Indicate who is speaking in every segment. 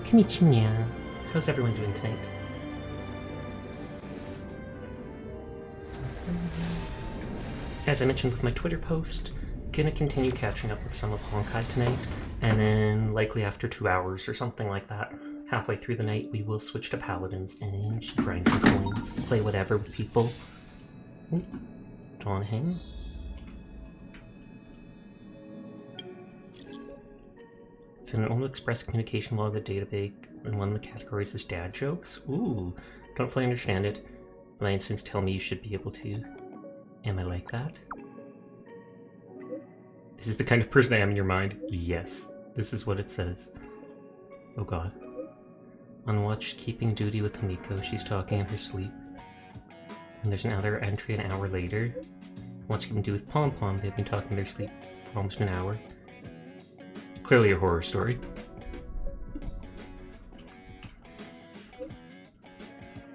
Speaker 1: Konnichiwa. How's everyone doing tonight? As I mentioned with my Twitter post, gonna continue catching up with some of Honkai tonight, and then likely after 2 hours or something like that, halfway through the night, we will switch to Paladins and just grind some coins, play whatever with people. Ooh, don't hang. Found an old express communication log of the database, and one of the categories is dad jokes. Ooh, don't fully understand it. My instincts tell me you should be able to. Am I like that? This is the kind of person I am in your mind? Yes, this is what it says. Oh god. Unwatched keeping duty with Hamiko. She's talking in her sleep. And there's another entry an hour later. Watch keeping duty with Pom Pom. They've been talking in their sleep for almost an hour. Clearly a horror story.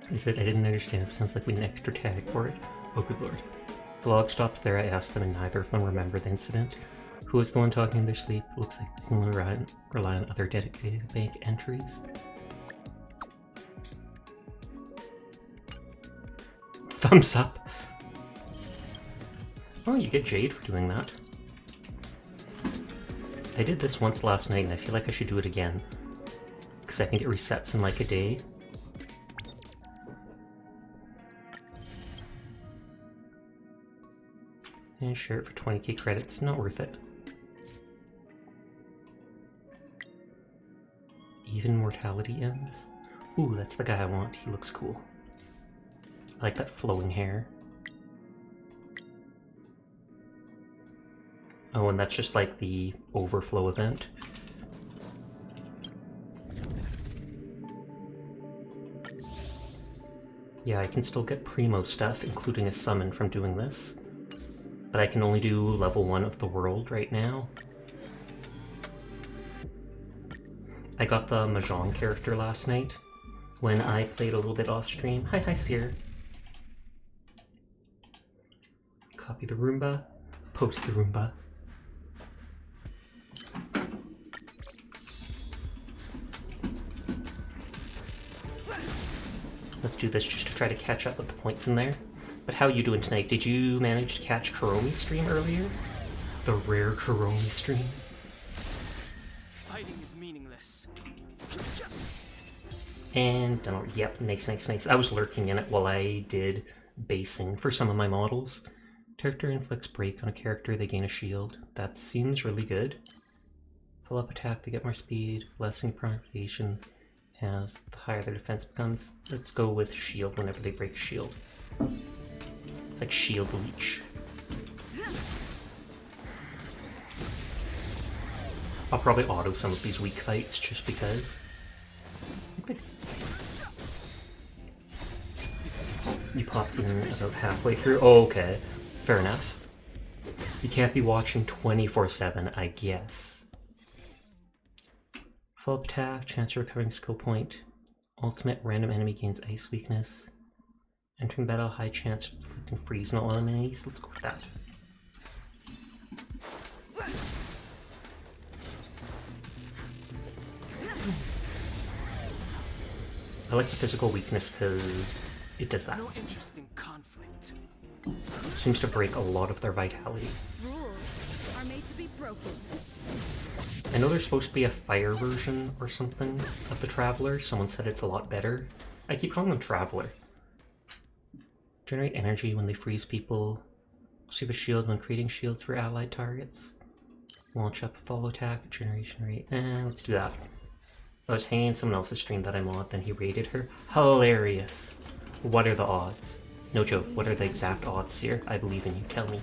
Speaker 1: He said, I didn't understand. It sounds like we need an extra tag for it. Oh, good lord. The log stops there. I asked them, and neither of them remember the incident. Who was the one talking in their sleep? Looks like we can rely on other dedicated bank entries. Thumbs up. Oh, you get Jade for doing that. I did this once last night, and I feel like I should do it again. Because I think it resets in like a day. And share it for 20k credits. Not worth it. Even mortality ends. Ooh, that's the guy I want. He looks cool. I like that flowing hair. Oh, and that's just like the overflow event. Yeah, I can still get Primo stuff, including a summon from doing this. But I can only do level 1 of the world right now. I got the Mahjong character last night when I played a little bit off stream. Hi, Seer. Copy the Roomba, post the Roomba. Let's do this just to try to catch up with the points in there. But how are you doing tonight? Did you manage to catch Kuromi's stream earlier? The rare Kuromi stream?
Speaker 2: Fighting is meaningless.
Speaker 1: And, yep, nice. I was lurking in it while I did basing for some of my models. Character inflicts break on a character, they gain a shield. That seems really good. Pull up attack to get more speed, lessen propagation as the higher their defense becomes. Let's go with shield whenever they break shield. It's like shield leech. I'll probably auto some of these weak fights just because. Like this. You popped in about halfway through. Oh, okay. Fair enough. You can't be watching 24/7, I guess. Full attack, chance of recovering skill point. Ultimate, random enemy gains ice weakness. Entering battle, high chance of inflicting freeze on all enemies. Let's go with that. I like the physical weakness because it does that.
Speaker 2: No interest in conflict.
Speaker 1: Seems to break a lot of their vitality.
Speaker 3: Rules are made to be broken.
Speaker 1: I know there's supposed to be a fire version or something of the Traveler. Someone said it's a lot better. I keep calling them Traveler. Generate energy when they freeze people. Receive a shield when creating shields for allied targets. Launch up a follow attack, generation rate. Let's do that. I was hanging someone else's stream that I'm on, then he raided her. Hilarious. What are the odds? No joke, what are the exact odds here? I believe in you. Tell me.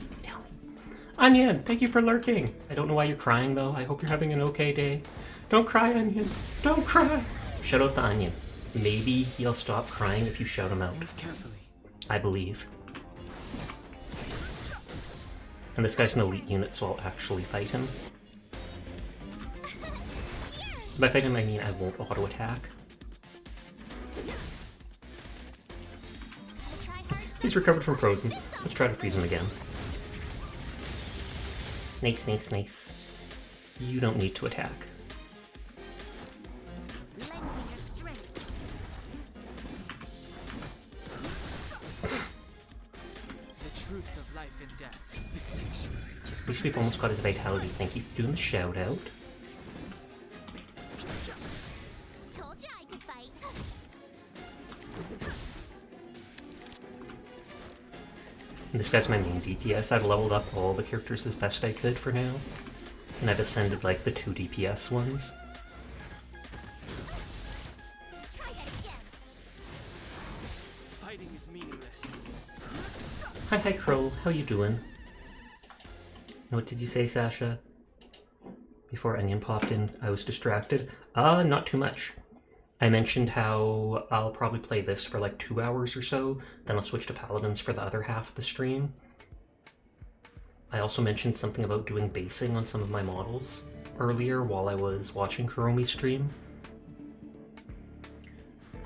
Speaker 1: Onion, thank you for lurking. I don't know why you're crying though. I hope you're having an okay day. Don't cry, Onion. Don't cry. Shout out the Onion. Maybe he'll stop crying if you shout him out.
Speaker 2: Move carefully.
Speaker 1: I believe. And this guy's an elite unit, so I'll actually fight him. By fight him, I mean I won't auto attack. He's recovered from frozen. Let's try to freeze him again. Nice. You don't need to attack.
Speaker 3: Lend
Speaker 2: life and death. The sanctuary is
Speaker 1: At least we've almost got his vitality. Thank you for doing the shout out.
Speaker 4: Told you I could fight.
Speaker 1: And this guy's my main DPS. I've leveled up all the characters as best I could for now. And I've ascended like the 2 DPS ones.
Speaker 4: Try that again.
Speaker 2: fighting is meaningless.
Speaker 1: Hi Kroll, how you doing? What did you say, Sasha? Before Onion popped in, I was distracted. Not too much. I mentioned how I'll probably play this for like 2 hours or so, then I'll switch to Paladins for the other half of the stream. I also mentioned something about doing basing on some of my models earlier while I was watching Kuromi's stream.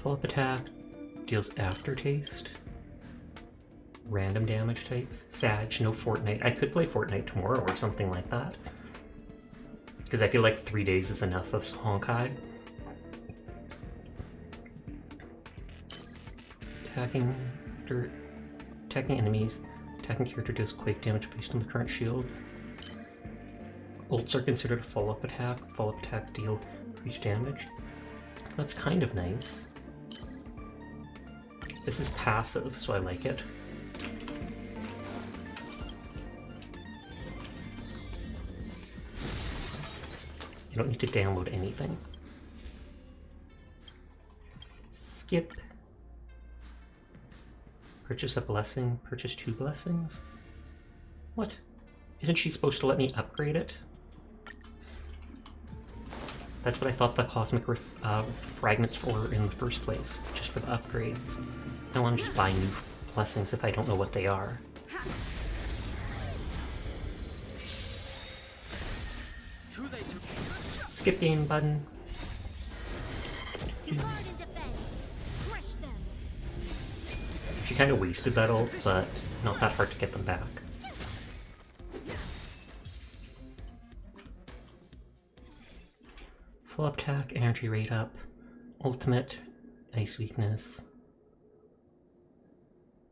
Speaker 1: Follow-up attack deals aftertaste. Random damage types. Sag, no Fortnite. I could play Fortnite tomorrow or something like that. Because I feel like 3 days is enough of Honkai. Attacking enemies. Attacking character deals quake damage based on the current shield. Ults are considered a follow-up attack. Follow-up attack deal increased damage. That's kind of nice. This is passive, so I like it. You don't need to download anything. Skip. Purchase a blessing. Purchase 2 blessings? What? Isn't she supposed to let me upgrade it? That's what I thought the cosmic fragments were in the first place, just for the upgrades. I don't want to just buy new blessings if I don't know what they are.
Speaker 2: Too late to
Speaker 1: Skip game button.
Speaker 4: To guard and defend. Crush them.
Speaker 1: She kind of wasted that ult, but not that hard to get them back. Full up attack, energy rate up, ultimate, ice weakness.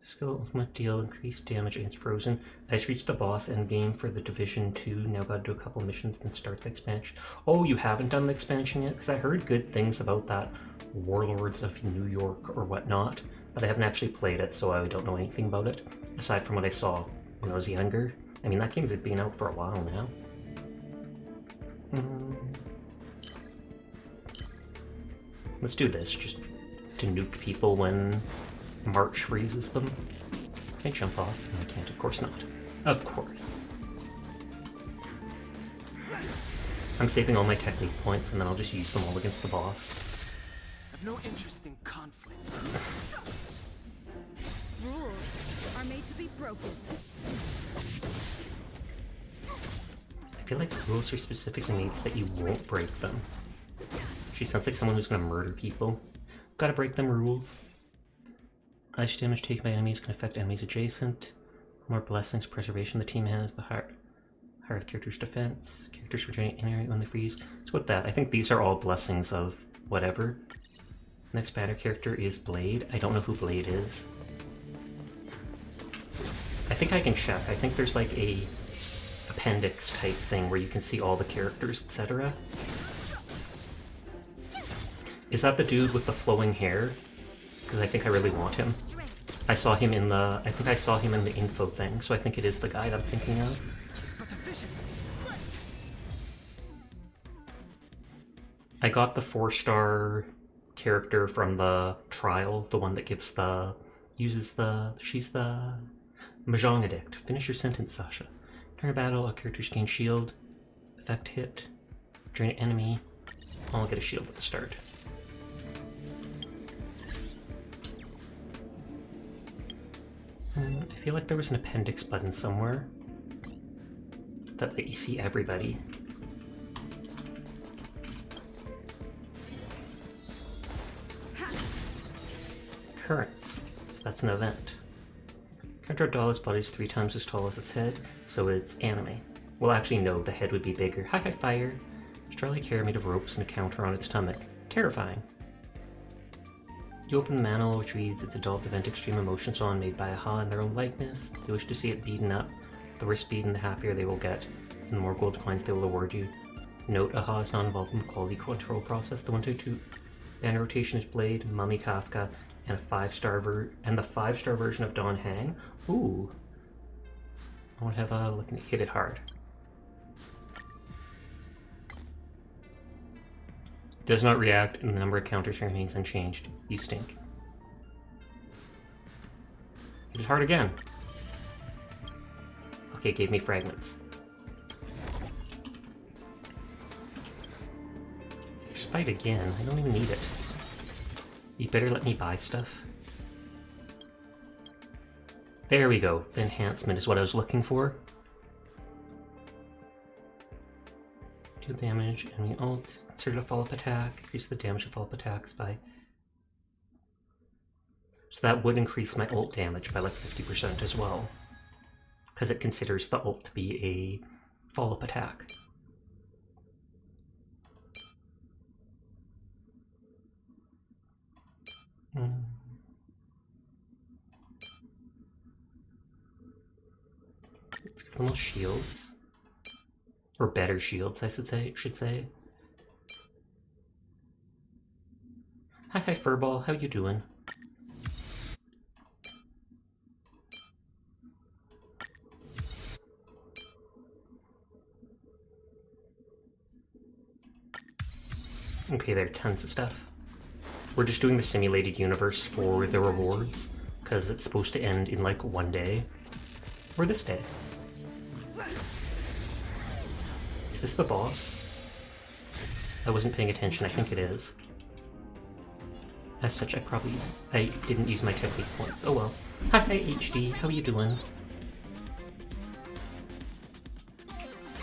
Speaker 1: Skill ultimate deal increased damage against frozen. I just reached the boss endgame for the Division 2. Now gotta do a couple missions, then start the expansion. Oh, you haven't done the expansion yet? Because I heard good things about that Warlords of New York or whatnot, but I haven't actually played it, so I don't know anything about it, aside from what I saw when I was younger. I mean, that game's been out for a while now. Let's do this, just to nuke people when March freezes them. Can I jump off? No, I can't. Of course not. Of course. I'm saving all my technique points and then I'll just use them all against the boss.
Speaker 2: have no interest in conflict.
Speaker 3: Rules are made to be broken.
Speaker 1: I feel like rules are specifically made so that you won't break them. She sounds like someone who's gonna murder people. Gotta break them rules. Ice damage taken by enemies can affect enemies adjacent. More blessings, preservation the team has, the higher the character's defense. Characters regenerate injury when they freeze. Let's go with that. I think these are all blessings of whatever. Next banner character is Blade. I don't know who Blade is. I think I can check. I think there's like a appendix type thing where you can see all the characters, etc. Is that the dude with the flowing hair? Because I think I really want him. I saw him in the... I think I saw him in the info thing, so I think it is the guy that I'm thinking of. I got the 4-star character from the trial, the one that gives the... uses the... she's the... Mahjong addict. Finish your sentence, Sasha. During a battle, a character's gain shield. Effect hit. Drain an enemy. I'll get a shield at the start. I feel like there was an appendix button somewhere that let you see everybody. Currents. So that's an event. Counter doll's body is 3 times as tall as its head, so it's anime. Well, actually, no, the head would be bigger. Hi, fire! Charlie Care made of ropes and a counter on its stomach. Terrifying. You open the manual, which reads, "It's adult event extreme emotion song made by AHA in their own likeness. They wish to see it beaten up. The worse beaten, the happier they will get, and the more gold coins they will award you. Note, AHA is not involved in the quality control process. The 122 banner rotation is Blade, Mummy Kafka, and the 5-star version of Don Hang. Ooh. I want to have a look and hit it hard. Does not react, and the number of counters remains unchanged. You stink. Hit it hard again. Okay, it gave me fragments. Just fight again. I don't even need it. You better let me buy stuff. There we go. The enhancement is what I was looking for. 2 damage, enemy ult. Consider a follow-up attack. Increase the damage of follow-up attacks by... So that would increase my ult damage by like 50% as well. Because it considers the ult to be a follow-up attack. Let's give them all shields. Or better shields, I should say. Hi, Furball. How you doing? Okay, there are tons of stuff. We're just doing the simulated universe for the rewards, because it's supposed to end in like one day. Or this day. Is this the boss? I wasn't paying attention, I think it is. As such, I didn't use my technique points. Oh well. Hi HD, how are you doing?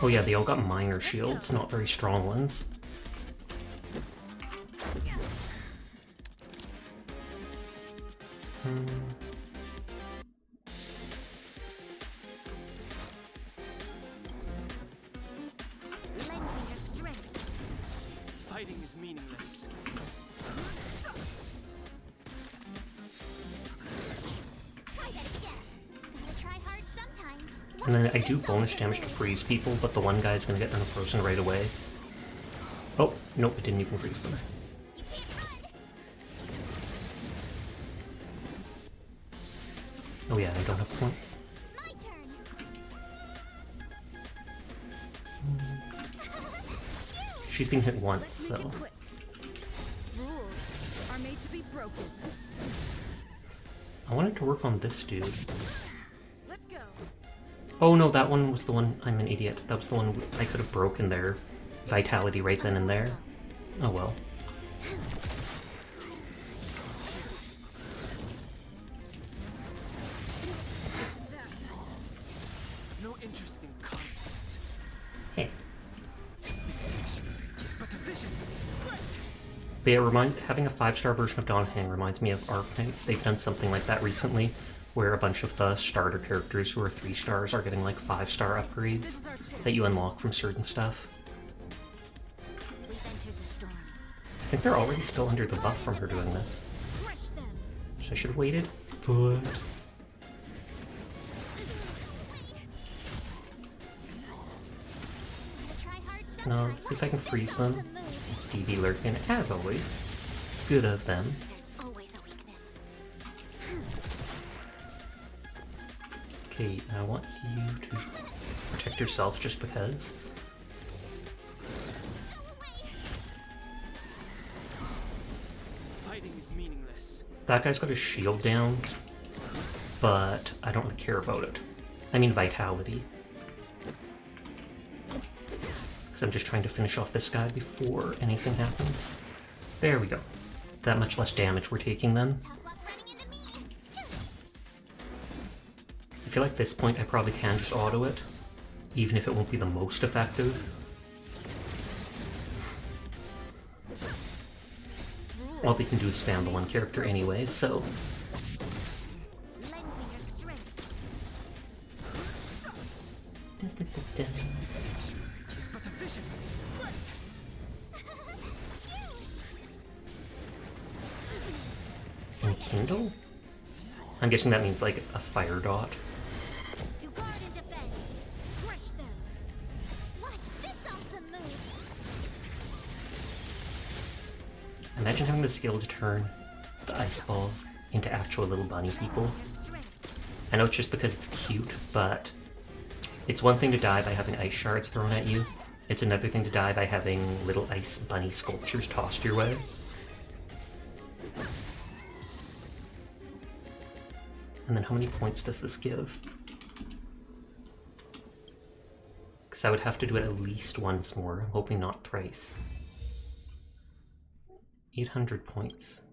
Speaker 1: Oh yeah, they all got minor shields, not very strong ones.
Speaker 4: Lend me your strength.
Speaker 2: Fighting is meaningless.
Speaker 4: Try that again. Gotta try hard sometimes.
Speaker 1: And then I do bonus damage to freeze people, but the one guy's gonna get unfrozen right away. Oh, nope, it didn't even freeze them.
Speaker 4: You can't run.
Speaker 1: Oh yeah, I don't have points.
Speaker 4: My turn.
Speaker 1: She's being hit once,
Speaker 3: Let's make
Speaker 1: so...
Speaker 3: it quick. Rules are made to be broken.
Speaker 1: I wanted to work on this dude.
Speaker 3: Let's go.
Speaker 1: Oh no, that one was the one... I'm an idiot. That was the one I could have broken their vitality right then and there. Oh well.
Speaker 2: No interest in conflict.
Speaker 1: Hey.
Speaker 2: This sanctuary is but a vision.
Speaker 1: But yeah, having a 5-star version of Dawn Hang reminds me of Arknights. They've done something like that recently, where a bunch of the starter characters who are 3 stars are getting like 5-star upgrades that you unlock from certain stuff.
Speaker 4: We've entered the storm.
Speaker 1: I think they're already still under the buff from her doing this.
Speaker 4: Crush them.
Speaker 1: So I should have waited, but...
Speaker 4: Gotta try hard sometimes.
Speaker 1: No, let's see if I can freeze them.
Speaker 4: Awesome move.
Speaker 1: DB lurking, as always. Good of them.
Speaker 4: There's always a weakness.
Speaker 1: Okay, I want you to protect yourself just because.
Speaker 4: Go away.
Speaker 2: Fighting is meaningless.
Speaker 1: That guy's got his shield down, but I don't really care about it. I mean vitality. Because I'm just trying to finish off this guy before anything happens. There we go. That much less damage we're taking then.
Speaker 4: Tough luck running into me.
Speaker 1: I feel like at this point I probably can just auto it, even if it won't be the most effective. All they can do is spam the one character anyway, so...
Speaker 4: Lend me your strength.
Speaker 2: Is but a vision.
Speaker 1: Kindle? I'm guessing that means like a fire dot.
Speaker 4: To guard and defend. Crush them. Watch this awesome move.
Speaker 1: Imagine having the skill to turn the ice balls into actual little bunny people.
Speaker 4: Your strength.
Speaker 1: I know it's just because it's cute, but it's one thing to die by having ice shards thrown at you. It's another thing to die by having little ice bunny sculptures tossed your way. And then how many points does this give? Because I would have to do it at least once more. I'm hoping not thrice. 800 points.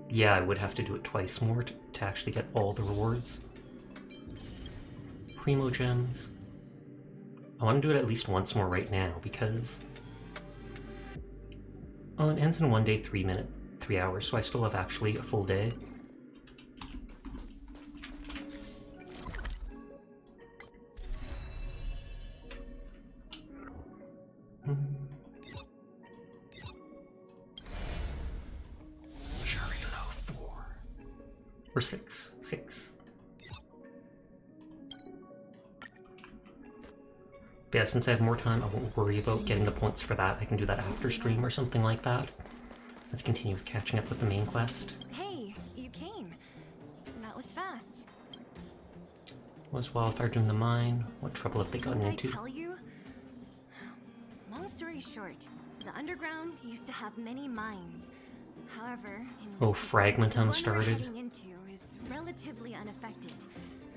Speaker 1: Yeah, I would have to do it twice more to actually get all the rewards. Primo gems. I want to do it at least once more right now because... Oh, it ends in 1 day, 3 hours, so I still have actually a full day. Or 6. 6. But yeah, since I have more time, I won't worry about getting the points for that. I can do that after stream or something like that. Let's continue with catching up with the main quest.
Speaker 5: Hey, you came. That was fast.
Speaker 1: Was Wildfire doing the mine? What trouble have they gotten
Speaker 5: Didn't
Speaker 1: into?
Speaker 5: I tell you? Long story short, the underground used to have many mines. However, in
Speaker 1: Oh,
Speaker 5: recent
Speaker 1: Fragmentum
Speaker 5: years, the one
Speaker 1: started.
Speaker 5: we're heading into is relatively unaffected.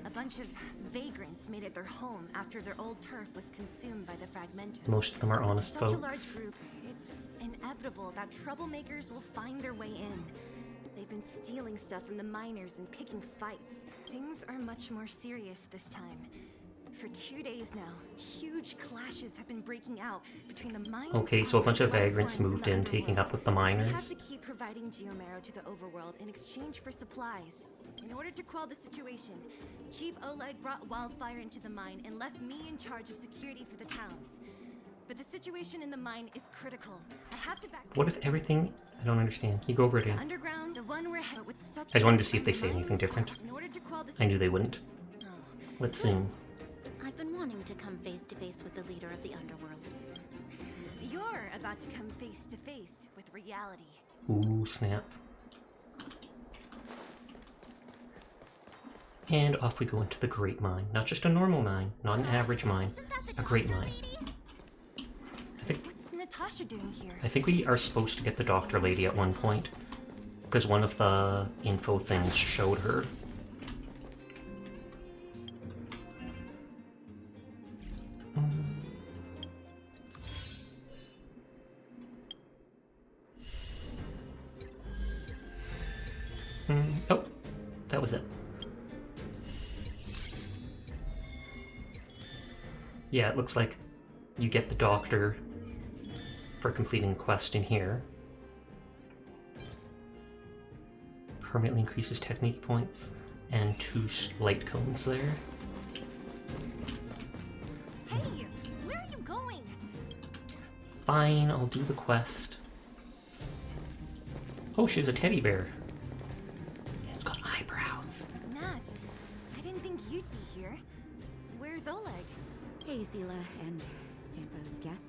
Speaker 5: A bunch of vagrants made it their home after their old turf was consumed by the Fragmentum.
Speaker 1: Most of them are
Speaker 5: With
Speaker 1: honest
Speaker 5: such a large
Speaker 1: folks.
Speaker 5: group, it's inevitable that troublemakers will find their way in. They've been stealing stuff from the miners and picking fights. Things are much more serious this time. For 2 days now, huge clashes have been breaking out between the mines.
Speaker 1: Okay, so a bunch of
Speaker 5: and
Speaker 1: vagrants
Speaker 5: lifelines
Speaker 1: moved
Speaker 5: the
Speaker 1: in, taking
Speaker 5: underworld.
Speaker 1: up with the
Speaker 5: We have
Speaker 1: miners.
Speaker 5: to keep providing geomarrow to the overworld in exchange for supplies. In order to quell the situation, Chief Oleg brought Wildfire into the mine and left me in charge of security for the towns. But the situation in the mine is critical. I have to back.
Speaker 1: What if everything... I don't understand. Can you go over it
Speaker 5: The
Speaker 1: again?
Speaker 5: underground, the one we're headed with such.
Speaker 1: I just wanted to see if they say anything different.
Speaker 5: In order to quell the
Speaker 1: I knew they wouldn't.
Speaker 5: Oh.
Speaker 1: Let's zoom.
Speaker 4: I've been wanting to come face to face with the leader of the underworld.
Speaker 5: You're about to come face to face with reality.
Speaker 1: Ooh, snap. And off we go into the Great Mine. Not just a normal mine, not an average mine, a great mine.
Speaker 5: What's Natasha doing here?
Speaker 1: I think we are supposed to get the doctor lady at one point, because one of the info things showed her. Oh, that was it. Yeah, it looks like you get the doctor for completing a quest in here. Permanently increases technique points and 2 light cones there.
Speaker 5: Hey, where are you going?
Speaker 1: Fine, I'll do the quest. Oh, she's a teddy bear. It's got eyebrows.
Speaker 5: Nat, I didn't think you'd be here. Where's Oleg?
Speaker 3: Hey, Zila and Sampo's guests.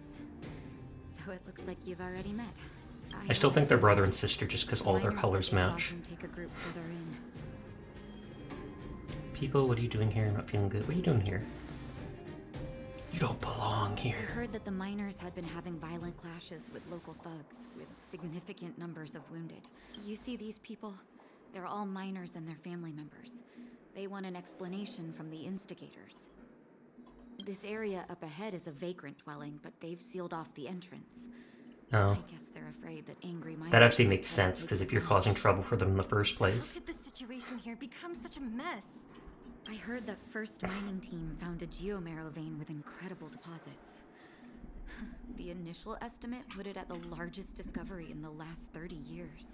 Speaker 3: So it looks like you've already met.
Speaker 1: I still think they're brother and sister just because all their colors match.
Speaker 3: Take a group further in.
Speaker 1: People, what are you doing here? I'm not feeling good. What are you doing here? You don't belong
Speaker 3: I
Speaker 1: here.
Speaker 3: heard that the miners had been having violent clashes with local thugs, with significant numbers of wounded. You see these people? They're all miners and their family members. They want an explanation from the instigators. This area up ahead is a vagrant dwelling, but they've sealed off the entrance.
Speaker 1: Oh,
Speaker 3: I guess they're afraid that angry miners...
Speaker 1: that actually makes sense because if you're causing trouble for them in the first
Speaker 5: How
Speaker 1: place.
Speaker 5: did the situation here become such a mess?
Speaker 3: I heard that first mining team found a geomarrow vein with incredible deposits. The initial estimate put it at the largest discovery in the last 30 years.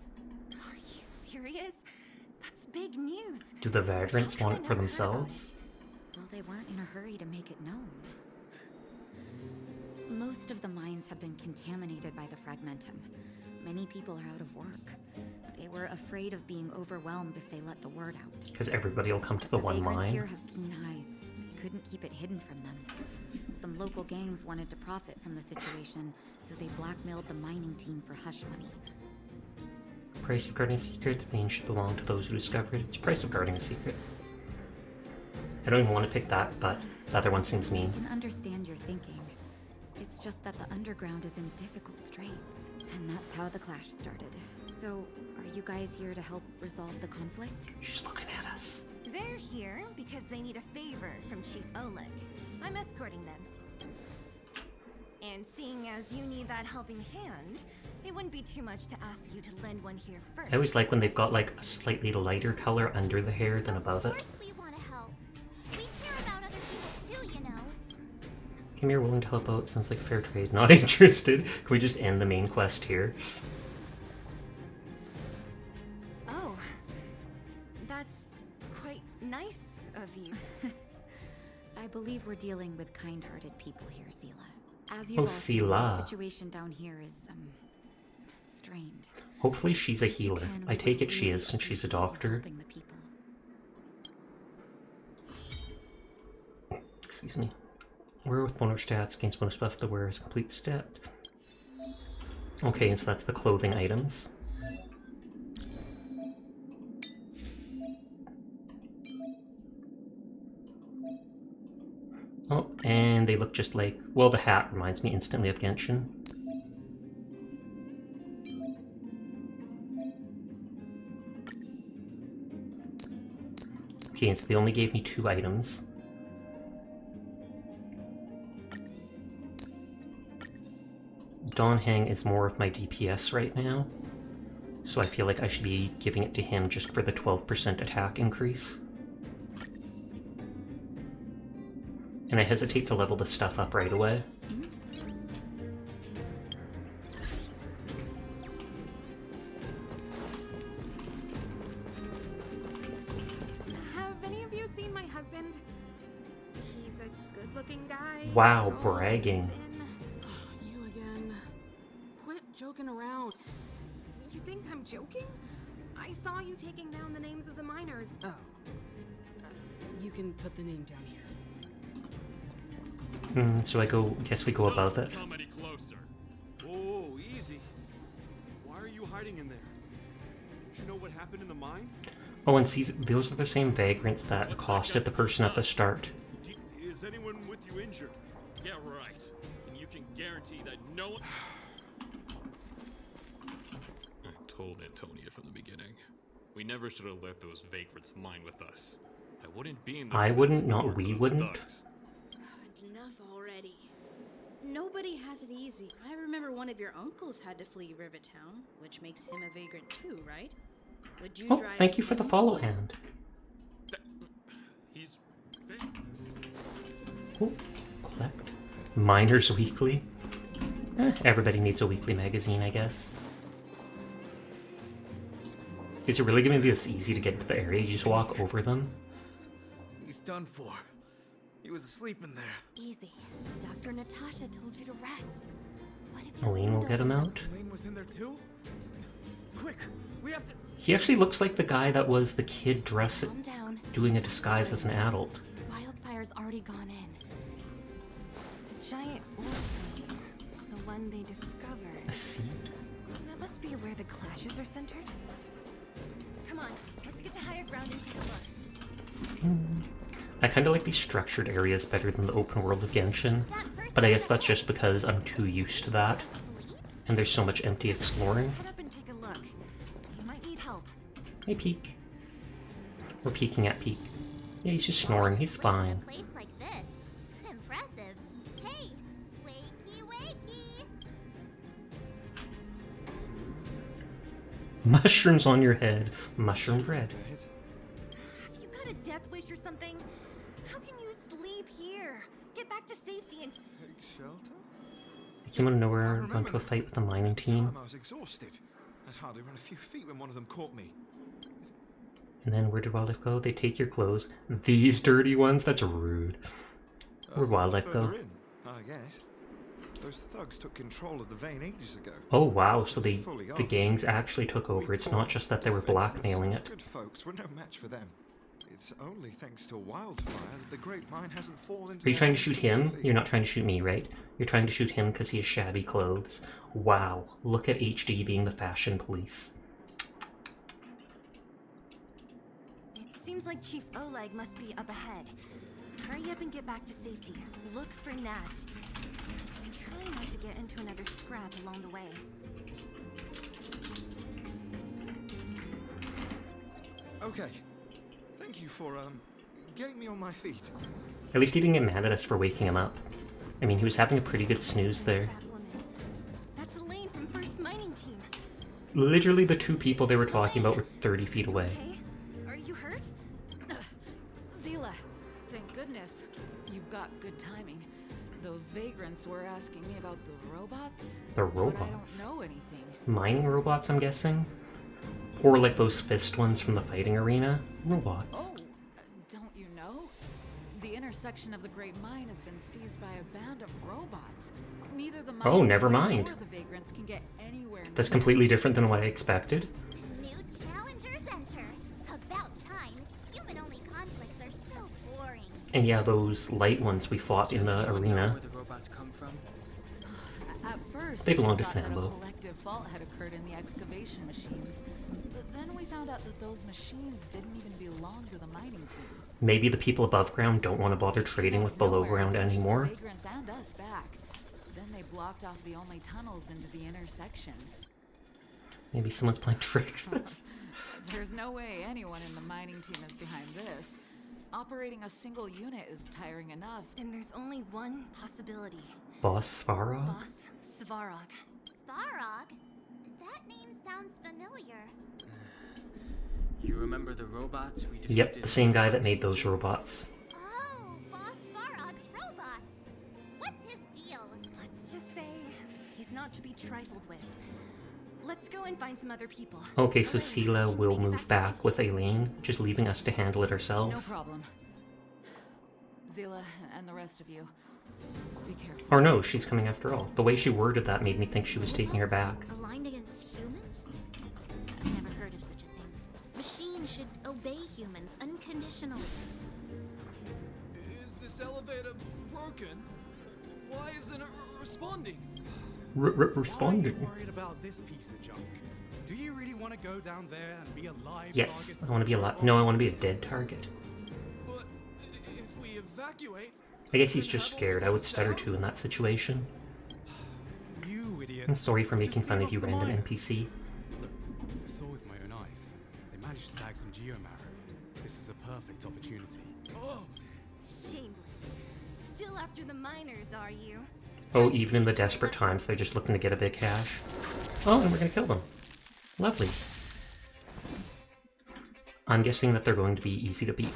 Speaker 5: Are you serious? That's big news.
Speaker 1: Do the vagrants
Speaker 5: How come
Speaker 1: want
Speaker 5: I
Speaker 1: it for
Speaker 5: never heard about
Speaker 1: themselves?
Speaker 3: Well, they weren't in a hurry to make it known. Most of the mines have been contaminated by the Fragmentum. Many people are out of work. They were afraid of being overwhelmed if they let the word out.
Speaker 1: Because everybody will come to the one
Speaker 3: vagrants here
Speaker 1: mine.
Speaker 3: have keen eyes. They couldn't keep it hidden from them. Some local gangs wanted to profit from the situation, so they blackmailed the mining team for hush money.
Speaker 1: Price of guarding a secret. The name should belong to those who discover it. It's the price of guarding a secret. I don't even want to pick that, but the other one seems mean.
Speaker 3: I can understand your thinking. It's just that the underground is in difficult straits, and that's how the clash started. So, are you guys here to help resolve the conflict?
Speaker 1: She's looking at us.
Speaker 5: They're here because they need a favor from Chief Oleg. I'm escorting them. And seeing as you need that helping hand, it wouldn't be too much to ask you to lend one here first.
Speaker 1: I always like when they've got like a slightly lighter color under the hair than above
Speaker 4: Of
Speaker 1: it.
Speaker 4: course we want to help. We care about other people too, you know.
Speaker 1: Kim, you're willing to help out. Sounds like fair trade. Not interested. Can we just end the main quest here?
Speaker 5: Oh, that's quite nice of you.
Speaker 3: I believe we're dealing with kind-hearted people here, Zila. As
Speaker 1: Oh,
Speaker 3: you've all seen,
Speaker 1: Zila.
Speaker 3: the situation down here is, strained.
Speaker 1: Hopefully she's a
Speaker 3: If you
Speaker 1: healer.
Speaker 3: can,
Speaker 1: I
Speaker 3: we
Speaker 1: take
Speaker 3: would
Speaker 1: it she
Speaker 3: really
Speaker 1: is since she's a
Speaker 3: appreciate you
Speaker 1: doctor.
Speaker 3: helping the people.
Speaker 1: Excuse me. Wear with bonus stats, gains bonus buff, the wearer is complete step. Okay, so that's the clothing items. Oh, and they look just like... Well, the hat reminds me instantly of Genshin. Okay, so they only gave me 2 items. Donhang is more of my DPS right now, so I feel like I should be giving it to him just for the 12% attack increase. And I hesitate to level this stuff up right away.
Speaker 6: Have any of you seen my husband? He's a good-looking guy.
Speaker 1: Wow,
Speaker 6: all
Speaker 1: bragging.
Speaker 6: thin. You again. Quit joking around. You think I'm joking? I saw you taking down the names of the miners. Oh. You can put the name down here.
Speaker 1: So guess we go above it.
Speaker 7: Come any closer.
Speaker 8: Oh, easy. Why are you hiding in there? Don't you know what happened in the mine?
Speaker 1: Oh, and see, those are the same vagrants that accosted the person at the start.
Speaker 8: Is anyone with you injured?
Speaker 7: Yeah, right. And you can guarantee that no one... I told Antonia from the beginning. We never should have let those vagrants mine with us. I wouldn't be in this
Speaker 1: I
Speaker 7: mess
Speaker 1: wouldn't,
Speaker 7: if it
Speaker 1: not
Speaker 7: weren't for
Speaker 1: we
Speaker 7: those
Speaker 1: wouldn't.
Speaker 7: thugs.
Speaker 9: Enough already. Nobody has it easy. I remember one of your uncles had to flee Rivertown, which makes him a vagrant too, right? Would you
Speaker 1: Oh,
Speaker 9: drive
Speaker 1: thank you for the
Speaker 9: him
Speaker 1: follow
Speaker 9: away?
Speaker 1: hand.
Speaker 7: He's...
Speaker 1: Oh, collect. Miners Weekly. Everybody needs a weekly magazine, I guess. Is it really going to be this easy to get to the area? You just walk over them?
Speaker 2: He's done for. He was asleep in there.
Speaker 4: Easy. Dr. Natasha told you to rest. What if you
Speaker 1: Elaine will
Speaker 4: found
Speaker 1: get him
Speaker 4: us-
Speaker 1: out.
Speaker 2: Elaine was in there too? Quick, we have to...
Speaker 1: He actually looks like the guy that was the kid dressed
Speaker 4: Calm down.
Speaker 1: doing a disguise as an adult.
Speaker 4: Wildfire's already gone in.
Speaker 5: The giant wolf, the one they discovered.
Speaker 1: A seed?
Speaker 5: That must be where the clashes are centered. Come on, let's get to higher ground and take a look.
Speaker 1: I kind of like these structured areas better than the open world of Genshin, but I guess that's just because I'm too used to that, and there's so much empty exploring.
Speaker 5: Head up and take a look. You might need help.
Speaker 1: Hey, Peek. We're peeking at Peek. Yeah, he's just snoring. He's
Speaker 4: Sleep in a
Speaker 1: fine.
Speaker 4: place like this. Impressive. Hey, wakey wakey.
Speaker 1: Mushrooms on your head. Mushroom bread.
Speaker 5: Have you got a death wish or something? How can you sleep here? Get back to safety and...
Speaker 8: Take shelter?
Speaker 1: I came out of nowhere,
Speaker 8: I
Speaker 1: got into
Speaker 8: remember
Speaker 1: a fight with the mining team,
Speaker 8: I was exhausted. I'd hardly run a few feet when one of them caught me.
Speaker 1: and then where did Wildlife go? They take your clothes. These dirty ones? That's rude. Where'd Wildlife go?
Speaker 8: Further in, I guess.
Speaker 10: Those thugs took control of the vein ages ago.
Speaker 1: Oh wow, so the
Speaker 10: Fully
Speaker 1: gangs actually took over. It's not just that they were blackmailing it.
Speaker 10: Good folks were no match for them. It's only thanks to wildfire that the great mine hasn't fallen into.
Speaker 1: Are you trying to shoot him? You're not trying to shoot me, right? You're trying to shoot him because he has shabby clothes. Wow, look at HD being the fashion police.
Speaker 5: It seems like Chief Oleg must be up ahead. Hurry up and get back to safety. Look for Nat. And try not to get into another scrap along the way.
Speaker 10: Okay. Thank you for, getting me on my feet.
Speaker 1: At least he didn't get mad at us for waking him up. I mean, he was having a pretty good snooze there.
Speaker 5: That's Elaine from First Mining Team.
Speaker 1: Literally the two people they were talking about were 30 feet away.
Speaker 5: Hey, are you hurt?
Speaker 6: Zila, thank goodness. You've got good timing. Those vagrants were asking me about the robots.
Speaker 1: The
Speaker 6: But
Speaker 1: robots?
Speaker 6: I don't know anything.
Speaker 1: Mining robots, I'm guessing? Or like those fist ones from the fighting arena? Robots.
Speaker 6: Oh, don't you know? The intersection of the Great Mine has been seized by a band of robots. Neither the
Speaker 1: Oh,
Speaker 6: mine
Speaker 1: never mind.
Speaker 6: nor the vagrants can get anywhere near
Speaker 1: That's completely different than what I expected.
Speaker 4: New challengers enter. About time. Human-only conflicts are so boring.
Speaker 1: And yeah, those light ones we fought in the arena.
Speaker 11: Where the robots come from?
Speaker 6: At first,
Speaker 1: They belong
Speaker 6: we
Speaker 1: to
Speaker 6: thought that
Speaker 1: Sambo.
Speaker 6: a collective fault had occurred in the excavation machines. But then we found out that those machines didn't even belong to the mining team.
Speaker 1: Maybe the people above ground don't want to bother trading with below ground anymore.
Speaker 6: The vagrants and us back. Then they blocked off the only tunnels into the intersection.
Speaker 1: Maybe someone's playing tricks. That's...
Speaker 6: There's no way anyone in the mining team is behind this. Operating a single unit is tiring enough.
Speaker 5: Then there's only one possibility.
Speaker 1: Boss Svarog?
Speaker 5: Boss Svarog.
Speaker 4: Svarog? That name sounds familiar.
Speaker 11: You remember the robots we defeated?
Speaker 1: Yep, the same guy that made those robots.
Speaker 4: Oh, Boss Svarog's robots. What's his deal?
Speaker 5: Let's just say he's not to be trifled with. Let's go and find some other people.
Speaker 1: Okay, so
Speaker 5: Elaine,
Speaker 1: Sela
Speaker 5: can you
Speaker 1: will
Speaker 5: make it
Speaker 1: move
Speaker 5: to
Speaker 1: back
Speaker 5: safety?
Speaker 1: with Aileen, just leaving us to handle it
Speaker 6: No
Speaker 1: ourselves.
Speaker 6: problem. Zila and the rest of you, be careful.
Speaker 1: Or no, she's coming after all. The way she worded that made me think she was taking her back.
Speaker 4: Aligned against humans? I've never heard of such a thing. Machines should obey humans unconditionally.
Speaker 2: Is this elevator broken? Why isn't it responding?
Speaker 8: Why are you
Speaker 1: Responding.
Speaker 8: worried about this piece of junk? Do you really want to go down there and be a live
Speaker 1: Yes,
Speaker 8: target?
Speaker 1: I want to be a lot. No, I want to be a dead target.
Speaker 2: But if we evacuate,
Speaker 1: I guess he's just scared. I would stutter too in that situation.
Speaker 8: You idiot.
Speaker 1: I'm sorry for making
Speaker 8: Just
Speaker 1: fun
Speaker 8: leave
Speaker 1: of you,
Speaker 8: off the
Speaker 1: random
Speaker 8: miners.
Speaker 1: NPC.
Speaker 8: Look, I saw with my own eyes. They managed to bag some geomarrow. This is a perfect opportunity.
Speaker 2: oh,
Speaker 5: Shameless. Still after the miners, are you?
Speaker 1: Oh, even in the desperate times, they're just looking to get a big cash. Oh, and we're gonna kill them. Lovely. I'm guessing that they're going to be easy to beat.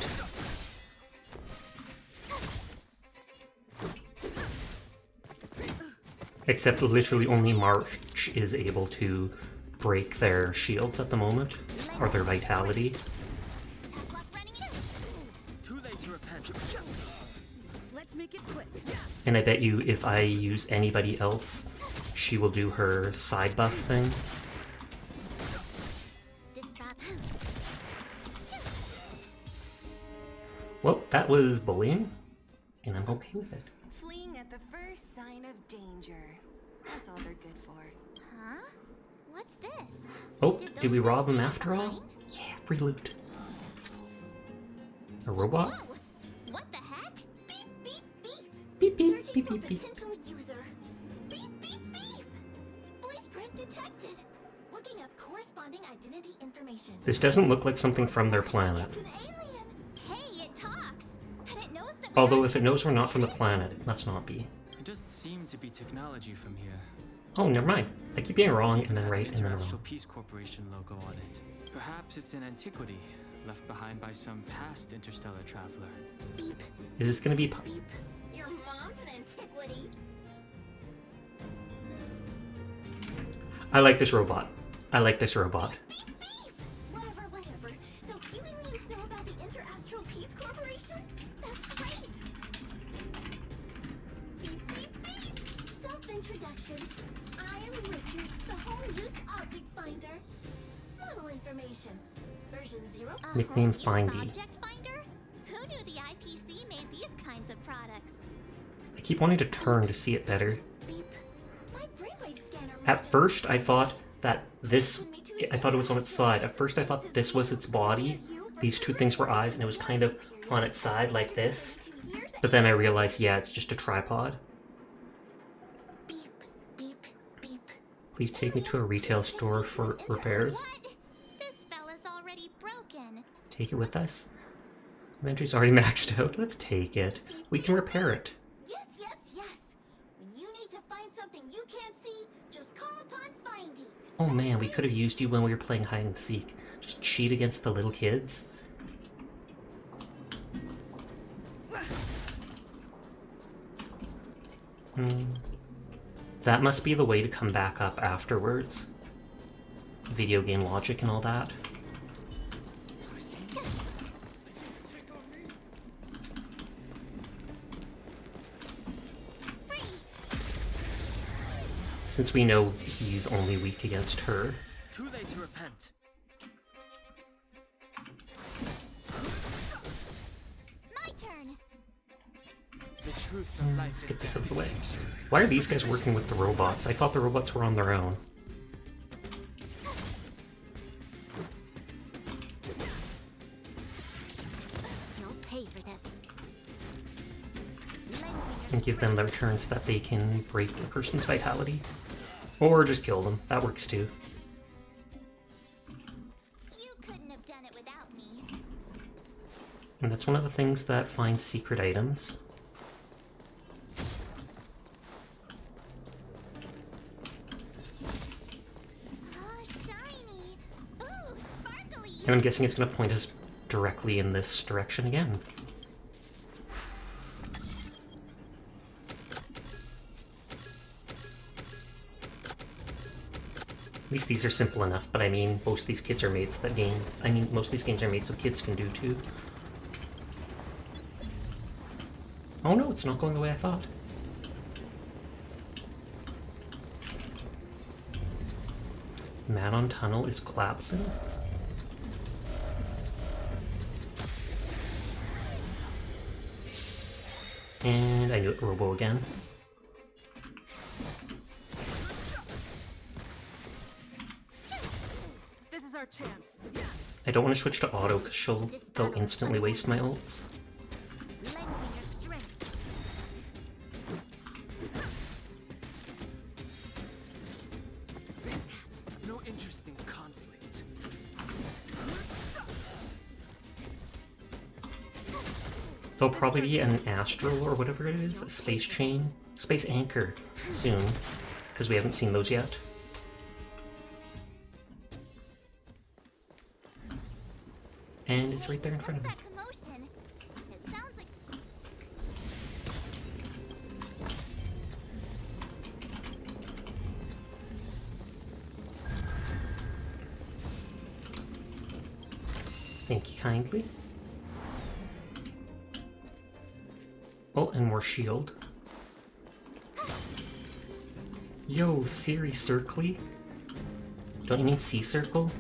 Speaker 1: Except literally only March is able to break their shields at the moment, or their vitality.
Speaker 4: Tap left running in.
Speaker 11: Too late to repent.
Speaker 5: Let's make it quick.
Speaker 1: And I bet you if I use anybody else, she will do her side buff thing.
Speaker 4: This bop.
Speaker 1: Well, that was bullying, and I'm okay with it.
Speaker 5: Fleeing at the first sign of danger. That's all they're good for.
Speaker 4: Huh? What's this?
Speaker 1: Oh,
Speaker 4: Did
Speaker 1: did we
Speaker 4: those
Speaker 1: rob
Speaker 4: guys
Speaker 1: him
Speaker 4: leave
Speaker 1: after all?
Speaker 4: behind?
Speaker 1: Yeah, free loot. A robot?
Speaker 4: Whoa! What the heck? Beep, beep, beep.
Speaker 1: Beep, beep,
Speaker 4: Searching
Speaker 1: beep,
Speaker 4: for
Speaker 1: beep, beep.
Speaker 4: potential user. Beep, beep, beep. Voice print detected. Looking up corresponding identity information.
Speaker 1: This doesn't look like something from their planet.
Speaker 4: It's an alien. Hey, it talks. And it knows that
Speaker 1: Although if it knows we're not from the planet, it must not be.
Speaker 11: It doesn't seem to be technology from here.
Speaker 1: Oh, never mind. I keep being wrong and then right and then
Speaker 11: International
Speaker 1: wrong.
Speaker 11: Peace Corporation logo on it. Perhaps it's an antiquity left behind by some past interstellar traveler.
Speaker 4: Beep,
Speaker 1: Is this gonna be...
Speaker 4: beep. Your mom's an antiquity.
Speaker 1: I like this robot. I like this robot.
Speaker 4: Beep, beep. Whatever, whatever. So you aliens know about the Interastral Peace Corporation? That's great. Beep, beep, beep. Self introduction. I am Richard, the home use object finder. Model information. Version 0.
Speaker 1: Nickname
Speaker 4: home use
Speaker 1: Findy.
Speaker 4: object finder? Who knew the IPC made these kinds of products?
Speaker 1: I keep wanting to turn to see it better.
Speaker 4: Beep. My brainwave scanner.
Speaker 1: At first, I thought that this... I thought it was on its side. At first, I thought this was its body. These two things were eyes, and it was kind of on its side like this. But then I realized, yeah, it's just a tripod.
Speaker 4: Beep, beep, beep.
Speaker 1: Please take me to a retail store for repairs.
Speaker 4: What? This fella's already broken.
Speaker 1: Take it with us. Inventory's already maxed out. Let's take it. We can repair it.
Speaker 4: Yes, yes, yes. When you need to find something you can't see, just call upon Findy.
Speaker 1: Oh man, we could have used you when we were playing hide and seek. Just cheat against the little kids. That must be the way to come back up afterwards. Video game logic and all that. Since we know he's only weak against her.
Speaker 11: Too late to repent.
Speaker 4: My turn.
Speaker 11: The truth of life.
Speaker 1: Let's get this out of the way. Why are these guys working with the robots? I thought the robots were on their own.
Speaker 4: You'll pay for this.
Speaker 1: And give them their turns that they can break a person's vitality. Or just kill them. That works too.
Speaker 4: You couldn't have done it without me.
Speaker 1: And that's one of the things that finds secret items.
Speaker 4: Oh, shiny. Ooh, sparkly.
Speaker 1: And I'm guessing it's going to point us directly in this direction again. At least these are simple enough, but I mean, most of these kids are made so that games... I mean, most of these games are made so kids can do too. Oh no, it's not going the way I thought. Madon Tunnel is collapsing. And I knew it, Robo again.
Speaker 6: This is our chance.
Speaker 1: I don't want to switch to auto because they'll instantly waste my ults.
Speaker 4: Lend me your strength.
Speaker 11: No interest in conflict.
Speaker 1: There'll probably be an astral or whatever it is, a space chain, space anchor soon, because we haven't seen those yet. And it's right there in front of me.
Speaker 4: What's that commotion? It sounds like
Speaker 1: Thank you kindly. Oh, and more shield. Yo, Siri Circly? Don't you mean Sea Circle?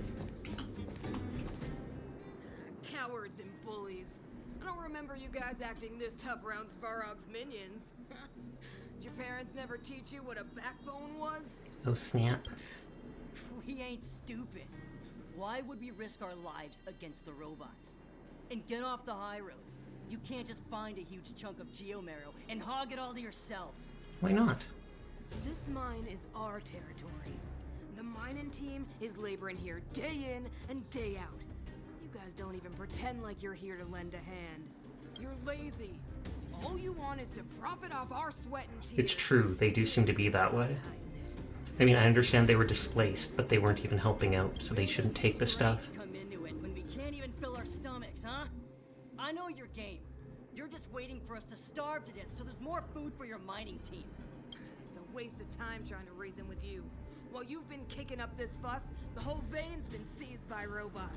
Speaker 6: Cowards and bullies. I don't remember you guys acting this tough around Svarog's minions. Did your parents never teach you what a backbone was?
Speaker 1: Oh snap.
Speaker 12: We ain't stupid. Why would we risk our lives against the robots? And get off the high road. You can't just find a huge chunk of geomarrow and hog it all to yourselves.
Speaker 1: Why not?
Speaker 6: This mine is our territory. The mining team is laboring here day in and day out. You guys don't even pretend like you're here to lend a hand. You're lazy. All you want is to profit off our sweat and tears.
Speaker 1: It's true, they do seem to be that way. I mean, I understand they were displaced, but they weren't even helping out, so they shouldn't take the stuff.
Speaker 12: Come into it when we can't even fill our stomachs, huh? I know your game. You're just waiting for us to starve to death so there's more food for your mining team.
Speaker 6: It's a waste of time trying to reason with you. While you've been kicking up this fuss, the whole vein's been seized by robots.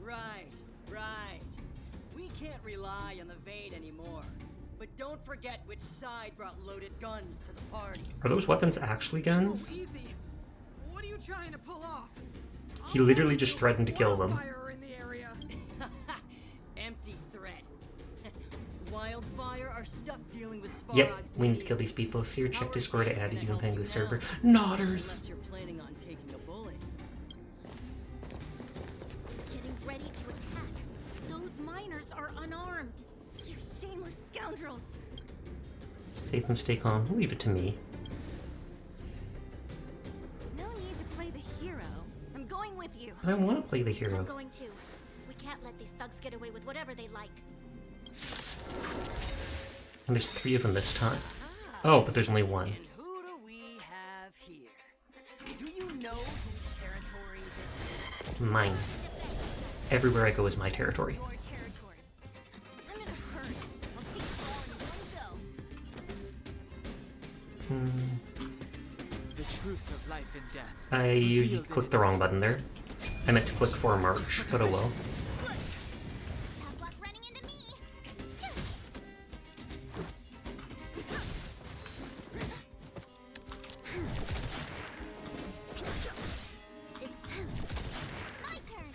Speaker 12: Right. We can't rely on the vein anymore. But don't forget which side brought loaded guns to the party.
Speaker 1: Are those weapons actually guns?
Speaker 6: Oh, easy. What are you trying to pull off?
Speaker 1: He literally just threatened to kill them.
Speaker 6: Wildfire in the area.
Speaker 12: Empty threat. Wildfire are stuck dealing with Svarog's
Speaker 1: Yep, we need to
Speaker 12: minions.
Speaker 1: kill these people. See your check
Speaker 12: Our
Speaker 1: Discord
Speaker 12: team
Speaker 1: added
Speaker 12: can
Speaker 1: you and
Speaker 12: help
Speaker 1: Pengu
Speaker 12: you
Speaker 1: server.
Speaker 12: now.
Speaker 1: Nodders!
Speaker 12: Unless you're planning on taking a bullet.
Speaker 4: Getting ready to attack. Those miners are unarmed.
Speaker 3: You shameless scoundrels!
Speaker 1: Save them, stay calm. Leave it to me.
Speaker 5: No need to play the hero. I'm going with you.
Speaker 1: I want to play the hero.
Speaker 4: I'm going to. We can't let these thugs get away with whatever they like.
Speaker 1: And there's 3 of them this time. Oh, but there's only 1.
Speaker 12: And who do we have here? Do you know whose territory this is?
Speaker 1: Mine. Everywhere I go is my territory.
Speaker 5: Your territory. I'm in a hurry. I'll take it all in one go.
Speaker 11: The truth of life and death.
Speaker 1: I clicked the wrong button there. I meant to click for a march, but oh well.
Speaker 4: Tough luck running into me. My turn.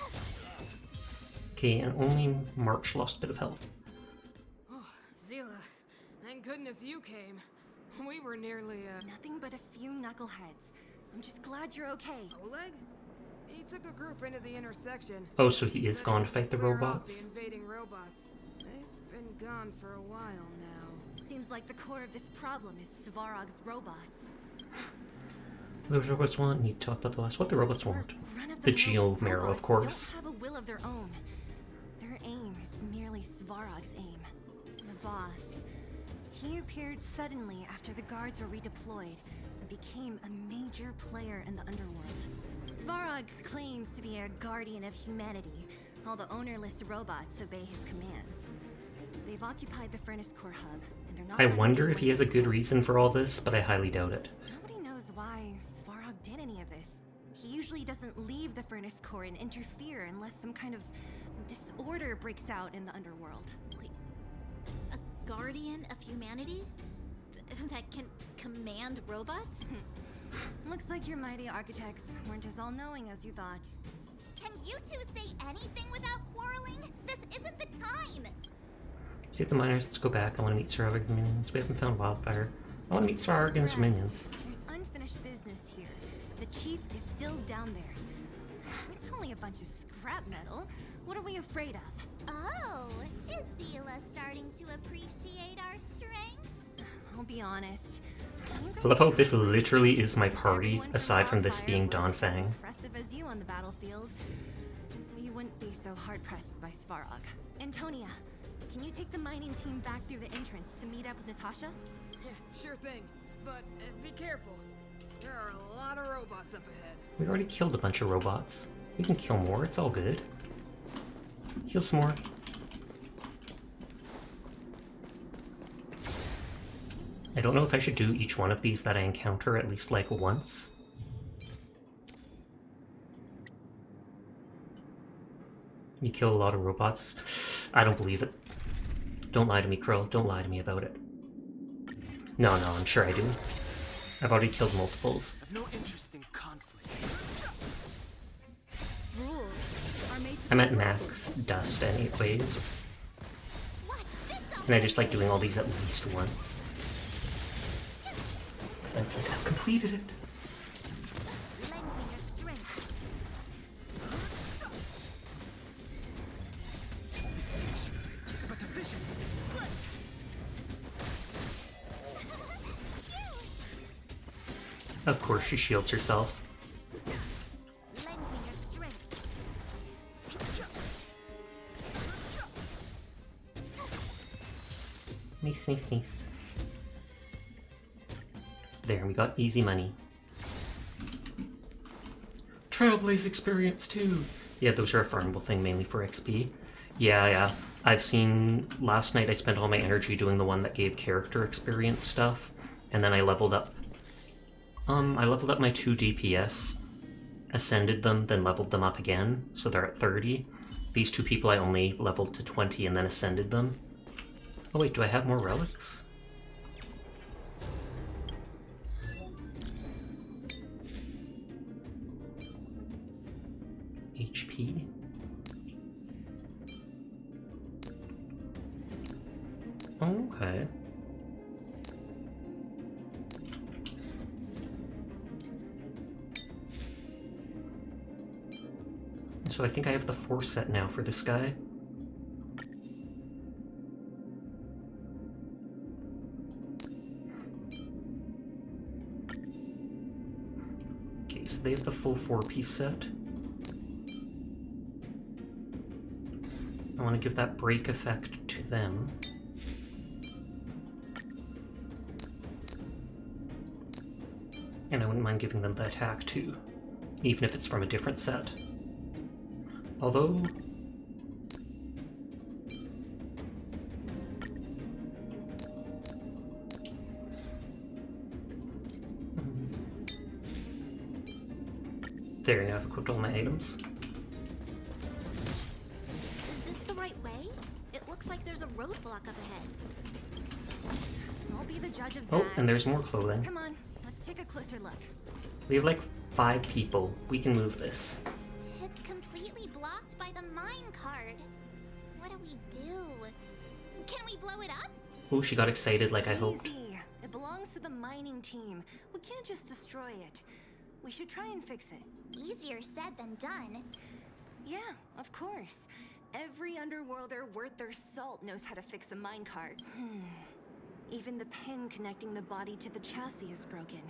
Speaker 1: Okay, and only March lost a bit of health.
Speaker 6: Oh, Zila, thank goodness you came. We were nearly,
Speaker 5: Nothing but a few knuckleheads. I'm just glad you're okay.
Speaker 6: Oleg? He took a group into the intersection.
Speaker 1: Oh, so he is
Speaker 6: Said
Speaker 1: gone to
Speaker 6: was
Speaker 1: fight the
Speaker 6: clear off
Speaker 1: robots?
Speaker 6: The invading robots. They've been gone for a while now.
Speaker 5: Seems like the core of this problem is Svarog's robots.
Speaker 1: Those robots want? Need to talk about the last. What the robots want?
Speaker 5: Run-of-the-mill
Speaker 1: The Geo Marrow, of
Speaker 5: robots
Speaker 1: course.
Speaker 5: Don't have a will of their own. Their aim is merely Svarog's aim. The boss. He appeared suddenly after the guards were redeployed and became a major player in the underworld. Svarog claims to be a guardian of humanity, while the ownerless robots obey his commands. They've occupied the Furnace Core hub, and they're not.
Speaker 1: I
Speaker 5: letting
Speaker 1: wonder if
Speaker 5: anyone
Speaker 1: he has a
Speaker 5: get
Speaker 1: good
Speaker 5: close.
Speaker 1: reason for all this, but I highly doubt it.
Speaker 5: Nobody knows why Svarog did any of this. He usually doesn't leave the Furnace Core and interfere unless some kind of disorder breaks out in the underworld.
Speaker 4: Wait, a guardian of humanity? That can command robots?
Speaker 5: Looks like your mighty architects weren't as all-knowing as you thought.
Speaker 4: Can you two say anything without quarreling? This isn't the time!
Speaker 1: See the miners, let's go back. I want to meet Svarog's minions. We haven't found Wildfire. I want to meet Svarog's minions.
Speaker 5: There's unfinished business here. The chief is still down there. It's only a bunch of scrap metal. What are we afraid of?
Speaker 4: Oh, is Zila starting to appreciate our strength?
Speaker 5: I'll be honest.
Speaker 1: I love how this literally is my party, aside from this being Don Fang.
Speaker 5: Impressive as you on the battlefield, we wouldn't be so hard-pressed by Svarog. Antonia, can you take the mining team back through the entrance to meet up with Natasha?
Speaker 6: Yeah, sure thing. But be careful. There are a lot of robots up ahead.
Speaker 1: We already killed a bunch of robots. We can kill more, it's all good. Heal some more. I don't know if I should do each one of these that I encounter at least like once. You kill a lot of robots? I don't believe it. Don't lie to me, Krill. Don't lie to me about it. No, I'm sure I do. I've already killed multiples.
Speaker 11: I've no interest in conflict.
Speaker 9: Rules are made to
Speaker 1: I'm at max dust anyways. And I just like doing all these at least once. Because that's it, I've completed it.
Speaker 4: Lend me your strength.
Speaker 11: It's but a vision.
Speaker 1: Of course she shields herself.
Speaker 4: Lend me your strength.
Speaker 1: Nice. There, we got easy money. Trailblaze experience too! Yeah, those are a farmable thing mainly for XP. Yeah. I've seen... Last night I spent all my energy doing the one that gave character experience stuff, and then I leveled up. I leveled up my 2 DPS, ascended them, then leveled them up again, so they're at 30. These 2 people I only leveled to 20 and then ascended them. Oh wait, do I have more relics? HP? Okay. So I think I have the 4 set now for this guy. Okay, so they have the full 4-piece set. I want to give that break effect to them. And I wouldn't mind giving them the attack too, even if it's from a different set. Although... There, now I've equipped all my items.
Speaker 4: Is this the right way? It looks like there's a roadblock up ahead.
Speaker 5: I'll be the judge of
Speaker 1: Oh,
Speaker 5: that.
Speaker 1: and there's more clothing.
Speaker 5: Come on, let's take a closer look.
Speaker 1: We have like 5 people. We can move this.
Speaker 4: It's completely blocked by the mine card. What do we do? Can we blow it up?
Speaker 1: Oh, she got excited like I hoped.
Speaker 5: Easy. It belongs to the mining team. We can't just destroy it. We should try and fix it.
Speaker 4: Easier said than done.
Speaker 5: Yeah, of course. Every underworlder worth their salt knows how to fix a minecart. Even the pin connecting the body to the chassis is broken.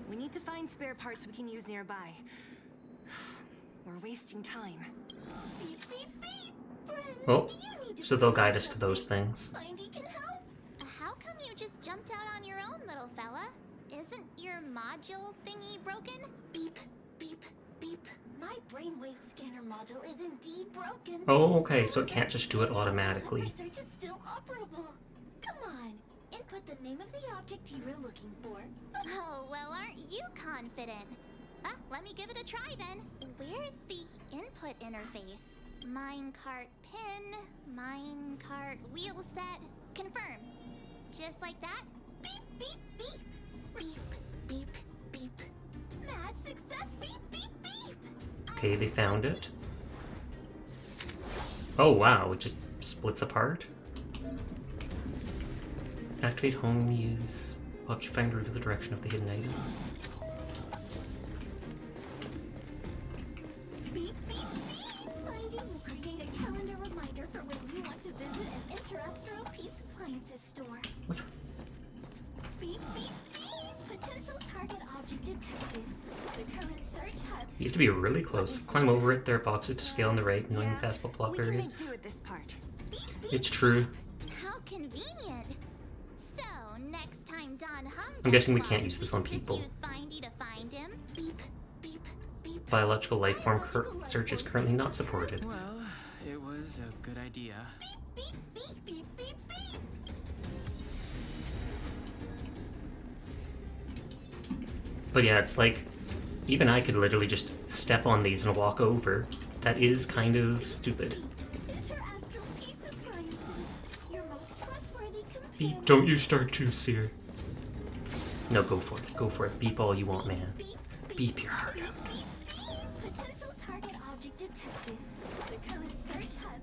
Speaker 5: We need to find spare parts we can use nearby. We're wasting time.
Speaker 4: Beep, beep, beep. Friends,
Speaker 1: Oh,
Speaker 4: you need to
Speaker 1: so they'll
Speaker 4: do
Speaker 1: guide us to
Speaker 4: something.
Speaker 1: those things.
Speaker 4: Mindy can help. How come you just jumped out on your own, little fella? Isn't your module thingy broken? Beep, beep, beep. My brainwave scanner module is indeed broken.
Speaker 1: Oh, okay, so it can't just do it automatically.
Speaker 4: Research is still operable. Come on, input the name of the object you were looking for. Oh, well, aren't you confident? Let me give it a try then. Where's the input interface? Minecart pin, minecart wheel set, confirm. Just like that? Beep, beep, beep. Beep, beep, beep. Match success, beep, beep, beep.
Speaker 1: Okay, they found it. Oh wow, it just splits apart. Activate home use object finder to the direction of the hidden item.
Speaker 4: Beep, beep, beep. Mindy will create a calendar reminder for when you want to visit an Interastral Peace Appliances store.
Speaker 1: What?
Speaker 4: Beep, beep, beep. Potential target object detected. The current search hub.
Speaker 1: You have to be really close. Climb over it, there are boxes to scale on the right, knowing impassable block
Speaker 5: We can
Speaker 1: areas.
Speaker 5: make do with this part.
Speaker 1: It's true.
Speaker 4: How convenient. So, next time Don Hum
Speaker 1: I'm guessing we
Speaker 4: gets
Speaker 1: can't
Speaker 4: lost,
Speaker 1: use this on
Speaker 4: we can
Speaker 1: people.
Speaker 4: just use Findy to find him. Beep, beep, beep.
Speaker 1: Biological life form search is currently not supported.
Speaker 11: Well, it was a good idea.
Speaker 4: Beep, beep, beep, beep, beep.
Speaker 1: But yeah, it's like, even I could literally just step on these and walk over. That is kind of stupid.
Speaker 4: Interastral Peace Appliances. Your most trustworthy companion.
Speaker 1: Beep, don't you start too, Seer. No, go for it. Go for it. Beep all you want, man. Beep your heart out.
Speaker 4: Potential target object detected. The current search has.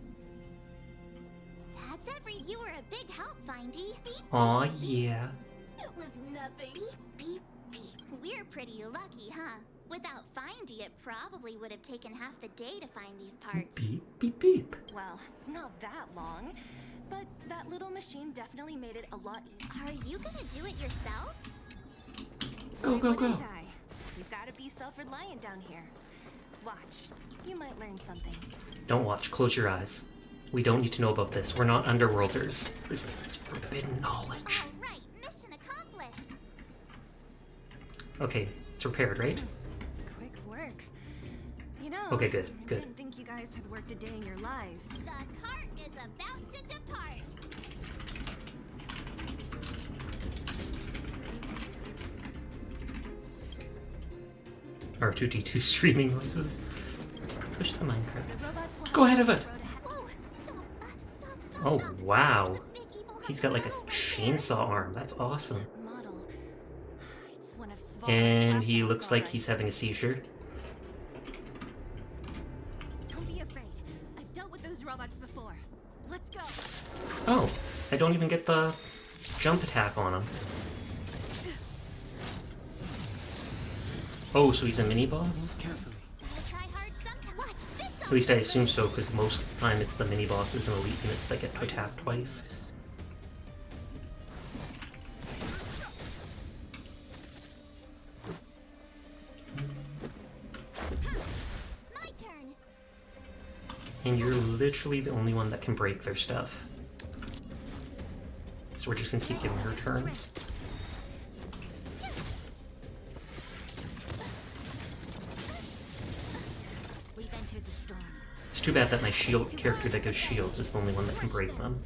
Speaker 4: That's every. You were a big help, Findy. Beep,
Speaker 1: Aw, yeah.
Speaker 4: it was nothing. Beep, beep, beep. We're pretty lucky, huh? Without Findy, it probably would have taken half the day to find these parts.
Speaker 1: Beep, beep, beep.
Speaker 5: Well, not that long. But that little machine definitely made it a lot easier.
Speaker 4: Are you gonna do it yourself?
Speaker 1: Go, go, go.
Speaker 5: We've got to be self-reliant down here. Watch. You might learn something.
Speaker 1: Don't watch. Close your eyes. We don't need to know about this. We're not underworlders. This is forbidden knowledge.
Speaker 4: Alright, mission accomplished.
Speaker 1: Okay, it's repaired, right?
Speaker 5: Quick work. You know,
Speaker 1: Okay, good,
Speaker 5: I
Speaker 1: good.
Speaker 5: didn't think you guys had worked a day in your lives.
Speaker 4: The cart is about to depart.
Speaker 1: R2D2 streaming noises. Push the minecart.
Speaker 5: The robots will
Speaker 1: Go
Speaker 5: have
Speaker 1: ahead of it.
Speaker 5: the road ahead.
Speaker 4: Whoa, stop,
Speaker 1: Oh, wow.
Speaker 4: There's a big
Speaker 1: He's got like a chainsaw arm. That's awesome.
Speaker 5: Model. It's one of Svalbard's
Speaker 1: And he
Speaker 5: lapdogs,
Speaker 1: looks like
Speaker 5: alright.
Speaker 1: he's having a seizure.
Speaker 5: Don't be afraid. I've dealt with those robots before. Let's go.
Speaker 1: Oh, I don't even get the jump attack on him. Oh, so he's a mini-boss?
Speaker 11: Carefully.
Speaker 4: Try hard sometime. Watch this.
Speaker 1: At least I assume so, because most of the time it's the mini-bosses and elite units that get to attack twice.
Speaker 4: My turn.
Speaker 1: And you're literally the only one that can break their stuff. So we're just gonna keep giving her turns.
Speaker 3: We've entered the storm.
Speaker 1: It's too bad that my shield character that gives shields is the only one that can break them.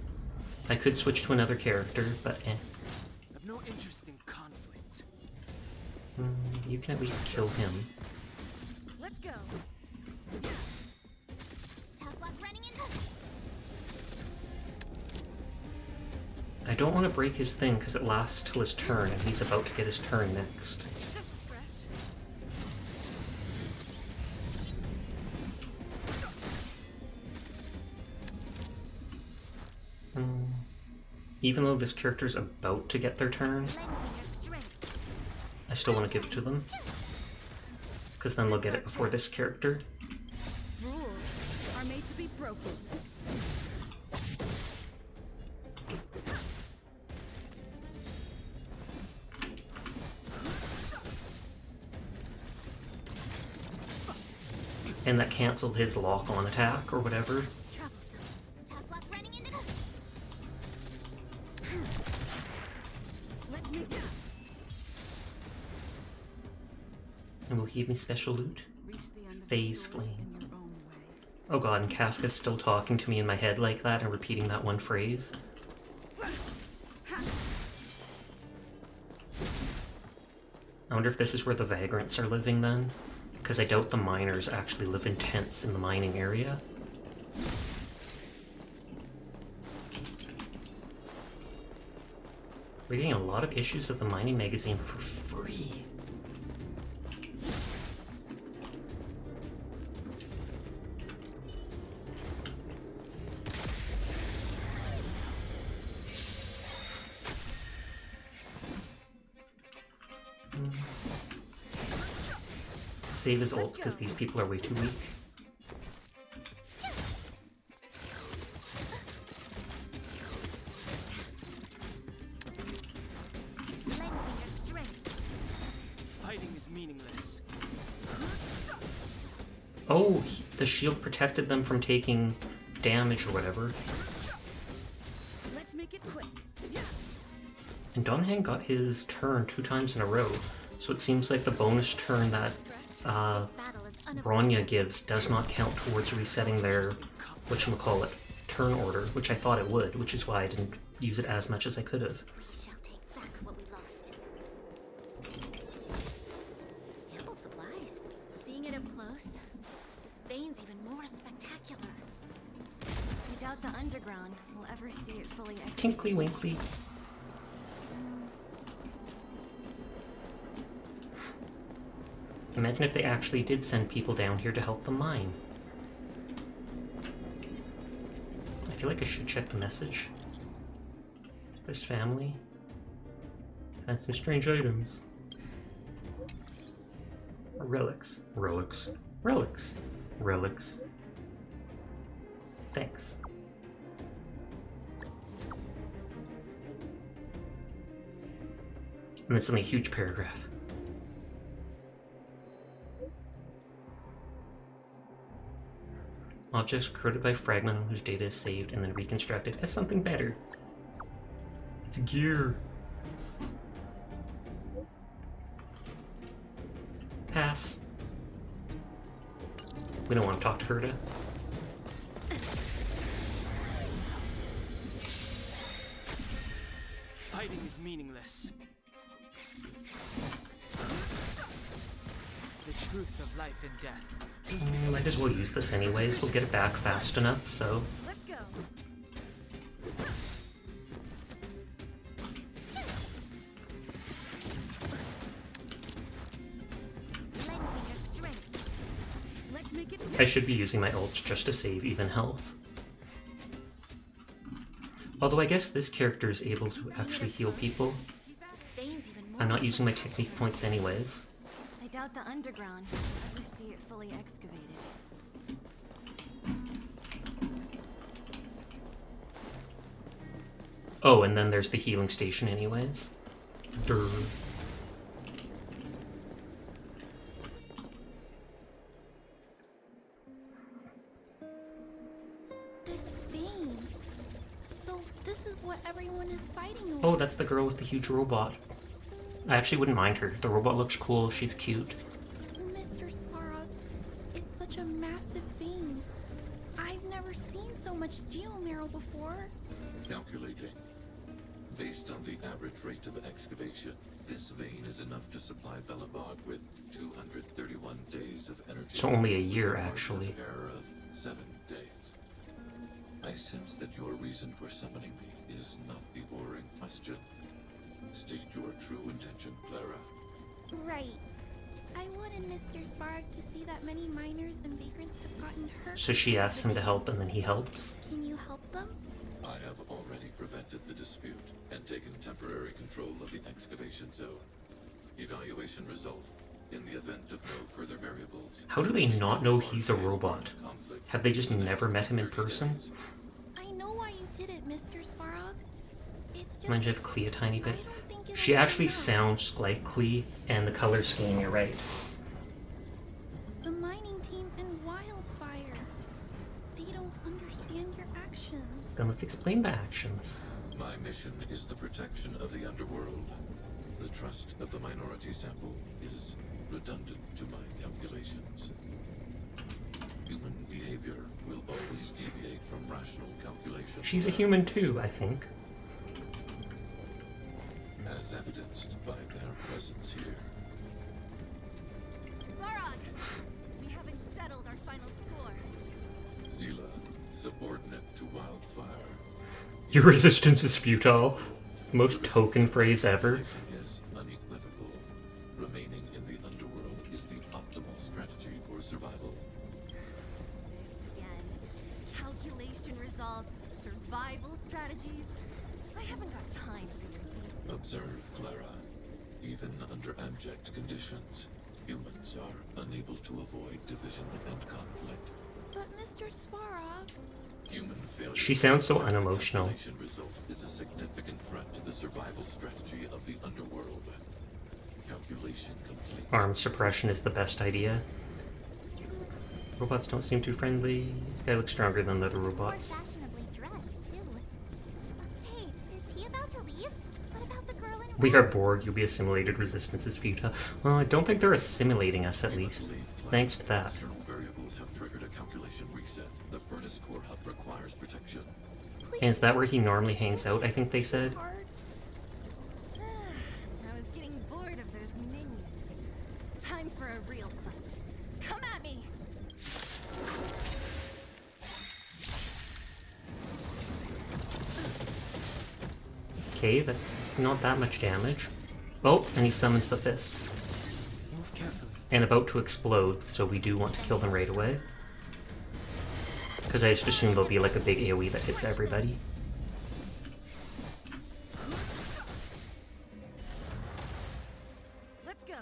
Speaker 1: I could switch to another character, but eh.
Speaker 11: I've no interest in conflict.
Speaker 1: You can at least kill him.
Speaker 5: Let's go.
Speaker 4: Tough luck running into.
Speaker 1: I don't want to break his thing because it lasts till his turn, and he's about to get his turn next.
Speaker 5: Just a scratch.
Speaker 1: Even though this character's about to get their turn,
Speaker 4: Lend me your strength.
Speaker 1: I still want to give it to them. Because then they'll get it before this character.
Speaker 6: Rules are made to be broken.
Speaker 1: And that canceled his lock-on attack or whatever.
Speaker 4: Troublesome. Tough luck running into.
Speaker 5: Let's make it.
Speaker 1: And will he give me special loot?
Speaker 6: Reach the end of
Speaker 1: Phase
Speaker 6: the story
Speaker 1: flame.
Speaker 6: in your own way.
Speaker 1: Oh god, and Kafka's still talking to me in my head like that and repeating that one phrase. I wonder if this is where the vagrants are living then? Because I doubt the miners actually live in tents in the mining area. We're getting a lot of issues of the mining magazine for free. Save his ult because these people are way too weak.
Speaker 4: Lend me your strength.
Speaker 11: Fighting is meaningless.
Speaker 1: Oh, the shield protected them from taking damage or whatever.
Speaker 5: Let's make it quick.
Speaker 1: And Donhan got his turn 2 times in a row, so it seems like the bonus turn that
Speaker 4: Battle is
Speaker 1: Bronya gives does not count towards resetting their, whatchamacallit, turn order, which I thought it would, which is why I didn't use it as much as I could have.
Speaker 4: We shall take back what we lost. Ample supplies. Seeing it up close, this vein's even more spectacular.
Speaker 5: I doubt the underground will ever see it fully executed.
Speaker 1: Tinkly winkly. Imagine if they actually did send people down here to help them mine. I feel like I should check the message. There's family. And some strange items. Relics. Relics. Relics. Relics. Thanks. And then suddenly a huge paragraph. Objects recorded by Fragment whose data is saved and then reconstructed as something better. It's gear. Pass. We don't want to talk to Herta.
Speaker 11: Fighting is meaningless. The truth of life and death.
Speaker 1: Might as well use this anyways. We'll get it back fast enough, so...
Speaker 5: Let's go.
Speaker 1: I should be using my ults just to save even health. Although I guess this character is able to actually heal people. I'm not using my technique points anyways.
Speaker 5: I doubt the underground will ever see it fully excavated.
Speaker 1: Oh, and then there's the healing station anyways. Durr.
Speaker 13: This vein. So this is what everyone is fighting over.
Speaker 1: Oh, that's the girl with the huge robot. I actually wouldn't mind her. The robot looks cool, she's cute.
Speaker 13: Mr. Sparrow, it's such a massive vein. I've never seen so much geomarrow before.
Speaker 14: Calculating. Based on the average rate of excavation, this vein is enough to supply Bellabog with 231 days of energy.
Speaker 1: So only a year, actually.
Speaker 14: Error of 7 days. I sense that your reason for summoning me is not the boring question. State your true intention, Clara.
Speaker 13: Right. I wanted Mr. Sparrow to see that many miners and vagrants have gotten hurt.
Speaker 1: So she asks him to help and then he helps.
Speaker 13: Can you help them?
Speaker 14: I have already prevented the dispute and taken temporary control of the excavation zone. Evaluation result. In the event of no further variables...
Speaker 1: How do they not know he's a robot? Have they just never met him in person?
Speaker 13: I know why you did it, Mr. Sparrow. It's just...
Speaker 1: Mind if Klee a tiny bit? She actually sounds like Klee, and the color scheme, you're right.
Speaker 13: The mining team and Wildfire. They don't understand your actions.
Speaker 1: Then let's explain the actions.
Speaker 14: My mission is the protection of the underworld. The trust of the minority sample is redundant to my calculations. Human behavior will always deviate from rational calculations.
Speaker 1: She's a human too, I think.
Speaker 14: As evidenced by their presence here.
Speaker 5: Varog! We haven't settled our final score.
Speaker 14: Zila, subordinate to Wildfire.
Speaker 1: Your resistance is futile. Most token phrase ever.
Speaker 14: Is unequivocal. Remaining in the underworld is the optimal strategy for survival.
Speaker 5: Again, calculation results, survival strategies. I haven't got time for your...
Speaker 14: Observe, Clara. Even under abject conditions, humans are unable to avoid division and conflict.
Speaker 13: But Mr. Sparrow...
Speaker 14: Human failure.
Speaker 1: She sounds so unemotional.
Speaker 14: Result is a significant threat to the survival strategy of the underworld. Calculation complete.
Speaker 1: Arm suppression is the best idea. Robots don't seem too friendly. This guy looks stronger than the other robots.
Speaker 4: Fashionably dressed, too. Hey, is he about to leave? What about the girl in
Speaker 1: We are bored. You'll be assimilated. Resistance is futile. Well, I don't think they're assimilating us, at least. Thanks to that.
Speaker 14: External variables have triggered a calculation reset. The furnace core hub requires protection.
Speaker 1: And is that where he normally hangs out, I think they said?
Speaker 5: I was getting bored of those minions. Time for a real fight. Come at me!
Speaker 1: Okay, that's not that much damage. Oh, and he summons the fists.
Speaker 11: Move carefully.
Speaker 1: And about to explode, so we do want to kill them right away. Because I just assume there'll be like a big AoE that hits everybody.
Speaker 5: Let's go.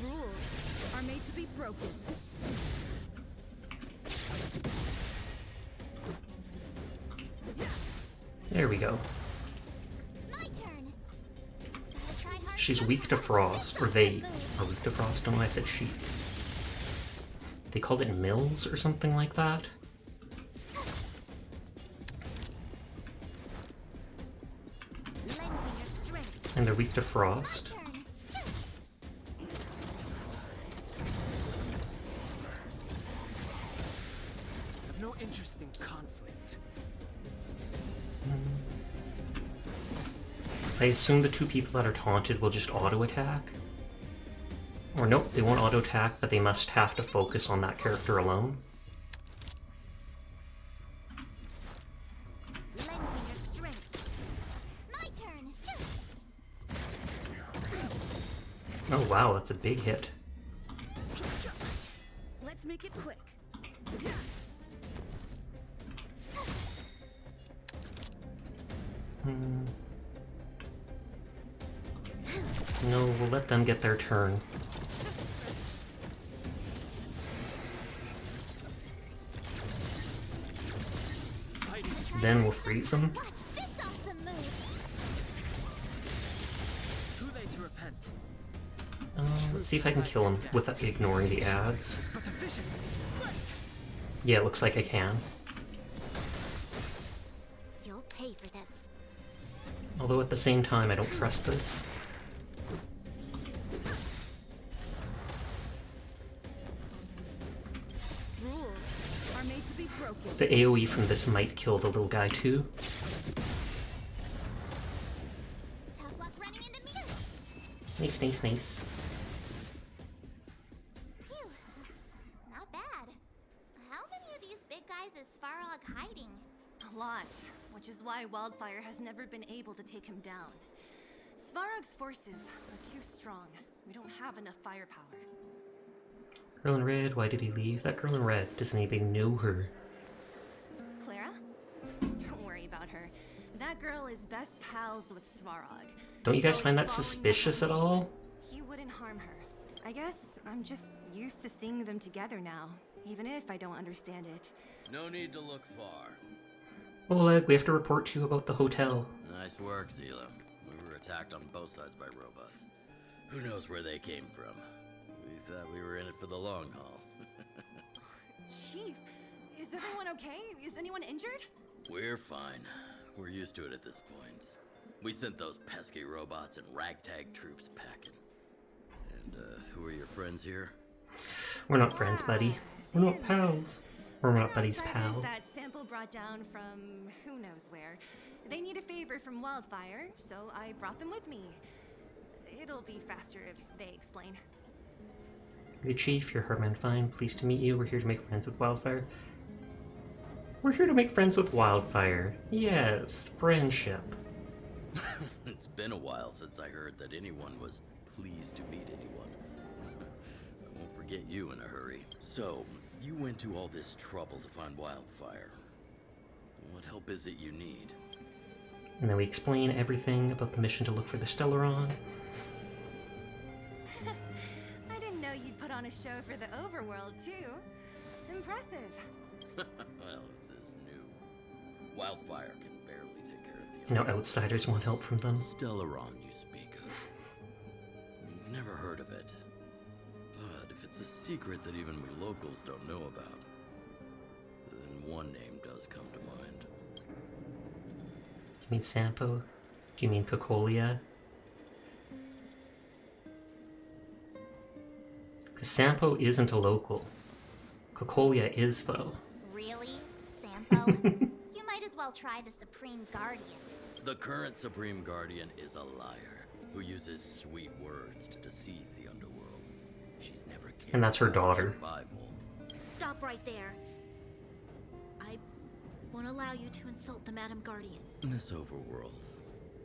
Speaker 5: Rules are made to be broken.
Speaker 1: There we go.
Speaker 4: my turn?
Speaker 1: She's weak to frost, or they are weak to frost. Don't know why I said she. They called it mills or something like that. And they're weak to frost.
Speaker 11: I've no interest in conflict.
Speaker 1: I assume the two people that are taunted will just auto-attack. Or nope, they won't auto-attack, but they must have to focus on that character alone. Oh wow, that's a big hit.
Speaker 5: Make it quick.
Speaker 1: No, we'll let them get their turn. Then we'll freeze them. Let's see if I can kill him without ignoring the ads. Yeah, it looks like I can.
Speaker 4: You'll pay for this.
Speaker 1: Although at the same time, I don't trust this. The AoE from this might kill the little guy too. Nice, nice, nice.
Speaker 4: Phew. Not bad. How many of these big guys is Svarog hiding?
Speaker 5: A lot, which is why Wildfire has never been able to take him down. Svarog's forces are too strong. We don't have enough firepower.
Speaker 1: Girl in red, why did he leave? That girl in red, does anybody know her?
Speaker 5: Clara? Don't worry about her. That girl is best pals with Svarog.
Speaker 1: Don't you guys find that suspicious at all?
Speaker 5: He wouldn't harm her. I guess I'm just used to seeing them together now, even if I don't understand it.
Speaker 15: No need to look far.
Speaker 1: Oleg, we have to report to you about the hotel.
Speaker 15: Nice work, Zila. We were attacked on both sides by robots. Who knows where they came from? We thought we were in it for the long haul.
Speaker 5: Chief, is everyone okay? Is anyone injured?
Speaker 15: We're fine. We're used to it at this point. We sent those pesky robots and ragtag troops packing. And, who are your friends here?
Speaker 1: We're not friends, buddy. We're not pals. We're not buddies, pal.
Speaker 5: That sample brought down from who knows where. They need a favor from Wildfire, so I brought them with me. It'll be faster if they explain.
Speaker 1: Good Chief, you're Herman Fine. Pleased to meet you. We're here to make friends with Wildfire. We're here to make friends with Wildfire. Yes, friendship.
Speaker 15: It's been a while since I heard that anyone was pleased to meet anyone. I won't forget you in a hurry. So, you went to all this trouble to find Wildfire. What help is it you need?
Speaker 1: And then we explain everything about the mission to look for the Stellaron.
Speaker 5: I didn't know you'd put on a show for the overworld, too. Impressive.
Speaker 15: Well, this is new. Wildfire can barely take care of the
Speaker 1: You know, outsiders want help from them.
Speaker 15: Stellaron you speak of. You've never heard of it. But if it's a secret that even we locals don't know about, then one name does come to mind.
Speaker 1: Do you mean Sampo? Do you mean Cocolia? Because Sampo isn't a local. Cocolia is, though.
Speaker 4: Really? Sampo? You might as well try the Supreme Guardian.
Speaker 15: The current Supreme Guardian is a liar who uses sweet words to deceive the underworld. She's never cared
Speaker 1: And that's her
Speaker 15: about
Speaker 1: daughter.
Speaker 15: survival.
Speaker 4: Stop right there. I won't allow you to insult the Madam Guardian.
Speaker 15: In this overworld,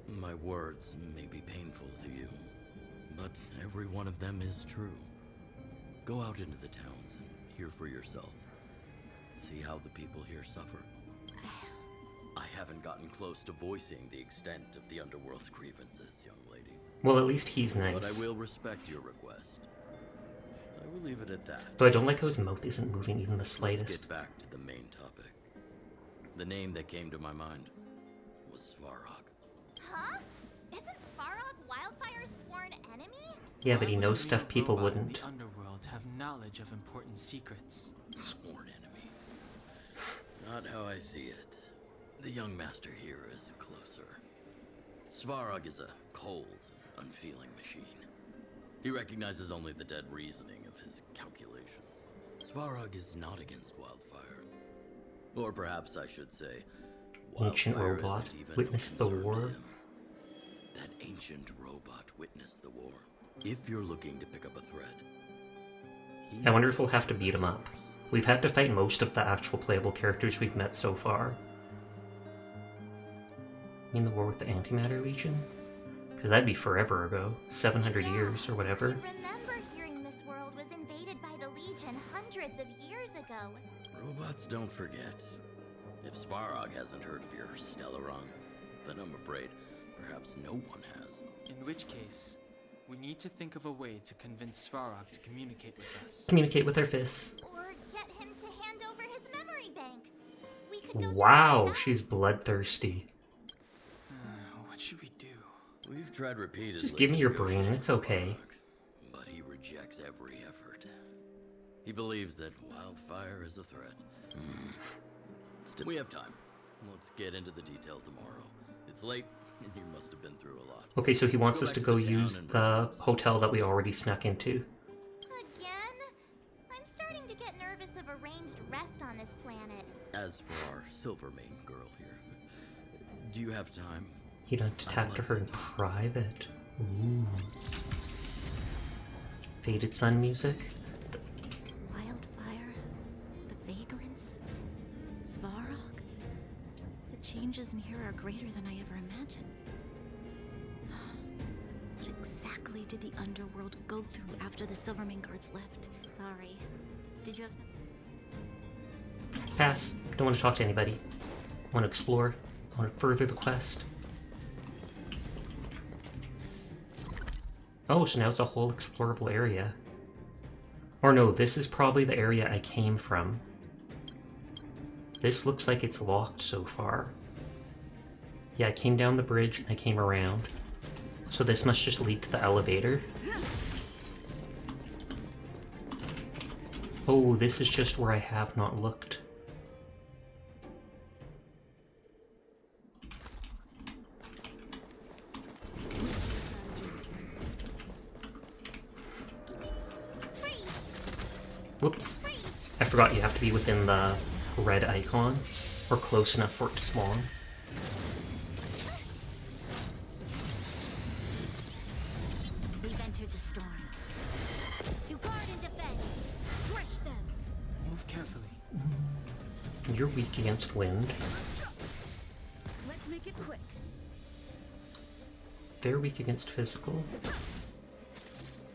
Speaker 15: my words may be painful to you, but every one of them is true. Go out into the towns and hear for yourself. See how the people here suffer. I haven't gotten close to voicing the extent of the underworld's grievances, young lady.
Speaker 1: Well, at least he's nice.
Speaker 15: But I will respect your request. I will leave it at that.
Speaker 1: Though I don't like how his mouth isn't moving even the slightest.
Speaker 15: Let's get back to the main topic. The name that came to my mind was Svarog.
Speaker 4: Huh? Isn't Svarog Wildfire's sworn enemy?
Speaker 1: Yeah, but he knows stuff people wouldn't.
Speaker 11: The underworld have knowledge of important secrets.
Speaker 15: Sworn enemy. Not how I see it. The young master here is closer. Svarog is a cold and unfeeling machine. He recognizes only the dead reasoning of his calculations. Svarog is not against Wildfire. Or perhaps I should say,
Speaker 1: Ancient
Speaker 15: Wildfire
Speaker 1: robot
Speaker 15: isn't even
Speaker 1: witnessed the
Speaker 15: concerned
Speaker 1: war.
Speaker 15: with him. That ancient robot witnessed the war. If you're looking to pick up a thread,
Speaker 1: I wonder if we'll have to beat him up. We've had to fight most of the actual playable characters we've met so far. You mean the war with the Antimatter Legion? Because that'd be forever ago. 700 years or whatever.
Speaker 4: I remember hearing this world was invaded by the Legion hundreds hundreds of years ago.
Speaker 15: Robots don't forget. If Svarog hasn't heard of your Stellaron, then I'm afraid perhaps no one has.
Speaker 11: In which case, we need to think of a way to convince Svarog to communicate with us.
Speaker 1: Communicate with our fists.
Speaker 4: Or get him to hand over his memory bank. We could go
Speaker 1: Wow, she's bloodthirsty.
Speaker 11: What should we do?
Speaker 15: We've tried repeatedly.
Speaker 1: Just give me
Speaker 15: to
Speaker 1: your
Speaker 15: negotiate
Speaker 1: brain, it's
Speaker 15: with
Speaker 1: okay.
Speaker 15: Svarog, but he rejects every effort. He believes that wildfire is a threat. Still, we have time. Let's get into the details tomorrow. It's late, and you must have been through a lot.
Speaker 1: Okay, so he wants us
Speaker 15: back
Speaker 1: to
Speaker 15: the
Speaker 1: go
Speaker 15: town
Speaker 1: use
Speaker 15: and
Speaker 1: the hotel that we already snuck into.
Speaker 4: Again? I'm starting to get nervous of arranged rest on this planet.
Speaker 15: As for our Silvermane girl here, do you have time?
Speaker 1: He'd like to talk to her in private. Ooh. Faded Sun music.
Speaker 3: Wildfire, the vagrants, Svarog. The changes in here are greater than I ever imagined. What exactly did the underworld go through after the Silvermane guards left? Sorry. Did you have something?
Speaker 1: Pass. Don't want to talk to anybody. Want to explore. Want to further the quest. Oh, so now it's a whole explorable area. Or no, this is probably the area I came from. This looks like it's locked so far. Yeah, I came down the bridge and I came around. So this must just lead to the elevator. Oh, this is just where I have not looked. Whoops. I forgot you have to be within the red icon, or close enough for it to spawn.
Speaker 3: We've entered the storm. To guard and defend. Crush them.
Speaker 11: Move carefully.
Speaker 1: You're weak against wind.
Speaker 5: Let's make it quick.
Speaker 1: They're weak against physical.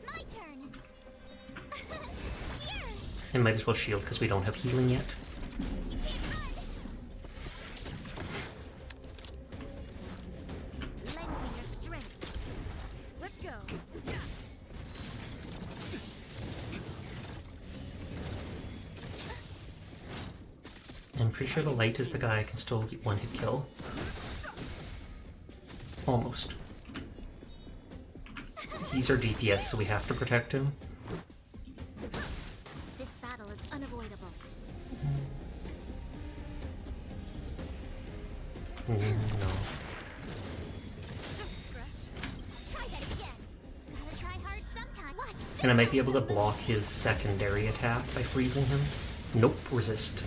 Speaker 4: My turn.
Speaker 1: I might as well shield because we don't have healing yet.
Speaker 5: Lend me your strength. Let's go.
Speaker 1: I'm pretty sure the light is the guy I can still one-hit kill. Almost. He's our DPS, so we have to protect him.
Speaker 4: This battle is unavoidable.
Speaker 1: No.
Speaker 4: Just scratch. Try that again. Gotta try hard sometime. Watch.
Speaker 1: And I might be able to block his secondary attack by freezing him. Nope, resist.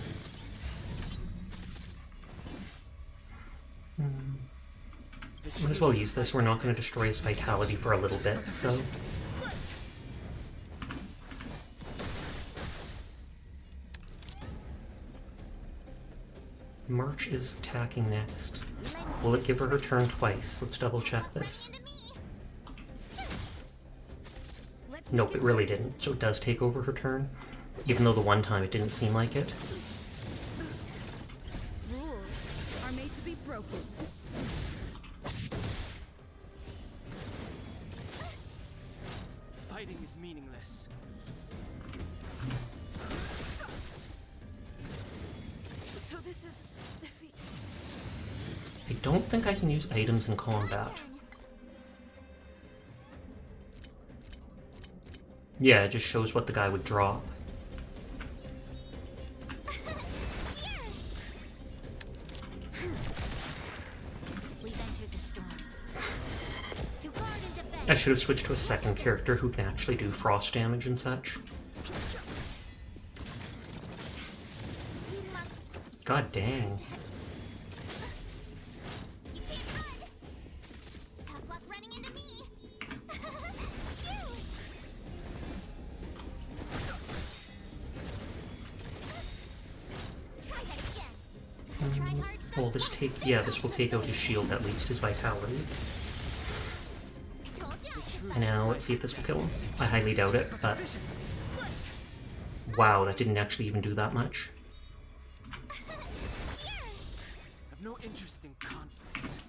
Speaker 1: Might as well use this. We're not going to destroy his vitality for a little bit, so... March is attacking next. Will it give her her turn twice? Let's double check this. Nope, it really didn't. So it does take over her turn, even though the one time it didn't seem like it.
Speaker 5: Rules are made to be broken.
Speaker 11: Fighting is meaningless.
Speaker 5: So this is defeat.
Speaker 1: I don't think I can use items in combat. Yeah, it just shows what the guy would drop. I should have switched to a second character who can actually do frost damage and such. God dang.
Speaker 4: Tough luck running into me. Try that again. Try hard.
Speaker 1: Well, this will take out his shield, at least his vitality. And now let's see if this will kill him. I highly doubt it, but Wow, that didn't actually even do that much.
Speaker 12: I've no interest in conflict.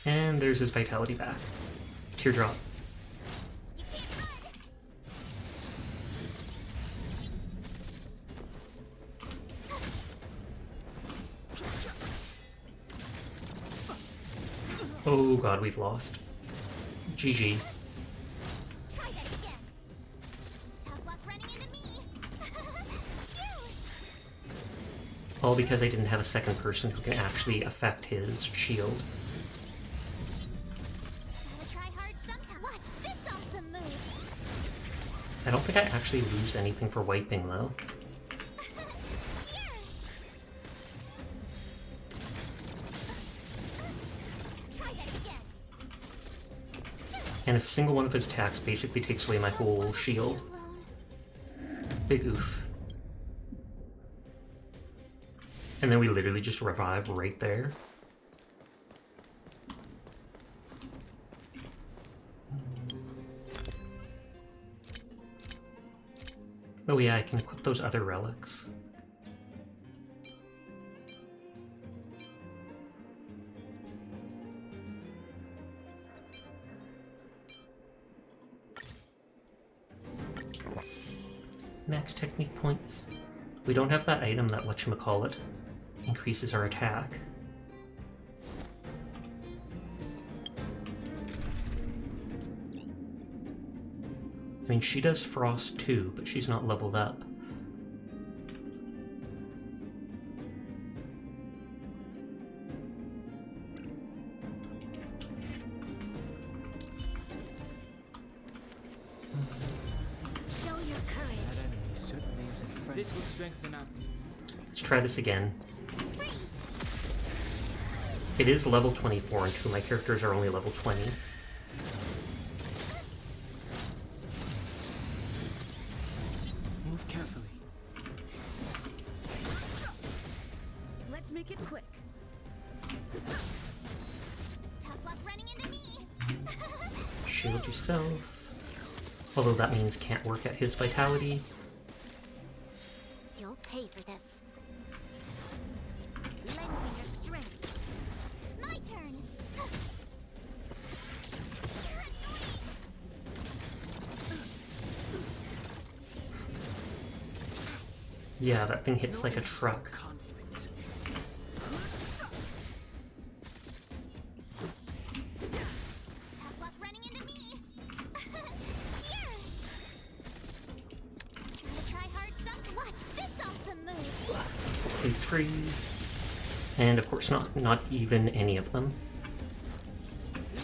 Speaker 1: And there's his vitality back. Teardrop. Oh god, we've lost. GG. All because I didn't have a second person who can actually affect his shield. I don't think I actually lose anything for wiping though. And a single one of his attacks basically takes away my whole shield. Big oof. And then we literally just revive right there. Oh yeah, I can equip those other relics. Max technique points. We don't have that item that whatchamacallit increases our attack. I mean, she does frost too, but she's not leveled up.
Speaker 11: This will strengthen up.
Speaker 1: Let's try this again. It is level 24 and two of my characters are only level 20.
Speaker 11: Move carefully.
Speaker 5: Let's make it quick.
Speaker 4: Tough luck running into me.
Speaker 1: Shield yourself. Although that means can't work at his vitality.
Speaker 4: You'll pay for this. Lend me your strength. My turn.
Speaker 1: Yeah, that thing hits like a truck.
Speaker 4: Tough luck running into me. Try hard stuff. Watch this awesome move.
Speaker 1: Please freeze. And of course not even any of them.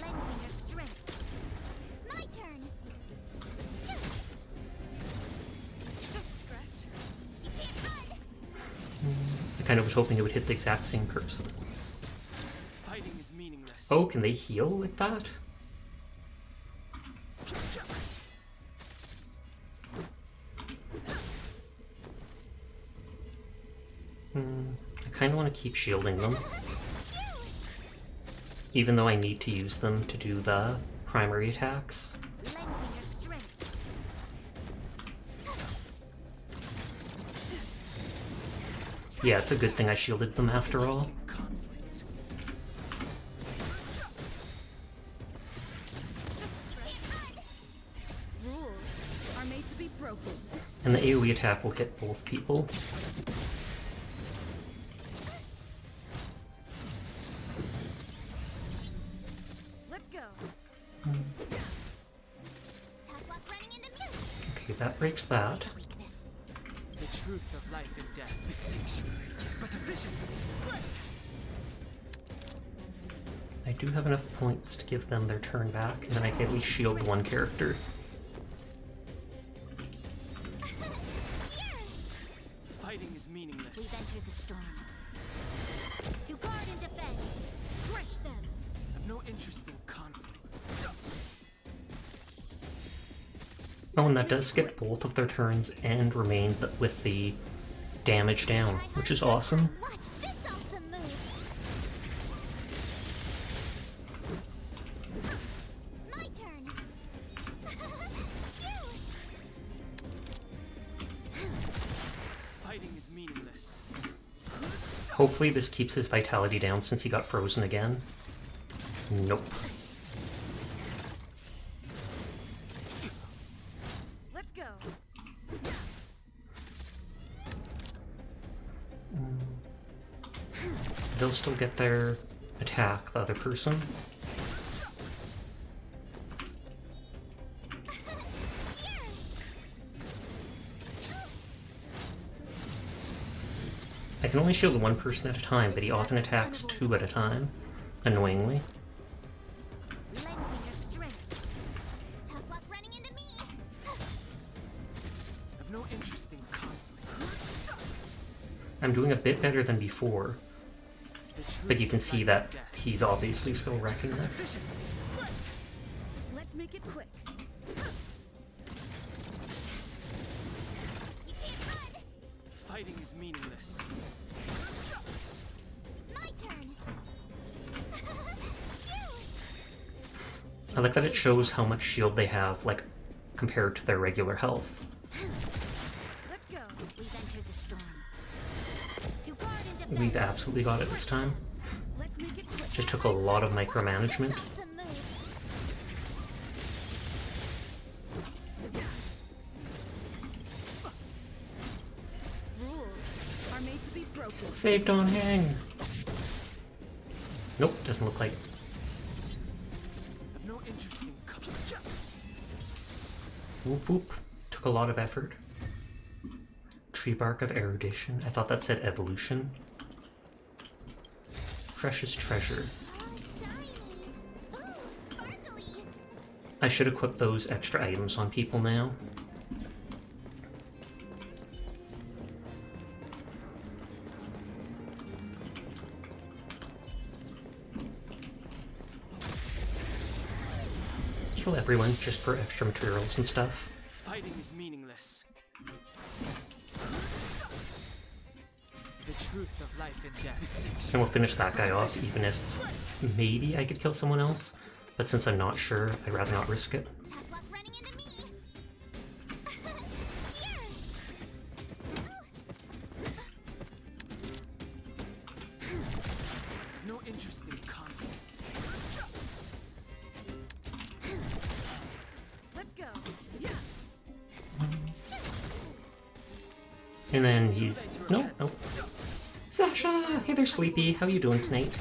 Speaker 4: Lend me your strength. My turn. Just scratch. You can't run.
Speaker 1: I kind of was hoping it would hit the exact same person.
Speaker 12: Fighting is meaningless.
Speaker 1: Oh, can they heal like that? I kind of want to keep shielding them. Even though I need to use them to do the primary attacks.
Speaker 4: Lend me your strength.
Speaker 1: Yeah, it's a good thing I shielded them after all.
Speaker 5: Rules are made to be broken.
Speaker 1: And the AoE attack will hit both people.
Speaker 5: Let's go.
Speaker 4: Tough luck running into me.
Speaker 1: Okay, that breaks that.
Speaker 12: The truth of life and death. The sanctuary is but a vision.
Speaker 1: I do have enough points to give them their turn back, and then I can at least shield one character.
Speaker 12: Fighting is meaningless.
Speaker 4: We've entered the storm. To guard and defend. Crush them.
Speaker 12: I've no interest in conflict.
Speaker 1: Oh, and that does skip both of their turns and remain with the damage down, which is awesome.
Speaker 4: Watch this awesome move. My turn.
Speaker 1: Hopefully this keeps his vitality down since he got frozen again. Nope.
Speaker 5: Let's go.
Speaker 1: They'll still get their attack, the other person. I can only shield one person at a time, but he often attacks two at a time, annoyingly.
Speaker 4: Lend me your strength. Tough luck running into me.
Speaker 12: I've no interest in conflict.
Speaker 1: I'm doing a bit better than before, but you can see that he's obviously still wrecking this.
Speaker 5: Let's make it quick.
Speaker 12: Fighting is meaningless.
Speaker 4: My turn.
Speaker 1: I like that it shows how much shield they have, like, compared to their regular health.
Speaker 5: Let's go.
Speaker 4: We've entered the storm. To guard and defend.
Speaker 1: We've absolutely got it this time.
Speaker 5: Let's make it quick.
Speaker 1: Just took a lot of micromanagement.
Speaker 4: Some move.
Speaker 5: Rules are made to be broken.
Speaker 1: Save Don't Hang! Nope, doesn't look like it.
Speaker 12: I've no interest in conflict.
Speaker 1: Whoop whoop. Took a lot of effort. Tree bark of erudition. I thought that said evolution. Precious treasure. I should equip those extra items on people now. Kill everyone just for extra materials and stuff.
Speaker 12: Fighting is meaningless. The truth of life and death.
Speaker 1: And we'll finish that guy off, even if maybe I could kill someone else. But since I'm not sure, I'd rather not risk it.
Speaker 4: Tough luck running into me.
Speaker 12: No interest in conflict.
Speaker 5: Let's go. Yeah.
Speaker 1: And then he's... No, no. Sasha! Hey there, Sleepy. How you doing tonight?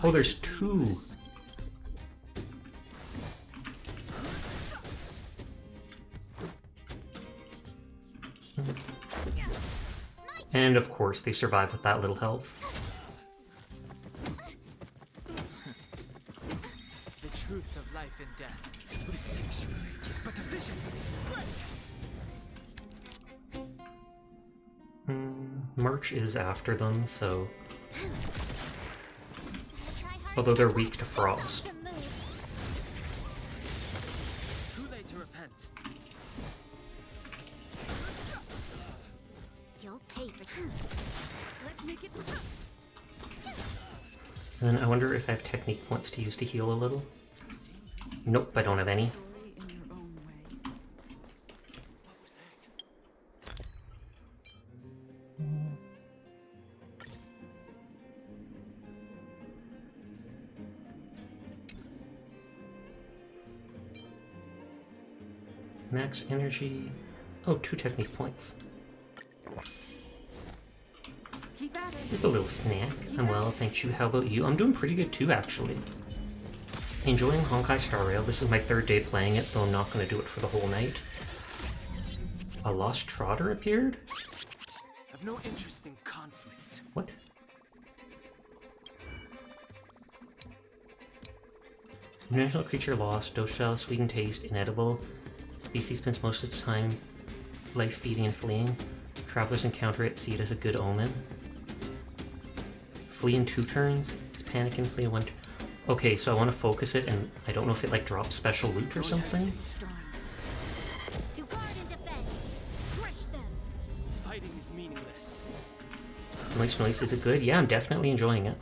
Speaker 1: Oh, there's two. And of course, they survive with that little health.
Speaker 12: The truth of life and death. The sanctuary is but a vision.
Speaker 1: March is after them, so... Although they're weak to frost.
Speaker 12: Too late to repent.
Speaker 4: You'll pay for this.
Speaker 5: Let's make it.
Speaker 1: And then I wonder if I have technique points to use to heal a little. Nope, I don't have any. Max energy. Oh, 2 technique points.
Speaker 5: Keep at it.
Speaker 1: Just a little snack. I'm well, thank you. How about you? I'm doing pretty good too, actually. Enjoying Honkai Star Rail. This is my 3rd day playing it, though I'm not going to do it for the whole night. A lost trotter appeared?
Speaker 12: I've no interest in conflict.
Speaker 1: What? Dimensional creature lost. Docile, sweet and taste, inedible. Species spends most of its time life feeding and fleeing. Travelers encounter it, see it as a good omen. Flee in 2 turns. It's panic and flee in 1 turn. Okay, so I want to focus it, and I don't know if it like drops special loot or something.
Speaker 4: To guard and defend. Crush them.
Speaker 12: Fighting is meaningless.
Speaker 1: Noise, is it good? Yeah, I'm definitely enjoying it.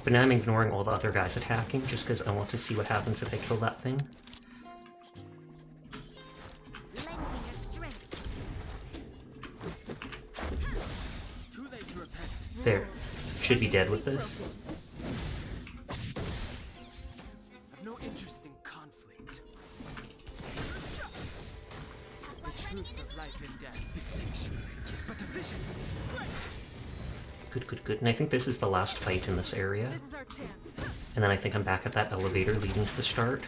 Speaker 1: But now I'm ignoring all the other guys attacking, just because I want to see what happens if I kill that thing. There. Should be dead with this.
Speaker 12: I've no interest in conflict. The truth of life and death, this sanctuary is but a vision.
Speaker 1: Good, good, good. And I think this is the last fight in this area.
Speaker 6: This is our chance.
Speaker 1: And then I think I'm back at that elevator leading to the start.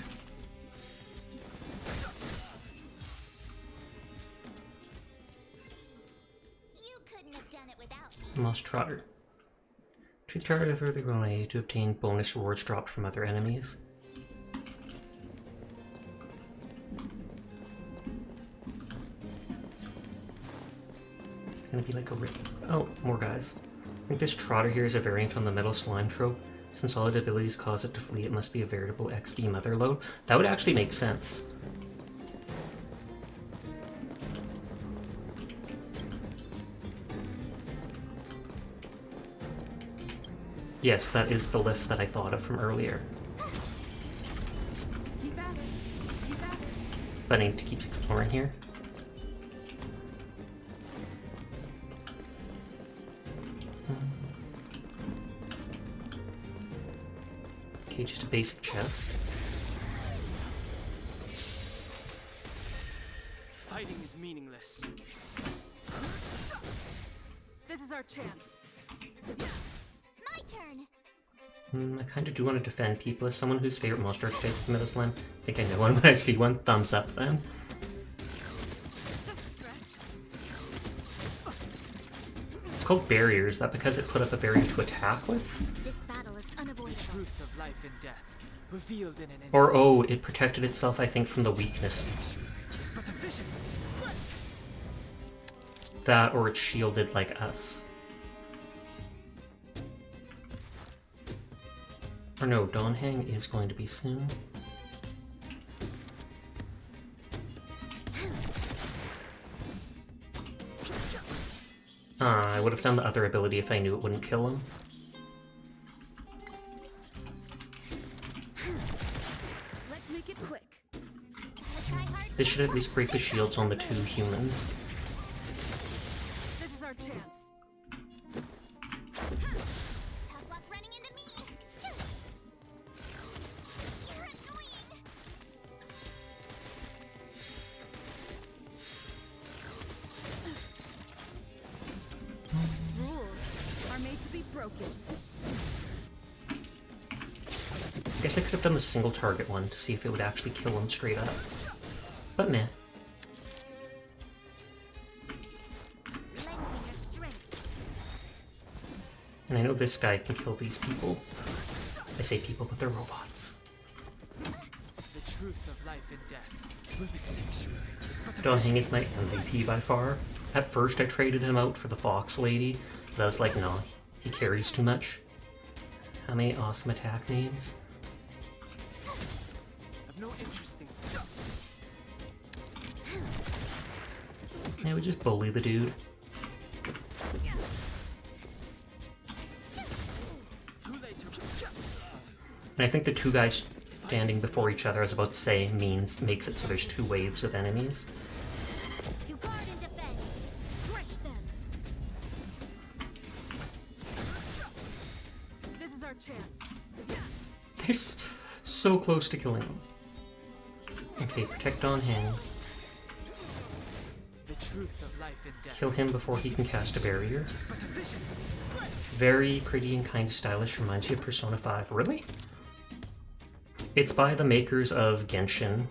Speaker 4: You couldn't have done it without me.
Speaker 1: Lost Trotter. Truth Trotter further away to obtain bonus rewards dropped from other enemies. It's gonna be like a oh, more guys. I think this Trotter here is a variant on the Metal Slime trope. Since all its abilities cause it to flee, it must be a veritable XP motherlode. That would actually make sense. Yes, that is the lift that I thought of from earlier.
Speaker 6: Keep at it. Keep at it.
Speaker 1: But I need to keep exploring here. Okay, just a basic chest.
Speaker 12: Fighting is meaningless.
Speaker 6: This is our chance.
Speaker 4: My turn.
Speaker 1: I kind of do want to defend people. As someone whose favorite monster archetype is the Metal Slime, I think I know one when I see one. Thumbs up then.
Speaker 6: Just a scratch.
Speaker 1: It's called barrier. Is that because it put up a barrier to attack with?
Speaker 4: This battle is unavoidable.
Speaker 12: The truth of life and death, revealed in an instant.
Speaker 1: Or oh, it protected itself, I think, from the weakness.
Speaker 12: It's but a vision.
Speaker 1: That, or it shielded like us. Or no, Dawnhang is going to be soon. I would have done the other ability if I knew it wouldn't kill him.
Speaker 6: Let's make it quick.
Speaker 1: This should at least break the shields on the two humans.
Speaker 6: This is our chance.
Speaker 4: Tough luck running into me. You're annoying.
Speaker 6: Rules are made to be broken.
Speaker 1: I guess I could have done the single target one to see if it would actually kill him straight up. But meh.
Speaker 4: Lend me your strength.
Speaker 1: And I know this guy can kill these people. I say people, but they're robots.
Speaker 12: The truth of life and death, will the sanctuary is but a
Speaker 1: Dawnhang is my MVP by far. At first I traded him out for the Fox Lady, but I was like, nah, he carries too much. How many awesome attack names?
Speaker 12: I've no interest in.
Speaker 1: I would just bully the dude. And I think the two guys standing before each other, I was about to say, makes it so there's two waves of enemies.
Speaker 4: To guard and defend. Crush them.
Speaker 6: This is our chance.
Speaker 1: They're so close to killing him. Okay, protect Dawnhang.
Speaker 12: The truth of life and death.
Speaker 1: Kill him before he can cast a barrier. Very pretty and kind of stylish. Reminds you of Persona 5. Really? It's by the makers of Genshin.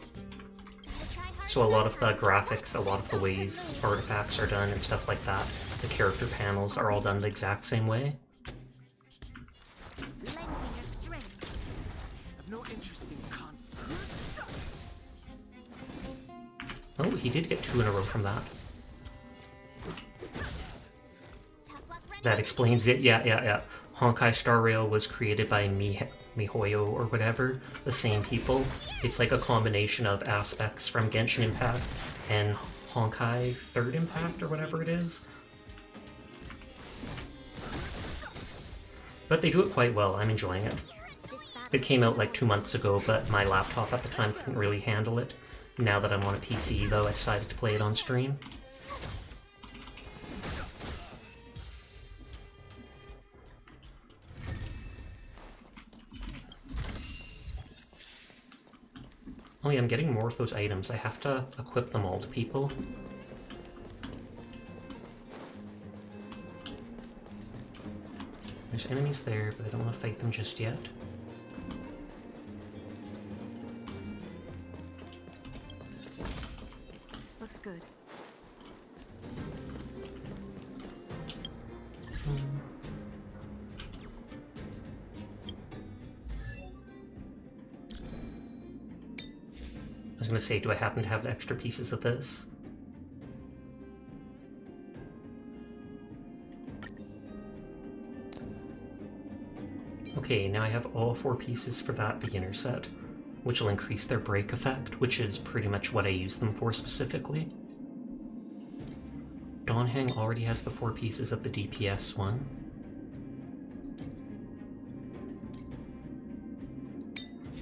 Speaker 1: So a lot of the graphics, a lot of the ways artifacts are done and stuff like that, the character panels are all done the exact same way.
Speaker 4: Lend me your strength.
Speaker 12: I've no interest in conflict.
Speaker 1: Oh, he did get 2 in a row from that. That explains it. Yeah. Honkai Star Rail was created by MiHoYo or whatever, the same people. It's like a combination of aspects from Genshin Impact and Honkai 3rd Impact or whatever it is. But they do it quite well. I'm enjoying it. It came out like 2 months ago, but my laptop at the time couldn't really handle it. Now that I'm on a PC, though, I decided to play it on stream. yeah, I'm getting more of those items. I have to equip them all to people. There's enemies there, but I don't want to fight them just yet.
Speaker 5: Looks good.
Speaker 1: I was gonna say, do I happen to have extra pieces of this? Okay, now I have all 4 pieces for that beginner set, which will increase their break effect, which is pretty much what I use them for specifically. Dawnhang already has the 4 pieces of the DPS one.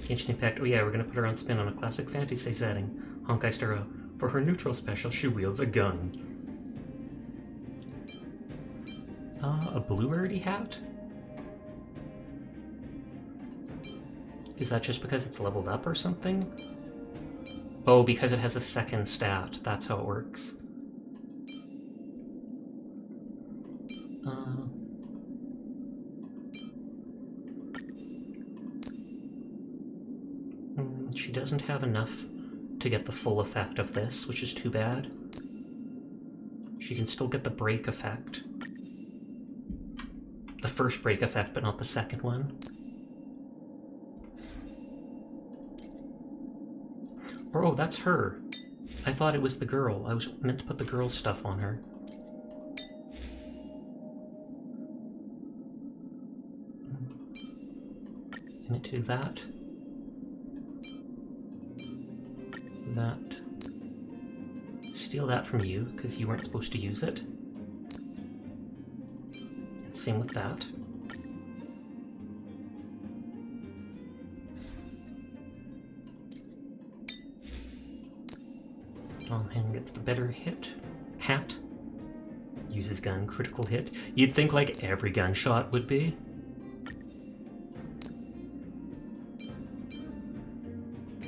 Speaker 1: Genshin Impact, oh yeah, we're gonna put her on spin on a classic fantasy setting. Honkai Star, for her neutral special, she wields a gun. A blue rarity hat? Is that just because it's leveled up or something? Oh, because it has a second stat. That's how it works. She doesn't have enough to get the full effect of this, which is too bad. She can still get the break effect. The first break effect, but not the second one. Oh, that's her. I thought it was the girl. I was meant to put the girl stuff on her. Can it do that? That. Steal that from you, because you weren't supposed to use it. Same with that. Dawnhang gets the better hit. Hat. Uses gun, critical hit. You'd think like every gunshot would be.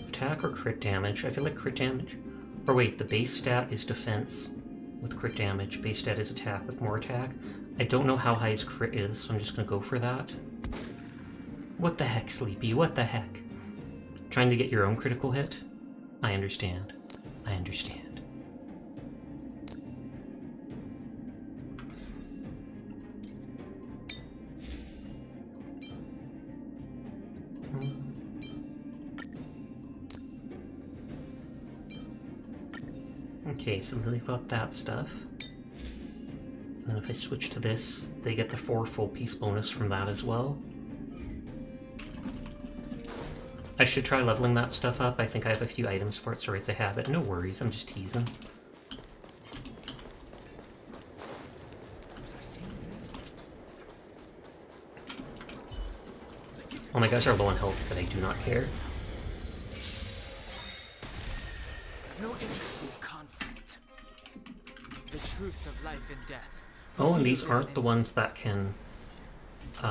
Speaker 1: Attack or crit damage? I feel like crit damage. Or wait, the base stat is defense with crit damage. Base stat is attack with more attack. I don't know how high his crit is, so I'm just gonna go for that. What the heck, Sleepy? What the heck? Trying to get your own critical hit? I understand. I understand. Okay, so they've got that stuff. And if I switch to this, they get the 4 full piece bonus from that as well. I should try leveling that stuff up. I think I have a few items for it. Sorry, it's a habit. No worries, I'm just teasing. Oh, my guys are low on health, but I do not care.
Speaker 11: No interest in conflict. The truth of life and death.
Speaker 1: Oh, and these aren't the ones that can...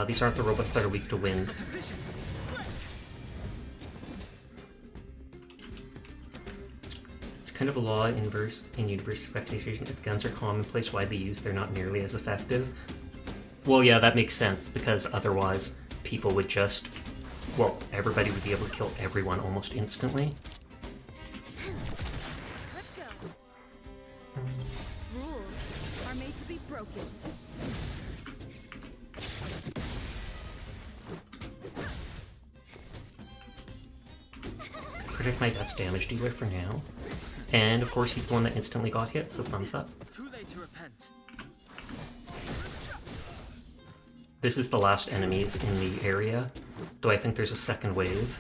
Speaker 1: these aren't the robots that are weak to wind. It's kind of a law in universe expectation. If guns are commonplace, widely used, they're not nearly as effective. Well, yeah, that makes sense, because otherwise people would just... Well, everybody would be able to kill everyone almost instantly.
Speaker 5: Let's go. Rules are made to be broken.
Speaker 1: Protect my best damage dealer for now. And of course he's the one that instantly got hit, so thumbs up.
Speaker 11: Too late to repent.
Speaker 1: This is the last enemies in the area, though I think there's a second wave.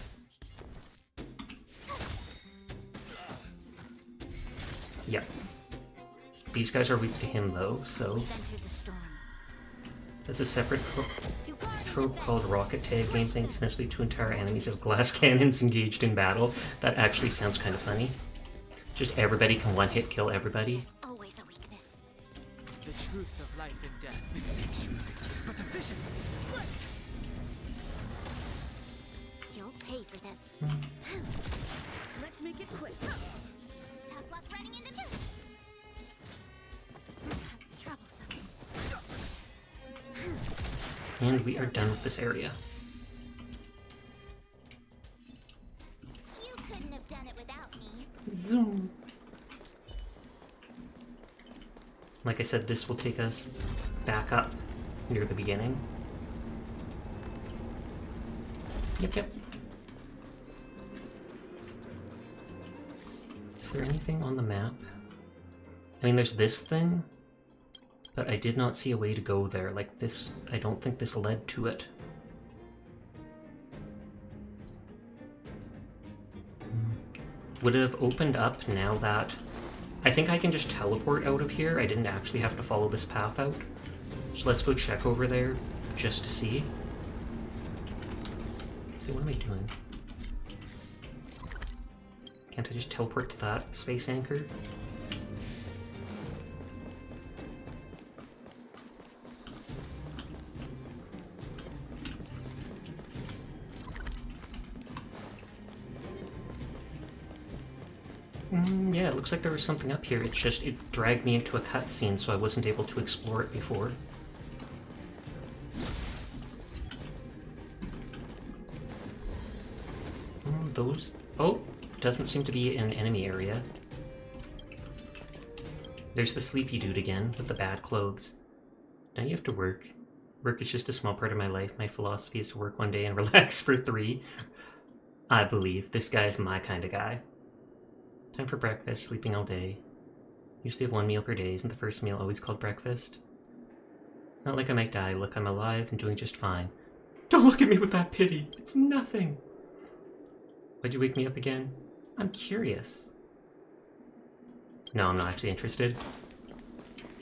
Speaker 1: Yeah. These guys are weak to him though, so... There's a separate trope called Rocket Tag game thing. Essentially 2 entire enemies of glass cannons engaged in battle. That actually sounds kind of funny. Just everybody can one-hit kill everybody.
Speaker 4: Always a weakness.
Speaker 11: The truth of life and death. Deception is but a vision.
Speaker 4: You'll pay for this.
Speaker 5: Let's make it quick.
Speaker 4: Tough luck running into this.
Speaker 5: Troublesome.
Speaker 1: And we are done with this area.
Speaker 4: You couldn't have done it without me.
Speaker 1: Zoom. Like I said, this will take us back up near the beginning. Yep. Is there anything on the map? I mean, there's this thing, but I did not see a way to go there. Like this, I don't think this led to it. Would it have opened up now that... I think I can just teleport out of here. I didn't actually have to follow this path out. So let's go check over there just to see. So what am I doing? Can't I just teleport to that space anchor? Yeah, it looks like there was something up here. It's just, it dragged me into a cutscene, so I wasn't able to explore it before. Those... Oh! Doesn't seem to be an enemy area. There's the sleepy dude again, with the bad clothes. Now you have to work. Work is just a small part of my life. My philosophy is to work one day and relax for 3. I believe. This guy's my kind of guy. Time for breakfast, sleeping all day. Usually have 1 meal per day. Isn't the first meal always called breakfast? It's not like I might die. Look, I'm alive and doing just fine. Don't look at me with that pity. It's nothing. Why'd you wake me up again? I'm curious. No, I'm not actually interested.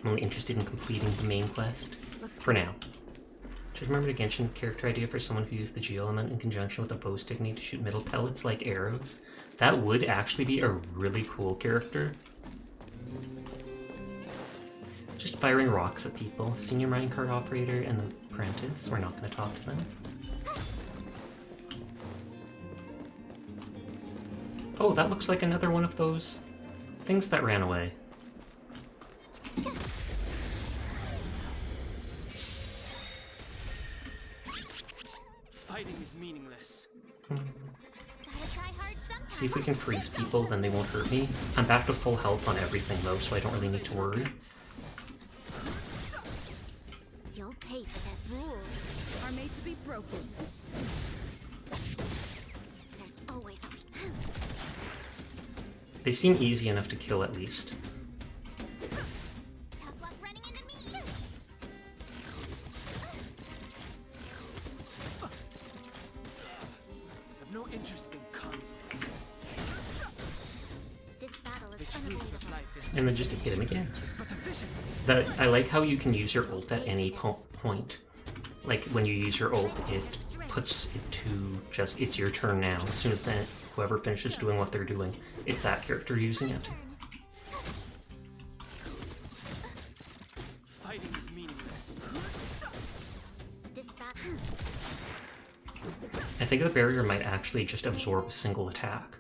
Speaker 1: I'm only interested in completing the main quest. For now. Just remembered a Genshin character idea for someone who used the geo element in conjunction with a bow technique to shoot metal pellets like arrows. That would actually be a really cool character. Just firing rocks at people. Senior minecart operator and the apprentice. We're not going to talk to them. Oh, that looks like another one of those things that ran away.
Speaker 12: Fighting is meaningless.
Speaker 1: See if we can freeze people, then they won't hurt me. I'm back to full health on everything though, so I don't really need to worry.
Speaker 4: You'll pay for this.
Speaker 5: Rules are made to be broken.
Speaker 4: There's always a weakness.
Speaker 1: They seem easy enough to kill at least.
Speaker 4: Tough luck running into me.
Speaker 12: I've no interest in conflict.
Speaker 4: This battle is unavoidable.
Speaker 1: And then just to hit him again. I like how you can use your ult at any point. Like, when you use your ult, it puts it to just, it's your turn now. As soon as that, whoever finishes doing what they're doing, it's that character using it.
Speaker 12: Fighting is meaningless.
Speaker 1: I think the barrier might actually just absorb a single attack.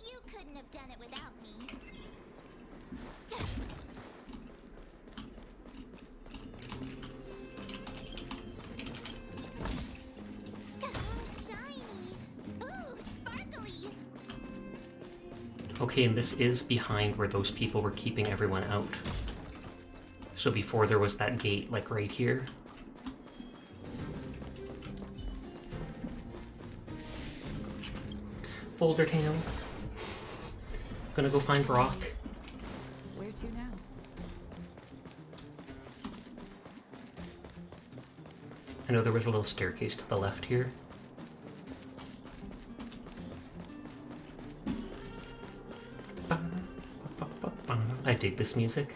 Speaker 4: You couldn't have done it without me. Shiny. Ooh, sparkly.
Speaker 1: Okay, and this is behind where those people were keeping everyone out. So before there was that gate, like right here. Boulder Town. Gonna go find Brock.
Speaker 13: Where to now?
Speaker 1: I know there was a little staircase to the left here. I dig this music.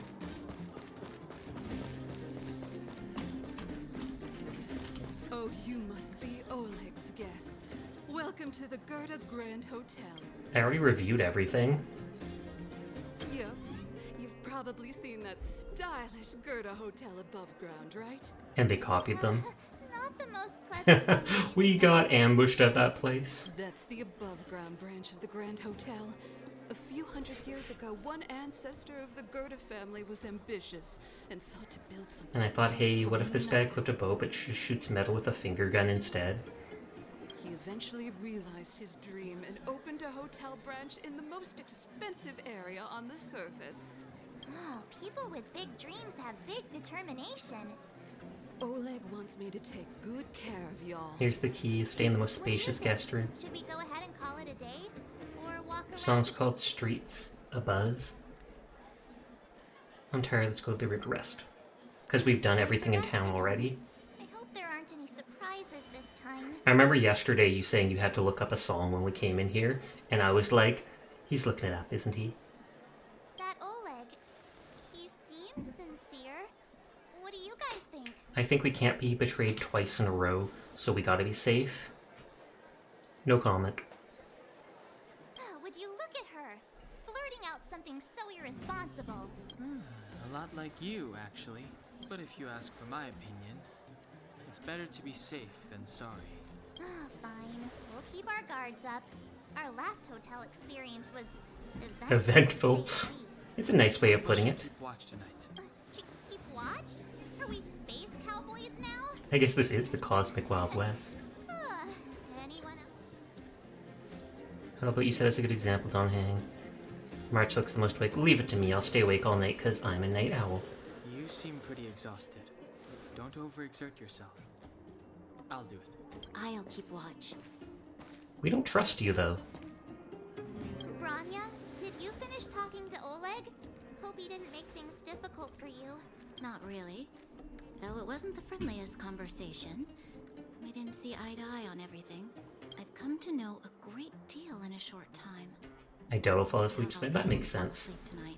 Speaker 6: Oh, you must be Oleg's guests. Welcome to the Gerda Grand Hotel.
Speaker 1: I already reviewed everything.
Speaker 6: Yep. You've probably seen that stylish Gerda Hotel above ground, right?
Speaker 1: And they copied them.
Speaker 4: Not Not the most pleasant.
Speaker 1: We got ambushed at that place.
Speaker 6: That's the above-ground branch of the Grand Hotel. A few hundred years ago, one ancestor of the Gerda family was ambitious and sought to build something.
Speaker 1: And I thought, hey, what if this guy equipped a bow but shoots metal with a finger gun instead?
Speaker 6: He eventually realized his dream and opened a hotel branch in the most expensive area on the surface.
Speaker 4: Oh, people with big dreams have big determination.
Speaker 6: Oleg wants me to take good care of y'all.
Speaker 1: Here's the key. Stay in the most spacious guest room.
Speaker 4: Should we go ahead and call it a day? Or walk around?
Speaker 1: The song's called Streets Abuzz. I'm tired, let's go to the river rest. Because we've done everything in town already.
Speaker 4: I hope there aren't any surprises this time.
Speaker 1: I remember yesterday you saying you had to look up a song when we came in here, and I was like, he's looking it up, isn't he?
Speaker 4: That Oleg, he seems sincere. What do you guys think?
Speaker 1: I think we can't be betrayed twice in a row, so we gotta be safe. No comment.
Speaker 4: Would you look at her? Blurting out something so irresponsible.
Speaker 11: A lot like you, actually. But if you ask for my opinion, it's better to be safe than sorry.
Speaker 4: Fine. We'll keep our guards up. Our last hotel experience was
Speaker 1: Eventful.
Speaker 4: to say the least.
Speaker 1: It's a nice way of putting it.
Speaker 11: Keep watch tonight.
Speaker 4: Keep watch? Are we space cowboys now?
Speaker 1: I guess this is the cosmic Wild West.
Speaker 4: Anyone else?
Speaker 1: How about you set us a good example, Don Hang? March looks the most awake. Leave it to me, I'll stay awake all night because I'm a night owl.
Speaker 11: You seem pretty exhausted. Don't overexert yourself. I'll do it.
Speaker 3: I'll keep watch.
Speaker 1: We don't trust you, though.
Speaker 4: Branya, did you finish talking to Oleg? Hope he didn't make things difficult for you.
Speaker 3: Not really. Though it wasn't the friendliest conversation. We didn't see eye to eye on everything. I've come to know a great deal in a short time.
Speaker 1: I doubt I'll fall asleep tonight. That makes sense.
Speaker 3: Tonight.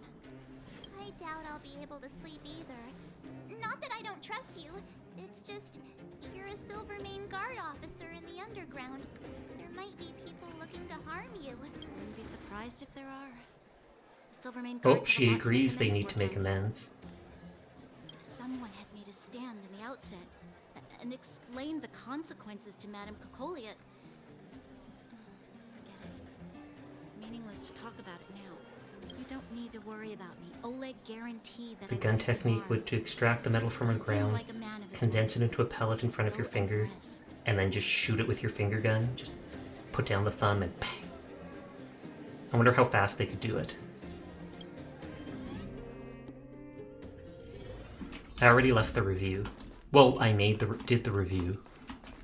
Speaker 4: I doubt I'll be able to sleep either. Not that I don't trust you. It's just, you're a Silvermane guard officer in the underground. There might be people looking to harm you.
Speaker 3: Wouldn't be surprised if there are. Silvermane
Speaker 1: Oh,
Speaker 3: guards have a
Speaker 1: she
Speaker 3: lot
Speaker 1: agrees they
Speaker 3: amends
Speaker 1: need to
Speaker 3: for.
Speaker 1: make amends.
Speaker 3: If someone had made a stand in the outset and explained the consequences to Madame Cocolia, forget it. It's meaningless to talk about it now. You don't need to worry about me. Oleg guaranteed that
Speaker 1: The
Speaker 3: I
Speaker 1: gun
Speaker 3: wouldn't be
Speaker 1: technique
Speaker 3: harmed.
Speaker 1: would to extract the metal from her
Speaker 3: Seem
Speaker 1: ground,
Speaker 3: like a man of his
Speaker 1: condense it into a pellet in front of your finger, and then just shoot it with your finger gun. Just put down the thumb and bang. I wonder how fast they could do it. I already left the review. Well, I did the review.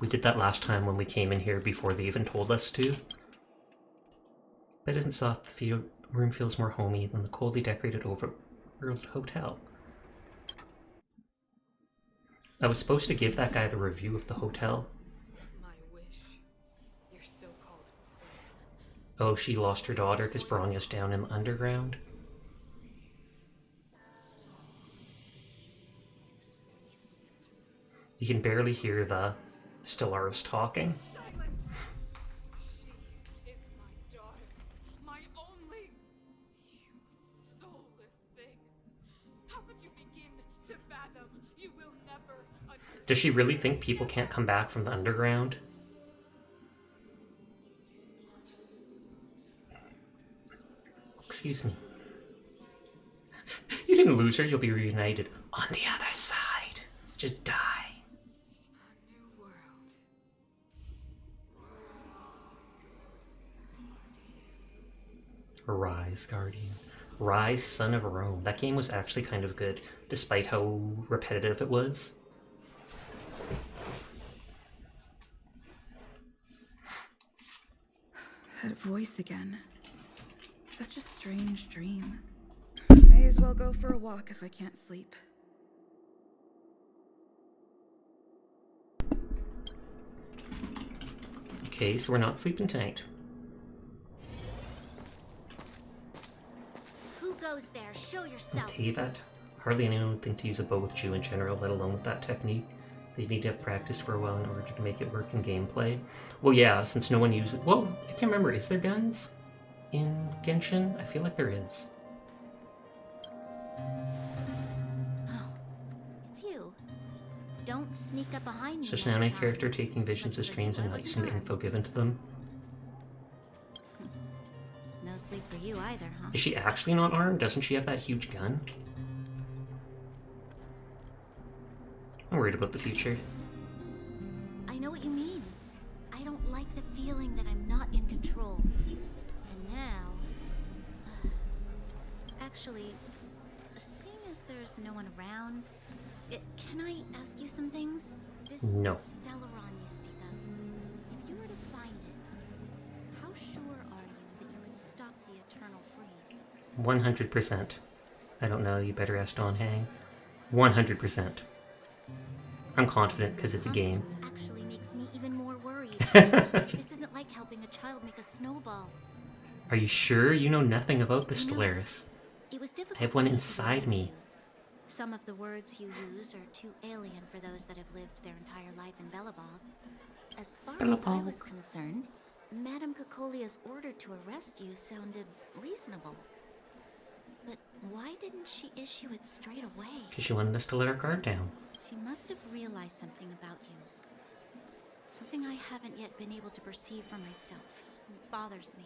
Speaker 1: We did that last time when we came in here before they even told us to. Bed isn't soft, the room feels more homey than the coldly decorated overworld hotel. I was supposed to give that guy the review of the hotel.
Speaker 6: My wish. Your so-called plan.
Speaker 1: Oh, she lost her daughter because Bronya's down in the underground. You can barely hear the Stellaris talking.
Speaker 6: She is my daughter. My only. You soulless thing. How could you begin to fathom? You will never understand.
Speaker 1: Does she really think people can't come back from the underground? Excuse me. You didn't lose her, you'll be reunited on the other side. Just die. Rise, Guardian. Rise, Son of Rome. That game was actually kind of good, despite how repetitive it was.
Speaker 13: That voice again. Such a strange dream. May as well go for a walk if I can't sleep.
Speaker 1: Okay, so we're not sleeping tonight.
Speaker 3: Who goes there? Show yourself.
Speaker 1: Okay, that. Hardly anyone would think to use a bow with Jew in general, let alone with that technique. They need to have practice for a while in order to make it work in gameplay. Well, yeah, since no one uses... Well, I can't remember. Is there guns in Genshin? I feel like there is.
Speaker 3: Oh, it's you.
Speaker 4: don't sneak up behind me.
Speaker 1: It's just an anime character taking visions as dreams and not using the info given to them.
Speaker 3: No sleep for you either, huh?
Speaker 1: Is she actually not armed? Doesn't she have that huge gun? I'm worried about the future.
Speaker 4: I know what you mean. I don't like the feeling that I'm not in control. And now... Actually, seeing as there's no one around, can I ask you some things? This
Speaker 1: No.
Speaker 4: Stellaron you speak of, if you were to find it, how sure are you that you could stop the eternal freeze?
Speaker 1: 100%. I don't know, you better ask Don Hang. 100%. I'm confident because it's a game.
Speaker 4: Actually makes me even more worried. This isn't like helping a child make a snowball.
Speaker 1: Are you sure? You know nothing about the Stellaris.
Speaker 4: It was difficult
Speaker 1: I have
Speaker 4: for
Speaker 1: one
Speaker 4: me to
Speaker 1: inside
Speaker 4: believe
Speaker 1: me.
Speaker 4: you. Some of the words you use are too alien for those that have lived their entire life in Belobog. As far as I was concerned, Madame Cocolia's order to arrest you sounded reasonable. But why didn't she issue it straight away?
Speaker 1: Because she wanted us to let our guard down.
Speaker 4: She must have realized something about you. Something I haven't yet been able to perceive for myself. It bothers me.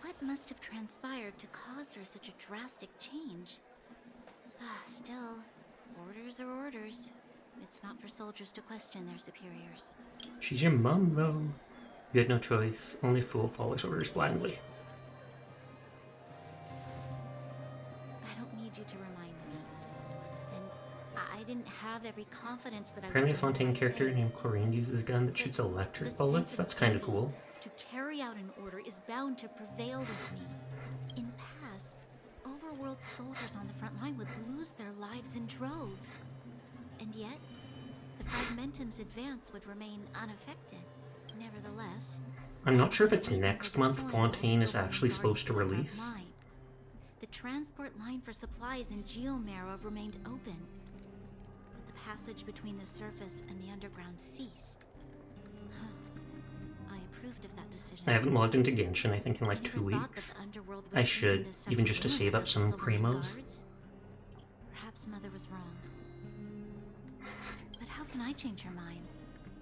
Speaker 4: What must have transpired to cause her such a drastic change? Still, orders are orders. It's not for soldiers to question their superiors.
Speaker 1: She's your mum, though. You had no choice. Only a fool follows orders blindly.
Speaker 4: I don't need you to remind me. And I didn't have every confidence that I was
Speaker 1: Apparently a
Speaker 4: doing the
Speaker 1: Fontaine
Speaker 4: right
Speaker 1: character
Speaker 4: thing.
Speaker 1: named Chlorine uses a gun that shoots electric bullets. That's kind of cool.
Speaker 4: To carry out an order is bound to prevail with me. In the past, overworld soldiers on the front line would lose their lives in droves. And yet, the Fragmentum's advance would remain unaffected. Nevertheless,
Speaker 1: I'm not sure if it's next month Fontaine is actually supposed to release.
Speaker 4: the transport line for supplies in Geomera remained open. But the passage between the surface and the underground ceased. I approved of that decision.
Speaker 1: I haven't logged into Genshin, I think, in like 2 weeks. I should, even just to save up some primos.
Speaker 4: Perhaps Mother was wrong. But how can I change her mind?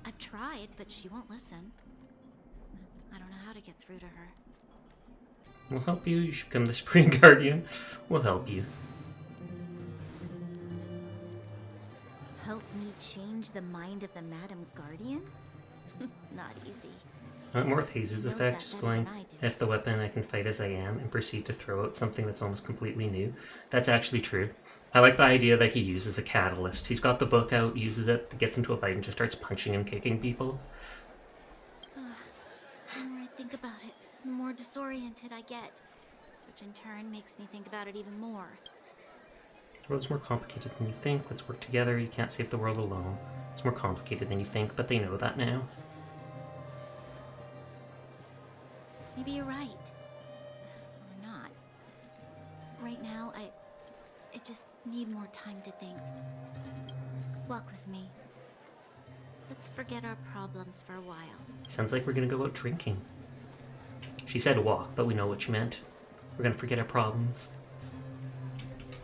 Speaker 4: I've tried, but she won't listen. I don't know how to get through to her.
Speaker 1: We'll help you. You should become the Spring Guardian. We'll help you.
Speaker 4: Help me change the mind of the Madam Guardian? Not easy.
Speaker 1: I went more with Jesus' effect, just going, if the weapon I can fight as I am, and proceed to throw out something that's almost completely new. That's actually true. I like the idea that he uses a catalyst. He's got the book out, uses it, gets into a fight, and just starts punching and kicking people.
Speaker 4: The more I think about it, the more disoriented I get. Which in turn makes me think about it even more.
Speaker 1: The world's more complicated than you think. Let's work together. You can't save the world alone. It's more complicated than you think, but they know that now.
Speaker 4: Maybe you're right. Or not. Right now, I just need more time to think. Walk with me. Let's forget our problems for a while.
Speaker 1: Sounds like we're gonna go out drinking. She said walk, but we know what she meant. We're gonna forget our problems.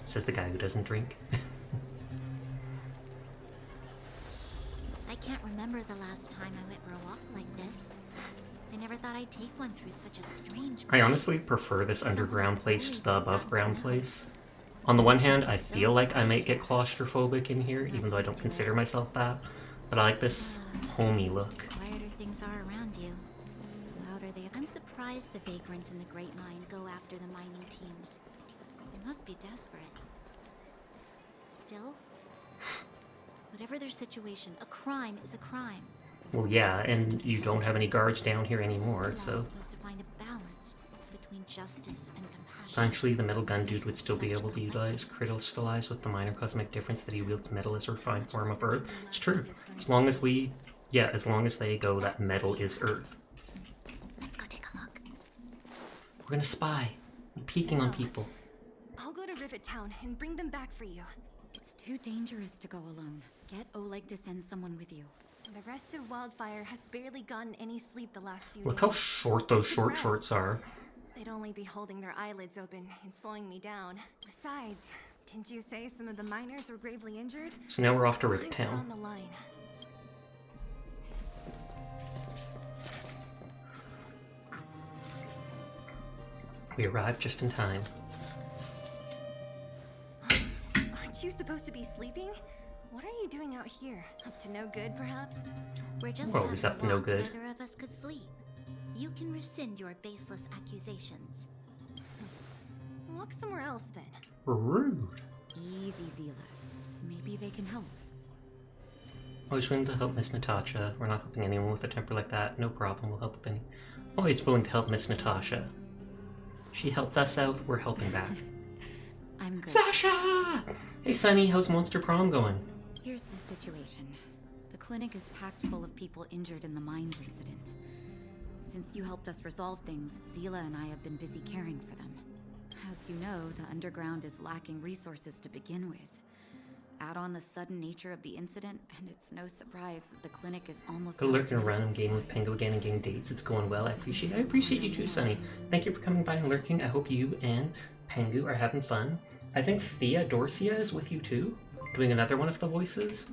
Speaker 1: Says the guy who doesn't drink.
Speaker 4: I can't remember the last time I went for a walk like this. I never thought I'd take one through such a strange place.
Speaker 1: I honestly prefer this underground place to the above ground place. On the one hand, I feel like I might get claustrophobic in here, even though I don't consider myself that. But I like this homey look.
Speaker 4: The quieter things are around you, the louder they are. I'm surprised the vagrants in the Great Mine go after the mining teams. They must be desperate. Still, whatever their situation, a crime is a crime.
Speaker 1: Well, yeah, and you don't have any guards down here anymore, so...
Speaker 4: Supposed to find a balance between justice and compassion.
Speaker 1: Eventually, the metal gun dude would still be able to utilize crystallize with the minor cosmic difference that he wields metal as a refined form of Earth. It's true. As long as we... Yeah, as long as they go that metal is Earth.
Speaker 4: Let's go take a look.
Speaker 1: We're gonna spy. We're peeking on people.
Speaker 5: I'll go to Rivet Town and bring them back for you.
Speaker 3: It's too dangerous to go alone. Get Oleg to send someone with you.
Speaker 5: The rest of Wildfire has barely gotten any sleep the last few
Speaker 1: Look
Speaker 5: days.
Speaker 1: how short those short shorts are.
Speaker 5: They'd only be holding their eyelids open and slowing me down. Besides, Didn't you say some of the miners were gravely injured?
Speaker 1: So now we're off to
Speaker 5: Lives are
Speaker 1: Rivertown.
Speaker 5: on the line.
Speaker 1: We arrived just in time.
Speaker 5: Aren't you supposed to be sleeping? What are you doing out here? Up to no good, perhaps?
Speaker 4: We're just
Speaker 1: Well, is
Speaker 4: having
Speaker 1: that
Speaker 4: a
Speaker 1: no
Speaker 4: walk.
Speaker 1: good?
Speaker 4: Neither of us could sleep. You can rescind your baseless accusations.
Speaker 5: Walk somewhere else, then.
Speaker 1: Rude.
Speaker 3: Easy, Zila. Maybe they can help.
Speaker 1: Always willing to help Miss Natasha. We're not helping anyone with a temper like that. No problem, we'll help with any. Always willing to help Miss Natasha. She helped us out, we're helping back.
Speaker 3: I'm good.
Speaker 1: Sasha! Hey Sunny, how's Monster Prom going?
Speaker 3: Here's the situation. The clinic is packed full of people injured in the mines incident. Since you helped us resolve things, Zila and I have been busy caring for them. As you know, the underground is lacking resources to begin with. Add on the sudden nature of the incident, and it's no surprise that the clinic is almost
Speaker 1: Go
Speaker 3: out
Speaker 1: lurk
Speaker 3: of
Speaker 1: and run
Speaker 3: medical
Speaker 1: and game with
Speaker 3: supplies.
Speaker 1: Pingo again and getting dates. It's going well. I appreciate you too, Sunny. Thank you for coming by and lurking. I hope you and Pengu are having fun. I think Thea Dorcia is with you too, doing another one of the voices.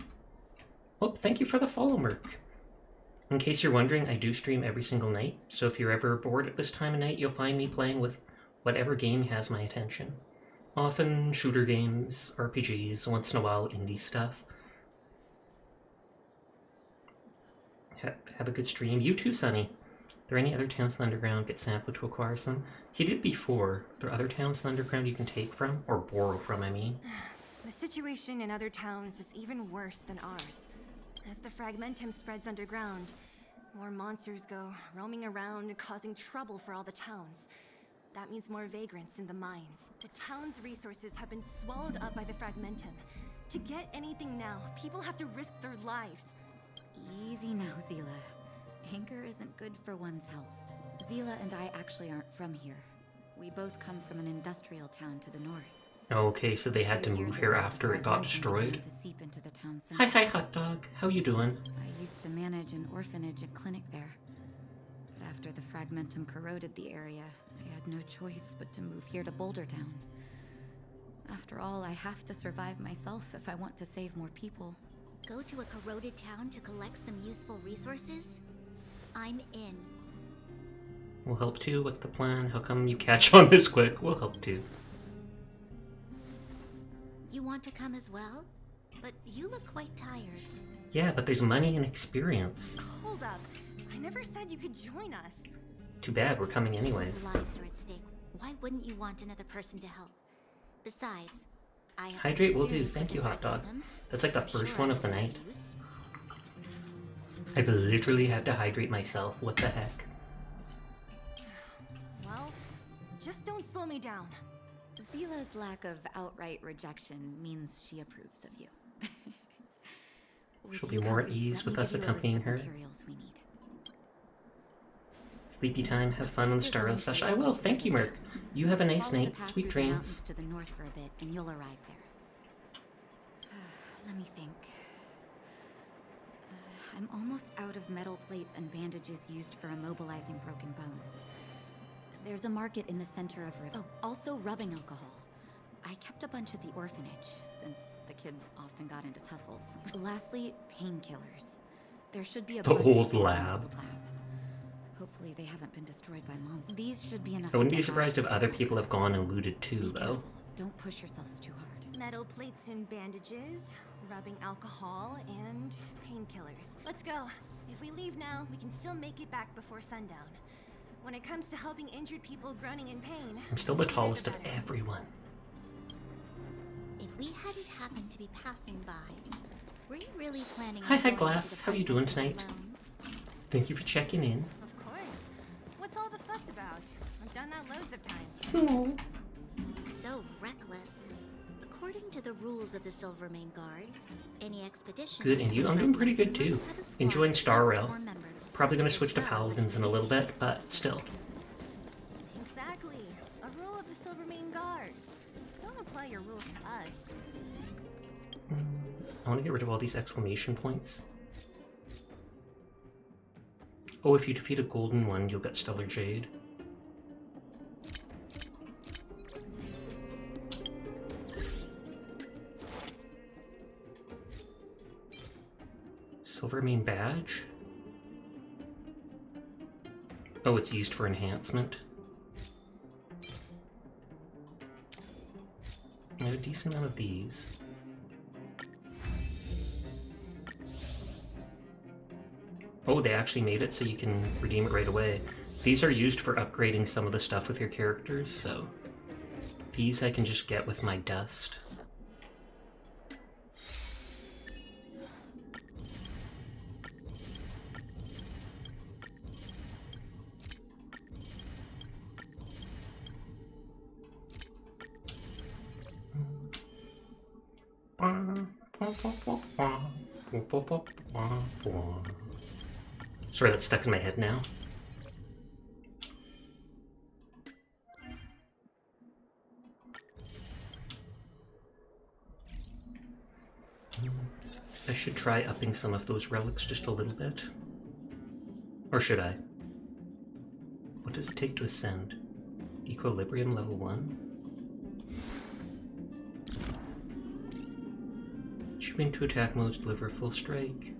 Speaker 1: Oh, thank you for the follow, Merc. In case you're wondering, I do stream every single night, so if you're ever bored at this time of night, you'll find me playing with whatever game has my attention. Often shooter games, RPGs, once in a while indie stuff. Have a good stream. You too, Sunny. Are there any other towns in the underground get sampled to acquire some? He did before. Are there other towns in the underground you can take from? Or borrow from, I mean.
Speaker 5: The situation in other towns is even worse than ours. As the fragmentum spreads underground, more monsters go roaming around, causing trouble for all the towns. That means more vagrants in the mines. The town's resources have been swallowed up by the fragmentum. To get anything now, people have to risk their lives.
Speaker 3: Easy now, Zila. Anger isn't good for one's health. Zila and I actually aren't from here. We both come from an industrial town to the north.
Speaker 1: Okay, so they had to move here after it got destroyed. Hi, hot dog. How you doing?
Speaker 3: I used to manage an orphanage and clinic there. But after the fragmentum corroded the area, I had no choice but to move here to Boulder Town. After all, I have to survive myself if I want to save more people.
Speaker 4: Go to a corroded town to collect some useful resources? I'm in.
Speaker 1: We'll help too. What's the plan? How come you catch on this quick? We'll help too.
Speaker 4: You want to come as well? But you look quite tired.
Speaker 1: Yeah, but there's money and experience.
Speaker 5: Hold up. I never said you could join us.
Speaker 1: Too bad, we're coming
Speaker 4: People's
Speaker 1: anyways.
Speaker 4: lives are at stake. Why wouldn't you want another person to help? Besides, I have
Speaker 1: Hydrate
Speaker 4: some
Speaker 1: will do.
Speaker 4: experience
Speaker 1: Thank
Speaker 4: with
Speaker 1: you,
Speaker 4: the
Speaker 1: hot dog.
Speaker 4: fragmentums.
Speaker 1: That's like the
Speaker 4: I'm
Speaker 1: first
Speaker 4: sure
Speaker 1: one
Speaker 4: I
Speaker 1: of the
Speaker 4: could
Speaker 1: night.
Speaker 4: use.
Speaker 1: I literally had to hydrate myself. What the heck?
Speaker 5: Well, just don't slow me down.
Speaker 3: Zila's lack of outright rejection means she approves of you. With
Speaker 1: She'll be
Speaker 3: you
Speaker 1: more at
Speaker 3: come,
Speaker 1: ease
Speaker 3: let
Speaker 1: with
Speaker 3: me
Speaker 1: us
Speaker 3: give you a list
Speaker 1: accompanying
Speaker 3: of
Speaker 1: her.
Speaker 3: materials we need.
Speaker 1: Sleepy time, have fun on the
Speaker 3: First,
Speaker 1: Star
Speaker 3: we're
Speaker 1: Rail
Speaker 3: going to
Speaker 1: session.
Speaker 3: the
Speaker 1: I will.
Speaker 3: local
Speaker 1: Thank you, Merc.
Speaker 3: town.
Speaker 1: You have a nice
Speaker 3: Follow the
Speaker 1: night.
Speaker 3: path
Speaker 1: Sweet
Speaker 3: through the
Speaker 1: dreams.
Speaker 3: mountains to the north for a bit, and you'll arrive there. Let me think. I'm almost out of metal plates and bandages used for immobilizing broken bones. There's a market in the center of River. Oh, also rubbing alcohol. I kept a bunch at the orphanage, since the kids often got into tussles. Lastly, painkillers. There should be a
Speaker 1: The
Speaker 3: bunch
Speaker 1: old
Speaker 3: stored in the
Speaker 1: lab.
Speaker 3: old lab. Hopefully they haven't been destroyed by monsters. These should be enough.
Speaker 1: I wouldn't
Speaker 3: to
Speaker 1: be
Speaker 3: get
Speaker 1: surprised
Speaker 3: by.
Speaker 1: if other people have gone and looted too, though.
Speaker 3: Careful. Don't push yourselves too hard.
Speaker 5: Metal plates and bandages, rubbing alcohol, and painkillers. Let's go. If we leave now, we can still make it back before sundown. When it comes to helping injured people groaning in pain,
Speaker 1: I'm still the tallest of everyone.
Speaker 4: If we hadn't happened to be passing by, were you really planning on
Speaker 1: Hi,
Speaker 4: going to
Speaker 1: Glass.
Speaker 4: the
Speaker 1: How you doing
Speaker 4: fragmentum
Speaker 1: tonight?
Speaker 4: alone?
Speaker 1: Thank you for checking in.
Speaker 5: Of course. What's all the fuss about? I've done that loads of times.
Speaker 4: So reckless. According to the rules of the Silvermane Guards, any expedition...
Speaker 1: Good, and you? I'm doing pretty good too. Enjoying Star Rail. Probably gonna switch to Paladins in a little bit, but still.
Speaker 5: Exactly. A rule of the Silvermane Guards. Don't apply your rules to us.
Speaker 1: I want to get rid of all these exclamation points. Oh, if you defeat a golden one, you'll get Stellar Jade. Silvermane badge? Oh, it's used for enhancement. I have a decent amount of these. Oh, they actually made it so you can redeem it right away. These are used for upgrading some of the stuff with your characters, so these I can just get with my dust. Sorry, that's stuck in my head now. I should try upping some of those relics just a little bit. Or should I? What does it take to ascend? Equilibrium level 1? Shooting to attack modes deliver full strike.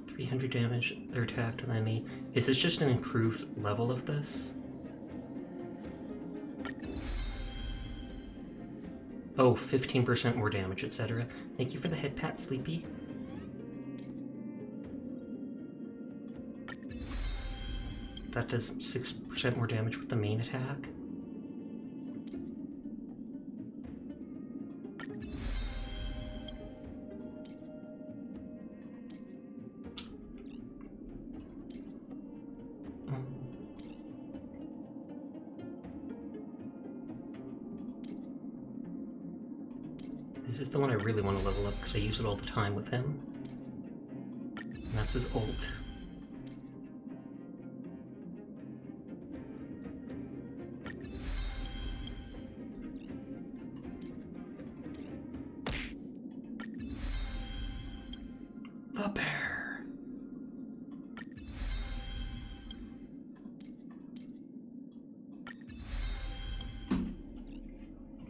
Speaker 1: 300 damage, their attack to the enemy. Is this just an improved level of this? Oh, 15% more damage, etc. Thank you for the head pat, Sleepy. That does 6% more damage with the main attack. This is the one I really want to level up because I use it all the time with him. And that's his ult. The bear.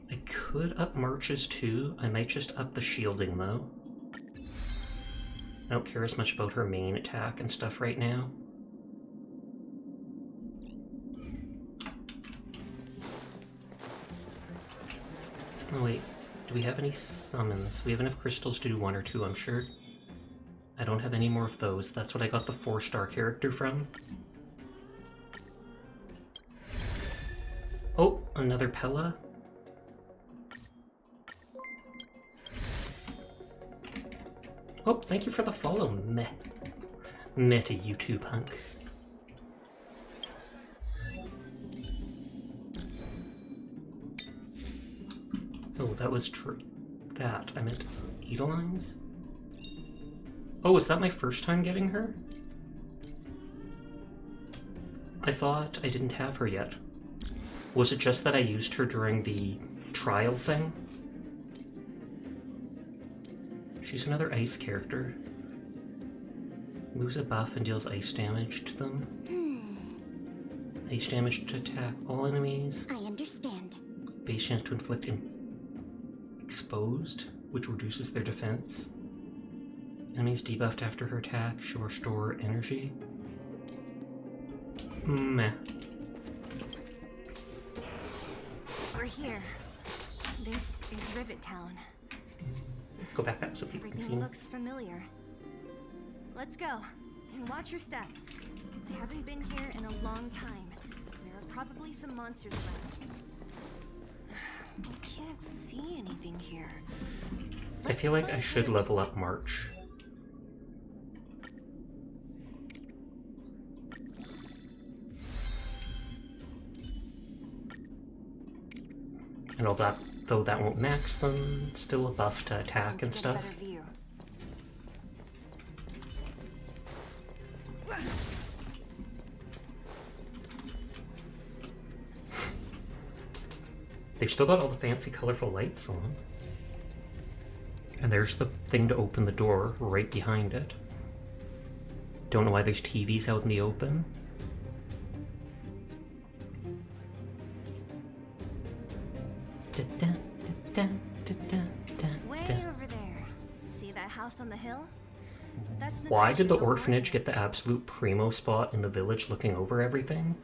Speaker 1: I could up Marches too. I might just up the shielding though. I don't care as much about her main attack and stuff right now. Oh wait, do we have any summons? We have enough crystals to do 1 or 2, I'm sure. I don't have any more of those. That's what I got the 4-star character from. Oh, another Pella. Oh, thank you for the follow, Meta YouTube hunk. Oh, that was true. That, I meant Edelines? Oh, is that my first time getting her? I thought I didn't have her yet. Was it just that I used her during the trial thing? She's another ice character. Moves a buff and deals ice damage to them. Ice damage to attack all enemies.
Speaker 4: I understand.
Speaker 1: Base chance to inflict exposed, which reduces their defense. Enemies debuffed after her attack. She'll restore energy. Meh.
Speaker 5: We're here. This is Rivet Town.
Speaker 1: Let's go back up so people can see
Speaker 5: Everything
Speaker 1: me.
Speaker 5: looks familiar. Let's go. And watch your step. I haven't been here in a long time. There are probably some monsters around. I can't see anything here.
Speaker 1: I feel like I should level up March. And all that, though that won't max them, still a buff to attack and stuff. They've still got all the fancy colorful lights on. And there's the thing to open the door right behind it. Don't know why there's TVs out in the open.
Speaker 5: Way over there. See that house on the hill?
Speaker 1: Why did the orphanage get the absolute primo spot in the village looking over everything?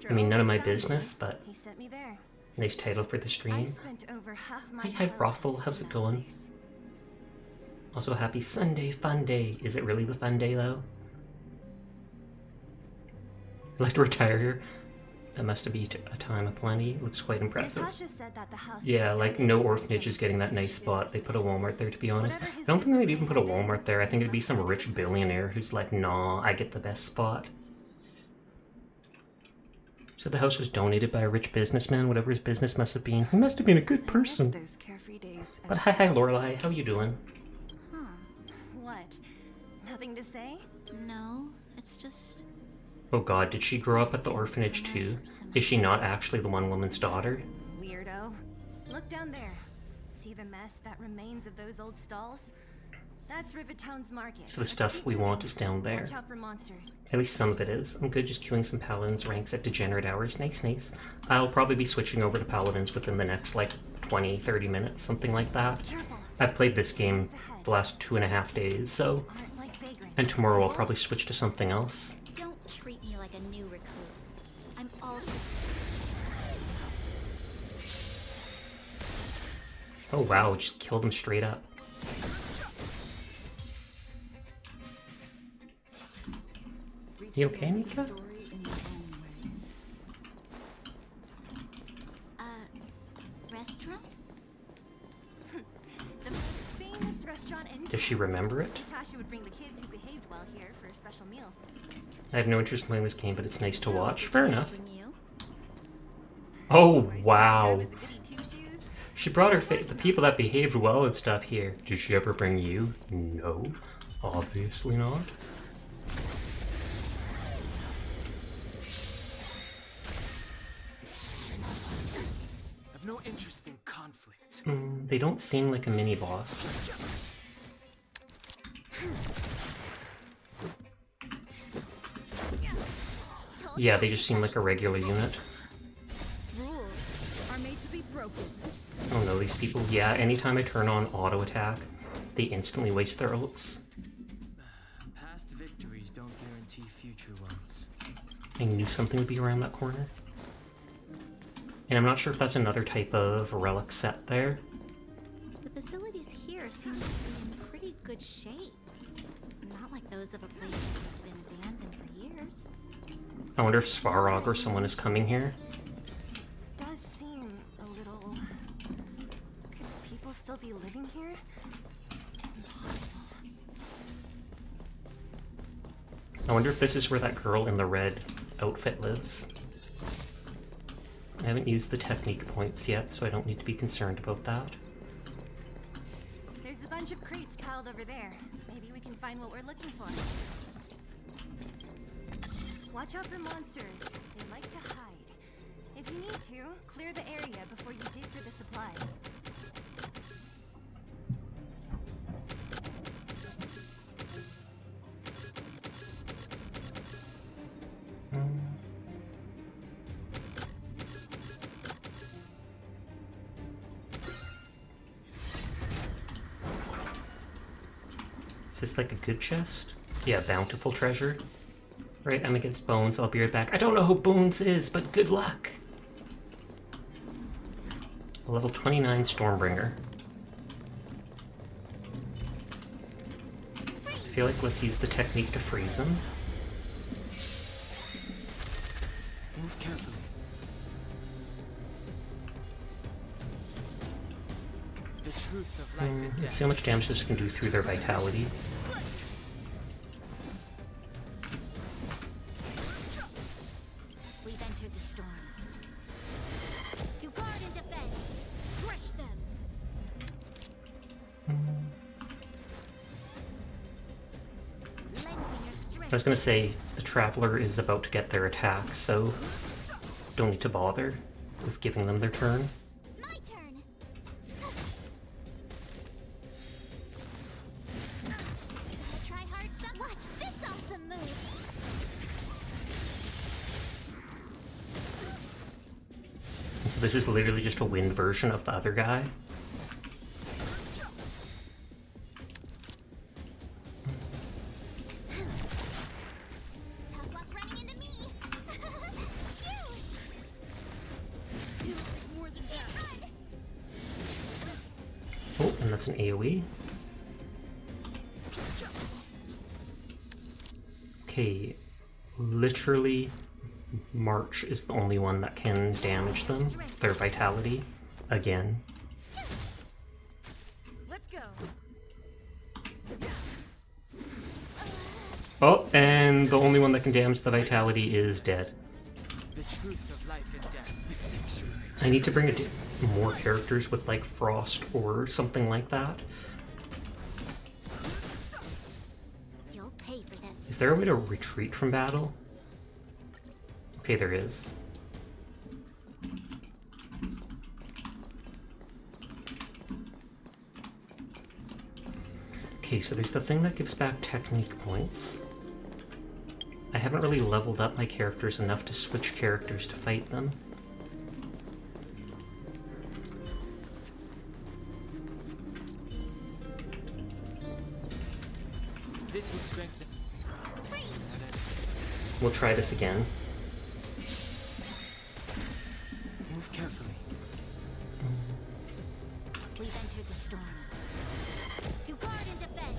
Speaker 1: I mean, none of my business, but
Speaker 5: He sent me there.
Speaker 1: nice title for the
Speaker 5: I
Speaker 1: stream.
Speaker 5: spent over half my
Speaker 1: Hi,
Speaker 5: childhood
Speaker 1: Brothel, how's it
Speaker 5: in that
Speaker 1: going?
Speaker 5: place.
Speaker 1: Also, happy Sunday fun day. Is it really the fun day, though? I'd like to retire here. That must be a time of plenty. Looks quite impressive.
Speaker 5: Natasha said that the house
Speaker 1: Yeah,
Speaker 5: was
Speaker 1: like
Speaker 5: donated
Speaker 1: no
Speaker 5: for
Speaker 1: orphanage
Speaker 5: some
Speaker 1: is getting that nice
Speaker 5: rich
Speaker 1: spot. They put a Walmart there, to be honest.
Speaker 5: Whatever
Speaker 1: I
Speaker 5: his
Speaker 1: don't think they'd
Speaker 5: business
Speaker 1: even put a
Speaker 5: may have
Speaker 1: Walmart there. I think it'd be
Speaker 5: must
Speaker 1: some
Speaker 5: have been a
Speaker 1: rich
Speaker 5: good person.
Speaker 1: billionaire who's like, nah, I get the best spot. So the house was donated by a rich businessman, whatever his business must have been. He must have been a good person.
Speaker 5: Those carefree days as
Speaker 1: But
Speaker 5: a
Speaker 1: hi, Lorelai, how you doing?
Speaker 5: Huh. What? Nothing to say?
Speaker 3: No, it's just...
Speaker 1: Oh god, did she grow up at the orphanage too? Is she not actually the one woman's daughter?
Speaker 5: Weirdo. Look down there. See the mess that remains of those old stalls? That's Rivettown's market.
Speaker 1: So the
Speaker 5: Let's
Speaker 1: stuff
Speaker 5: keep
Speaker 1: we
Speaker 5: moving.
Speaker 1: want is down there.
Speaker 5: Watch out for monsters.
Speaker 1: At least some of it is. I'm good just queuing some Paladins ranks at degenerate hours. Nice, nice. I'll probably be switching over to Paladins within the next, like, 20, 30 minutes, something like that.
Speaker 5: Careful.
Speaker 1: I've played this game the last 2.5 days, so...
Speaker 5: Aren't like vagrants.
Speaker 1: And tomorrow I'll probably switch to something else.
Speaker 3: Don't treat me like a new recruit. I'm all...
Speaker 1: Oh wow, just killed him straight up. You okay, Mika?
Speaker 3: Restaurant?
Speaker 5: The most famous restaurant in
Speaker 1: Does she remember it?
Speaker 5: Natasha would bring the kids who behaved well here for a special meal.
Speaker 1: I have no interest in playing this game, but it's nice to watch. Fair enough.
Speaker 3: Bring you?
Speaker 1: Oh wow.
Speaker 5: Was a goody two-shoes.
Speaker 1: She brought her face, the people that behaved well and stuff here. Did she ever bring you? No. Obviously not.
Speaker 11: I've no interest in conflict.
Speaker 1: They don't seem like a mini-boss. Yeah, they just seem like a regular unit.
Speaker 6: Rules are made to be broken.
Speaker 1: Oh no, these people, yeah, anytime I turn on auto attack, they instantly waste their ults.
Speaker 11: Past victories don't guarantee future ones.
Speaker 1: I knew something would be around that corner. And I'm not sure if that's another type of relic set there.
Speaker 3: The facilities here seem to be in pretty good shape. Not like those of a place that has been abandoned for years.
Speaker 1: I wonder if Svarog or someone is coming here.
Speaker 5: Does seem a little. Could people still be living here?
Speaker 1: I wonder if this is where that girl in the red outfit lives. I haven't used the technique points yet, so I don't need to be concerned about that.
Speaker 5: There's a bunch of crates piled over there. Maybe we can find what we're looking for. Watch out for monsters. They like to hide. If you need to, clear the area before you dig for the supplies.
Speaker 1: Is this like a good chest? Yeah, bountiful treasure. Right, I'm against Bones. I'll be right back. I don't know who Bones is, but good luck. A level 29 Stormbringer. I feel like let's use the technique to freeze him.
Speaker 11: Move carefully. The truth of life and
Speaker 1: Let's
Speaker 11: death.
Speaker 1: see how much damage this can do through their vitality.
Speaker 3: We've entered the storm. To guard and defend. Crush them. Lend me your strength.
Speaker 1: I was gonna say, the Traveler is about to get their attack, so don't need to bother with giving them their turn.
Speaker 3: My turn. Try hard some. Watch this awesome move.
Speaker 1: And so this is literally just a wind version of the other guy. it's an AoE. Okay, literally March is the only one that can damage them, their vitality, again.
Speaker 5: Let's go.
Speaker 1: Oh, and the only one that can damage the vitality is dead.
Speaker 11: The truth of life and death is sanctuary.
Speaker 1: I need to bring more characters with like Frost or something like that.
Speaker 4: You'll pay for this.
Speaker 1: Is there a way to retreat from battle? Okay, there is. Okay, so there's the thing that gives back technique points. I haven't really leveled up my characters enough to switch characters to fight them.
Speaker 11: This will strengthen.
Speaker 1: We'll try this again.
Speaker 11: Move carefully.
Speaker 4: We've entered the storm. To guard and defend.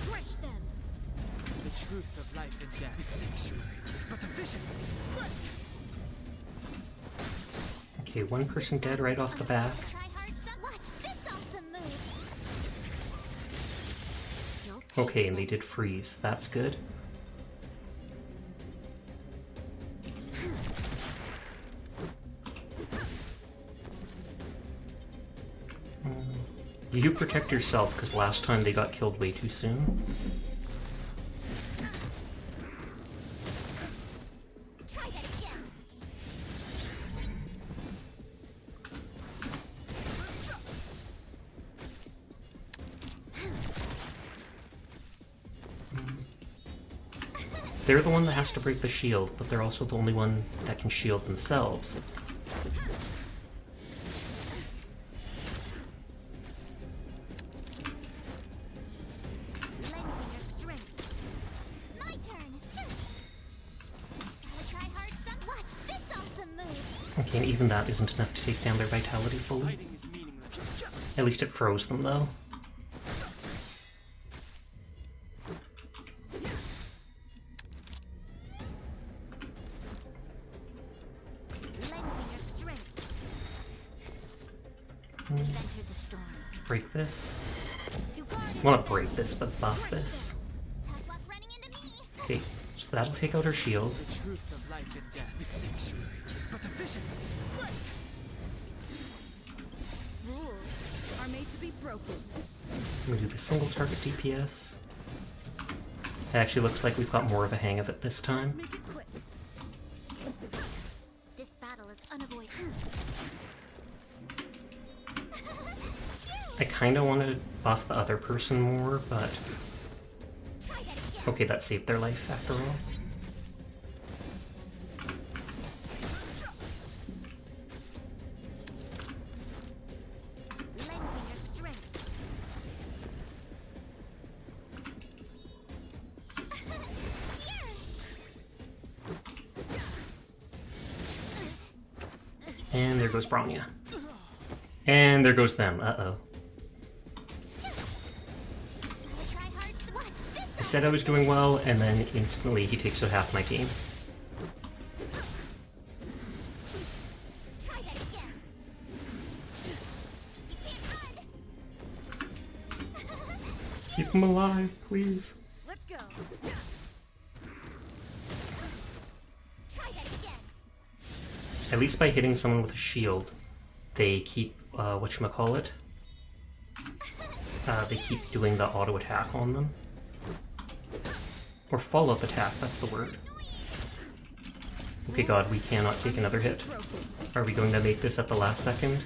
Speaker 4: Crush them.
Speaker 11: The truth of life and death is sanctuary. It's but a vision.
Speaker 1: Okay, one person dead right off the bat.
Speaker 4: Watch this awesome move.
Speaker 1: Okay, and they did freeze. That's good. You protect yourself, because last time they got killed way too soon.
Speaker 4: Try that again.
Speaker 1: They're the one that has to break the shield, but they're also the only one that can shield themselves. Okay, and even that isn't enough to take down their vitality fully. At least it froze them, though. Break this. Well, not break this, but buff this. Okay, so that'll take out her shield.
Speaker 11: The truth of life and death is sanctuary. It's but a vision.
Speaker 9: Rules are made to be broken.
Speaker 1: We do the single target DPS. It actually looks like we've got more of a hang of it this time.
Speaker 4: Make it quick. This battle is unavoidable.
Speaker 1: I kind of want to buff the other person more, but... Okay, that saved their life after all. And there goes Bronya. And there goes them. Uh-oh. I said I was doing well, and then instantly he takes out half my team. Keep him alive, please.
Speaker 5: Let's go.
Speaker 1: At least by hitting someone with a shield, they keep, whatchamacallit? They keep doing the auto attack on them. Or follow-up attack, that's the word. Okay, God, we cannot take another hit. Are we going to make this at the last second?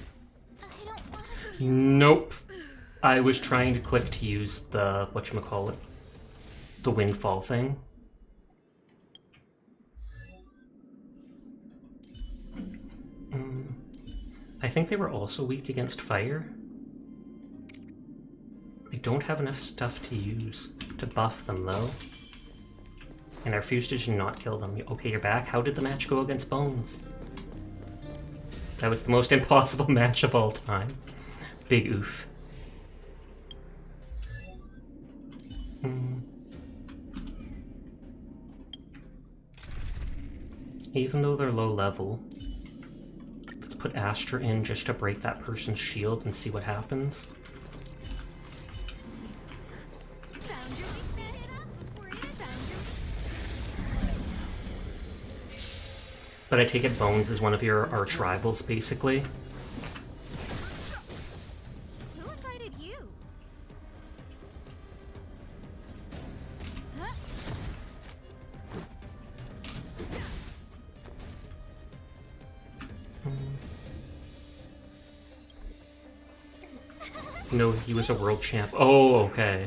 Speaker 1: Nope. I was trying to click to use the, whatchamacallit, the windfall thing. I think they were also weak against fire. I don't have enough stuff to use to buff them, though. And I refuse to just not kill them. Okay, you're back. How did the match go against Bones? That was the most impossible match of all time. Big oof. Even though they're low level, let's put Astra in just to break that person's shield and see what happens. But I take it Bones is one of your arch rivals, basically.
Speaker 4: Who invited you?
Speaker 1: No, he was a world champ. Oh, okay.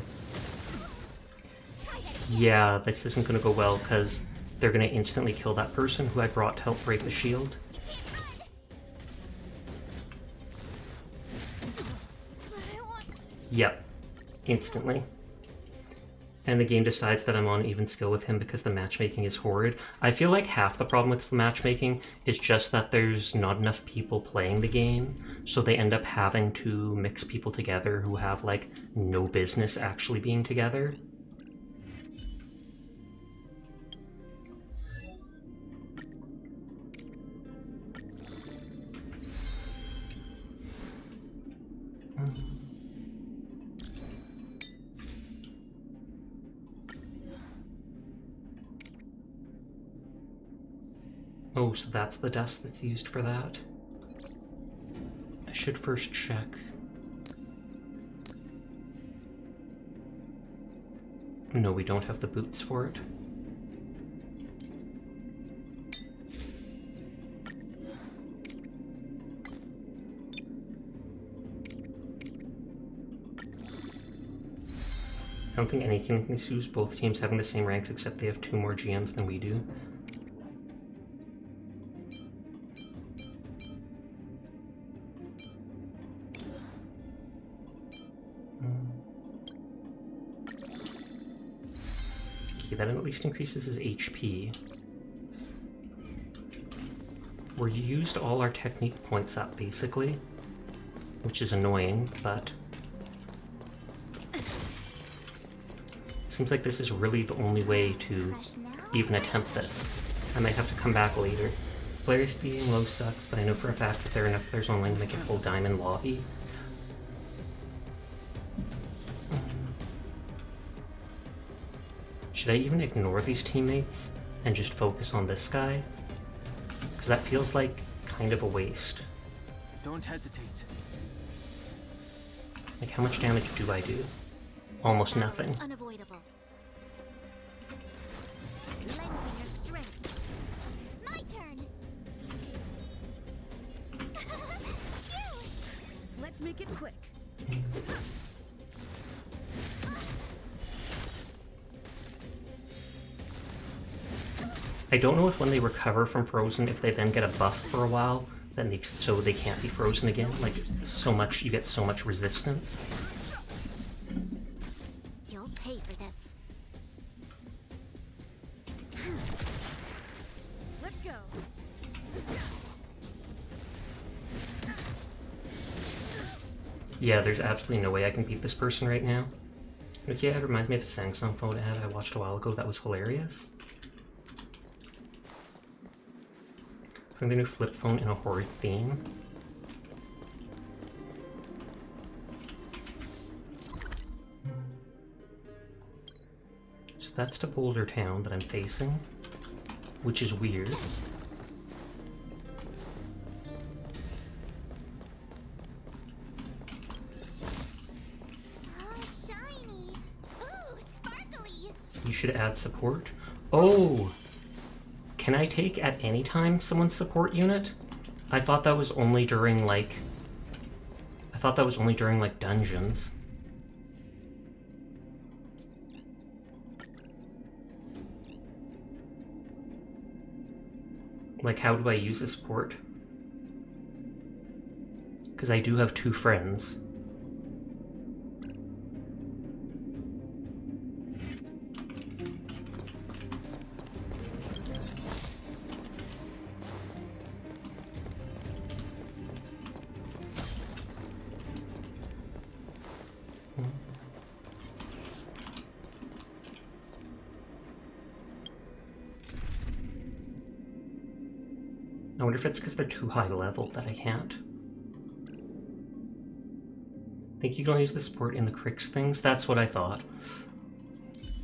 Speaker 1: Yeah, this isn't gonna go well, because they're gonna instantly kill that person who I brought to help break the shield. Yep. Instantly. And the game decides that I'm on even skill with him because the matchmaking is horrid. I feel like half the problem with the matchmaking is just that there's not enough people playing the game, so they end up having to mix people together who have, like, no business actually being together. Oh, so that's the dust that's used for that? I should first check. No, we don't have the boots for it. I don't think anything can use both teams having the same ranks except they have 2 more GMs than we do. Okay, that at least increases his HP. We used all our technique points up, basically. Which is annoying, but... seems like this is really the only way to even attempt this. I might have to come back later. Player speed being low sucks, but I know for a fact that there are enough players online to make a full diamond lobby. Should I even ignore these teammates and just focus on this guy? Because that feels like kind of a waste.
Speaker 11: Don't hesitate.
Speaker 1: Like, how much damage do I do? Almost nothing.
Speaker 4: Unavoidable. Lend me your strength. My turn.
Speaker 5: Let's make it quick.
Speaker 1: I don't know if when they recover from frozen, if they then get a buff for a while that makes it so they can't be frozen again. Like, so much, you get so much resistance.
Speaker 4: You'll pay for this.
Speaker 5: Let's go.
Speaker 1: Yeah, there's absolutely no way I can beat this person right now. But yeah, it reminds me of a Samsung phone ad I watched a while ago that was hilarious. Putting the new flip phone in a horror theme. So that's to Boulder Town that I'm facing, which is weird.
Speaker 4: Oh, shiny. Ooh, sparkly.
Speaker 1: You should add support. Oh! Can I take at any time someone's support unit? I thought that was only during, like... I thought that was only during, like, dungeons. Like, how do I use a support? Because I do have 2 friends. wonder if it's because they're too high level that I can't. Think you can only use the support in the Crix things? That's what I thought.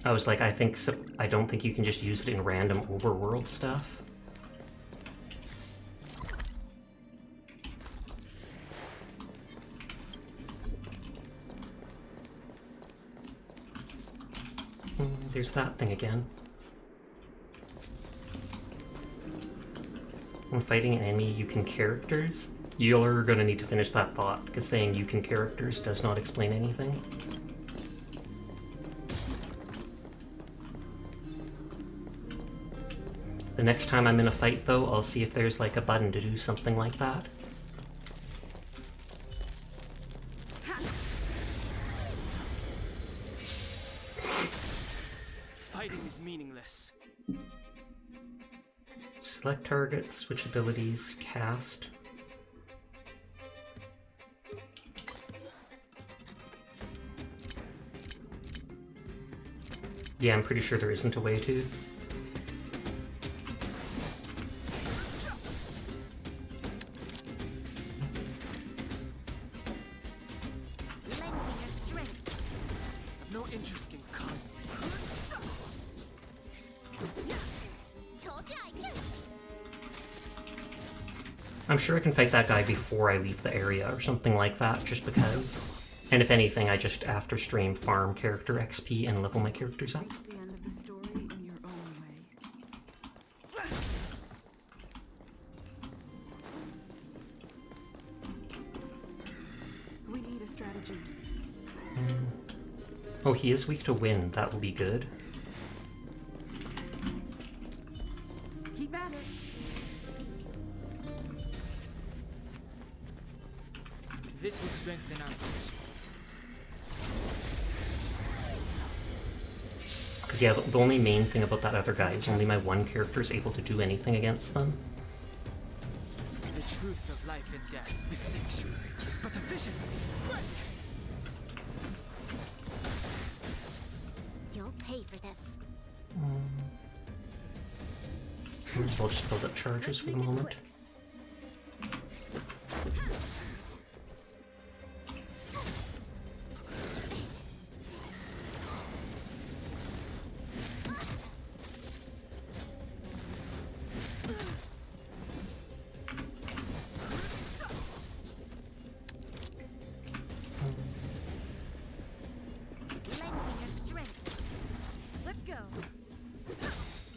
Speaker 1: I was like, I don't think you can just use it in random overworld stuff. There's that thing again. When fighting an enemy, you can characters. You're gonna need to finish that thought, because saying you can characters does not explain anything. The next time I'm in a fight, though, I'll see if there's like a button to do something like that.
Speaker 11: Fighting is meaningless.
Speaker 1: Select target, switch abilities, cast. Yeah, I'm pretty sure there isn't a way to.
Speaker 11: No interest in
Speaker 1: I'm sure I can fight that guy before I leave the area or something like that, just because. And if anything, I just after stream farm character XP and level my characters up.
Speaker 6: The end of the story in your own way. We need a strategy.
Speaker 1: Oh, he is weak to wind. That will be good.
Speaker 6: Keep at it.
Speaker 11: This will strengthen us.
Speaker 1: Because yeah, the only main thing about that other guy is only my one character is able to do anything against them.
Speaker 11: The truth of life and death, this sanctuary is but a vision.
Speaker 4: You'll pay for this.
Speaker 1: Might as well just build up charges for the moment.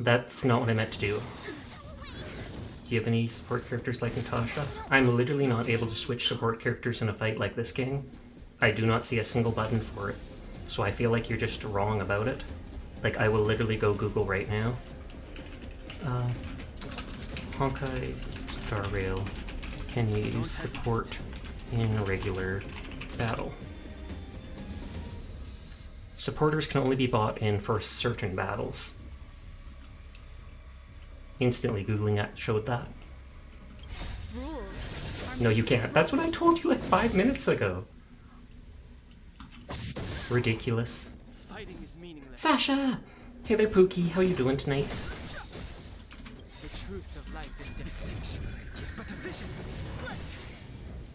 Speaker 1: That's not what I meant to do. Do you have any support characters like Natasha? I'm literally not able to switch support characters in a fight like this game. I do not see a single button for it. So I feel like you're just wrong about it. Like, I will literally go Google right now. Honkai Star Rail. Can you use support in regular battle? Supporters can only be bought in for certain battles. Instantly Googling that showed that. No, you can't. That's what I told you like 5 minutes ago. Ridiculous.
Speaker 11: Fighting is meaningless.
Speaker 1: Sasha! Hey there, Pookie. How you doing tonight?
Speaker 11: The truth of life and death, this sanctuary is but a vision.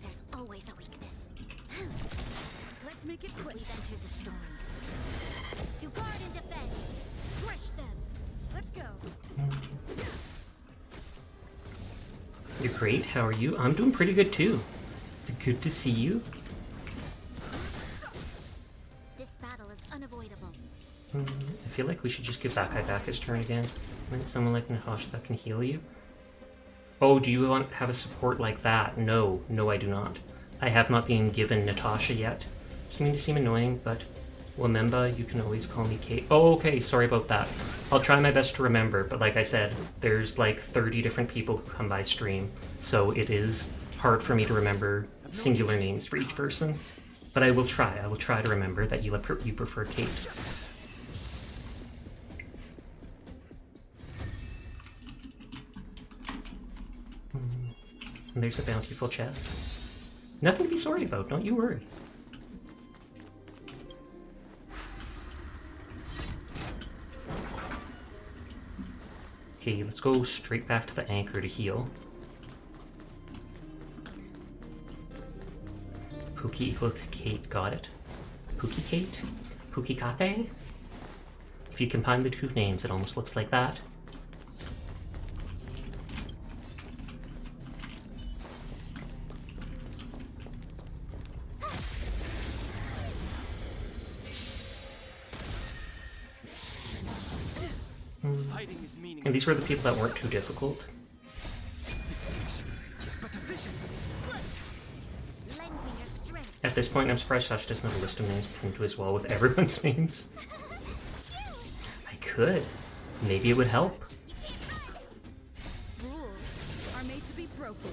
Speaker 4: There's always a weakness.
Speaker 5: Let's make it quick.
Speaker 4: We've entered the storm. To guard and defend.
Speaker 5: Crush them. Let's go.
Speaker 1: You're great. How are you? I'm doing pretty good too. It's good to see you.
Speaker 4: This battle is unavoidable.
Speaker 1: I feel like we should just give that guy back his turn again. And then someone like Natasha that can heal you. Oh, do you want to have a support like that? No, no, I do not. I have not been given Natasha yet. Just mean to seem annoying, but Wamemba, you can always call me Kate. Oh, okay, sorry about that. I'll try my best to remember, but like I said, there's like 30 different people who come by stream, so it is hard for me to remember singular names for each person. But I will try. I will try to remember that you prefer Kate. And there's a bountiful chest. Nothing to be sorry about, don't you worry. Okay, let's go straight back to the anchor to heal. Pookie equal to Kate, got it. Pookie Kate? Pookie Kate? If you combine the two names, it almost looks like that. And these were the people that weren't too difficult. At this point, I'm surprised Sash doesn't have a list of names pinned to his wall with everyone's names. I could. Maybe it would help.
Speaker 9: Rules are made to be broken.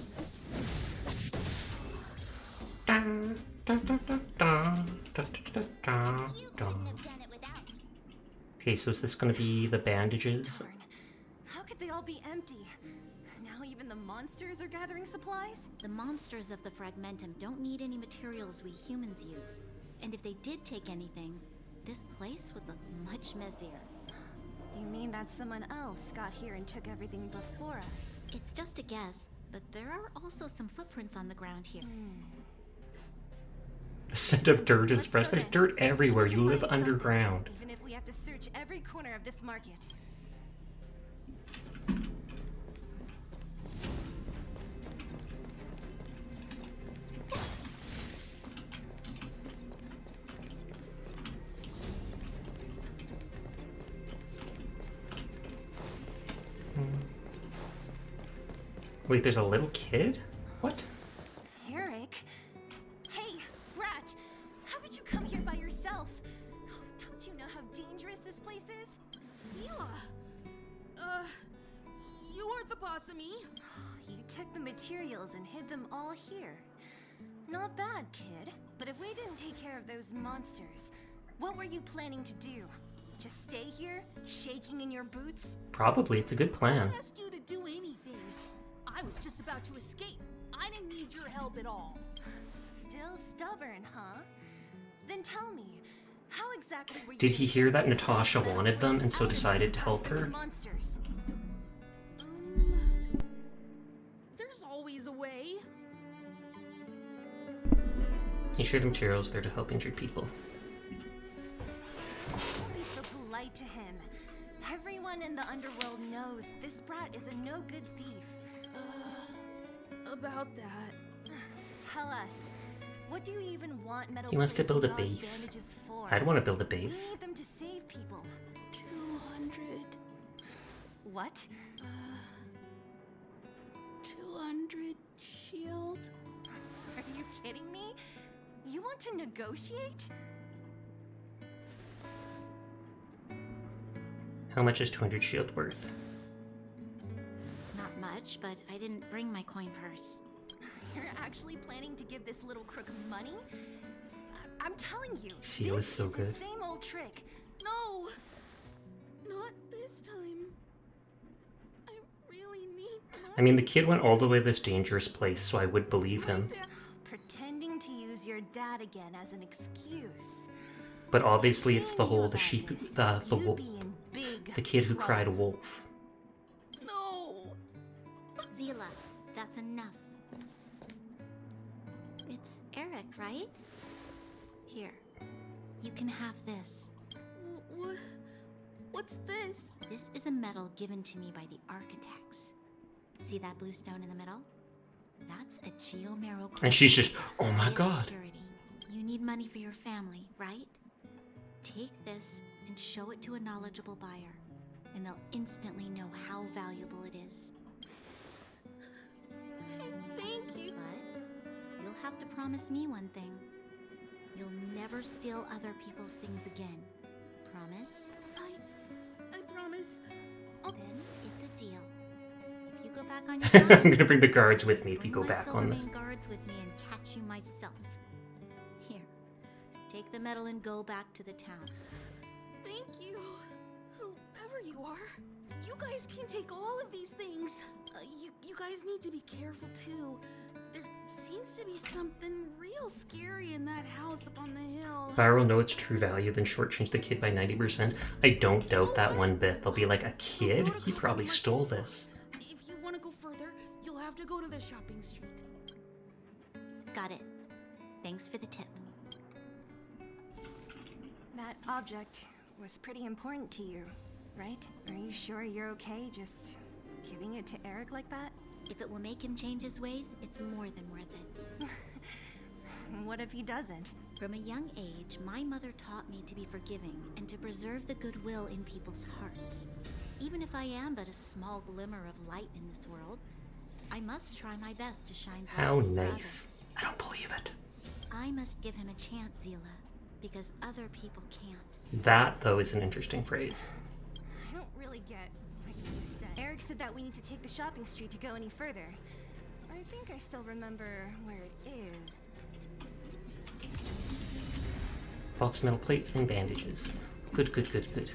Speaker 1: Okay, so is this going to be the bandages?
Speaker 5: Darn. How could they all be empty? Now even the monsters are gathering supplies?
Speaker 3: The monsters of the Fragmentum don't need any materials we humans use. And if they did take anything, this place would look much messier.
Speaker 5: You mean that someone else got here and took everything before us?
Speaker 3: It's just a guess, but there are also some footprints on the ground here.
Speaker 1: The scent of dirt is fresh. There's dirt everywhere. You live underground.
Speaker 5: Even if we have to search every corner of this market.
Speaker 1: Wait, there's a little kid? What?
Speaker 5: Eric? Hey, Brat! How could you come here by yourself? Oh, don't you know how dangerous this place is?
Speaker 6: Mila! You aren't the boss of me.
Speaker 5: You took the materials and hid them all here. Not bad, kid. But if we didn't take care of those monsters, what were you planning to do? Just stay here, shaking in your boots?
Speaker 1: Probably. It's a good plan.
Speaker 6: I asked you to do anything. I was just about to escape. I didn't need your help at all.
Speaker 5: Still stubborn, huh? Then tell me, how exactly were you...
Speaker 1: Did he hear that Natasha wanted them and so decided to help her?
Speaker 5: Monsters.
Speaker 6: There's always a way.
Speaker 1: He shared the materials there to help injured people.
Speaker 5: Don't be so polite to him. Everyone in the underworld knows this brat is a no-good thief.
Speaker 6: About that.
Speaker 5: Tell us, what do you even want metal
Speaker 1: He wants to build a
Speaker 5: plates and
Speaker 1: base.
Speaker 5: gauze bandages for?
Speaker 1: I'd want to build a
Speaker 5: We
Speaker 1: base.
Speaker 5: need them to save people.
Speaker 6: 200.
Speaker 5: What?
Speaker 6: 200 shield.
Speaker 5: Are you kidding me? You want to negotiate?
Speaker 1: How much is 200 shield worth?
Speaker 3: Not much, but I didn't bring my coin purse.
Speaker 5: You're actually planning to give this little crook money? I'm telling you,
Speaker 1: Seal
Speaker 5: this
Speaker 1: is so good.
Speaker 5: the same old trick.
Speaker 6: No! Not this time. I really need money.
Speaker 1: I mean, the kid went all the way to this dangerous place, so I would believe him.
Speaker 5: Pretending to use your dad again as an excuse.
Speaker 1: But obviously it's the whole, the sheep, the wolf.
Speaker 5: Be in big
Speaker 1: The kid who
Speaker 5: trouble.
Speaker 1: cried wolf.
Speaker 6: No!
Speaker 3: Zila, that's enough. It's Eric, right? Here, you can have this.
Speaker 6: What? What's this?
Speaker 3: This is a medal given to me by the architects. See that blue stone in the middle? That's a geomero.
Speaker 1: And she's just, oh my god.
Speaker 3: Security. You need money for your family, right? Take this and show it to a knowledgeable buyer, and they'll instantly know how valuable it is.
Speaker 6: Thank you.
Speaker 3: But you'll have to promise me one thing. You'll never steal other people's things again. Promise?
Speaker 6: I promise.
Speaker 3: Then it's a deal. If you go back on your
Speaker 1: I'm gonna bring the guards with me if you go
Speaker 3: bring my
Speaker 1: back on this.
Speaker 3: Silvermane guards with me and catch you myself. Here, take the medal and go back to the town.
Speaker 6: Thank you. Whoever you are, you guys can take all of these things. You guys need to be careful too. There seems to be something real scary in that house up on the hill.
Speaker 1: If I will know its true value, then shortchange the kid by 90%. I don't doubt that one bit. They'll be like, a kid? He probably stole this.
Speaker 6: If you want to go further, you'll have to go to the shopping street.
Speaker 3: Got it.
Speaker 4: Thanks for the tip.
Speaker 5: That object was pretty important to you, right? Are you sure you're okay just giving it to Eric like that?
Speaker 4: If it will make him change his ways, it's more than worth it.
Speaker 5: What if he doesn't?
Speaker 4: From a young age, my mother taught me to be forgiving and to preserve the goodwill in people's hearts. Even if I am but a small glimmer of light in this world, I must try my best to shine bright.
Speaker 1: How nice. I don't believe it.
Speaker 4: I must give him a chance, Zila, because other people can't.
Speaker 1: That, though, is an interesting phrase.
Speaker 5: I don't really get what you just said. Eric said that we need to take the shopping street to go any further. I think I still remember where it is.
Speaker 1: Box metal plates and bandages. Good, good, good, good.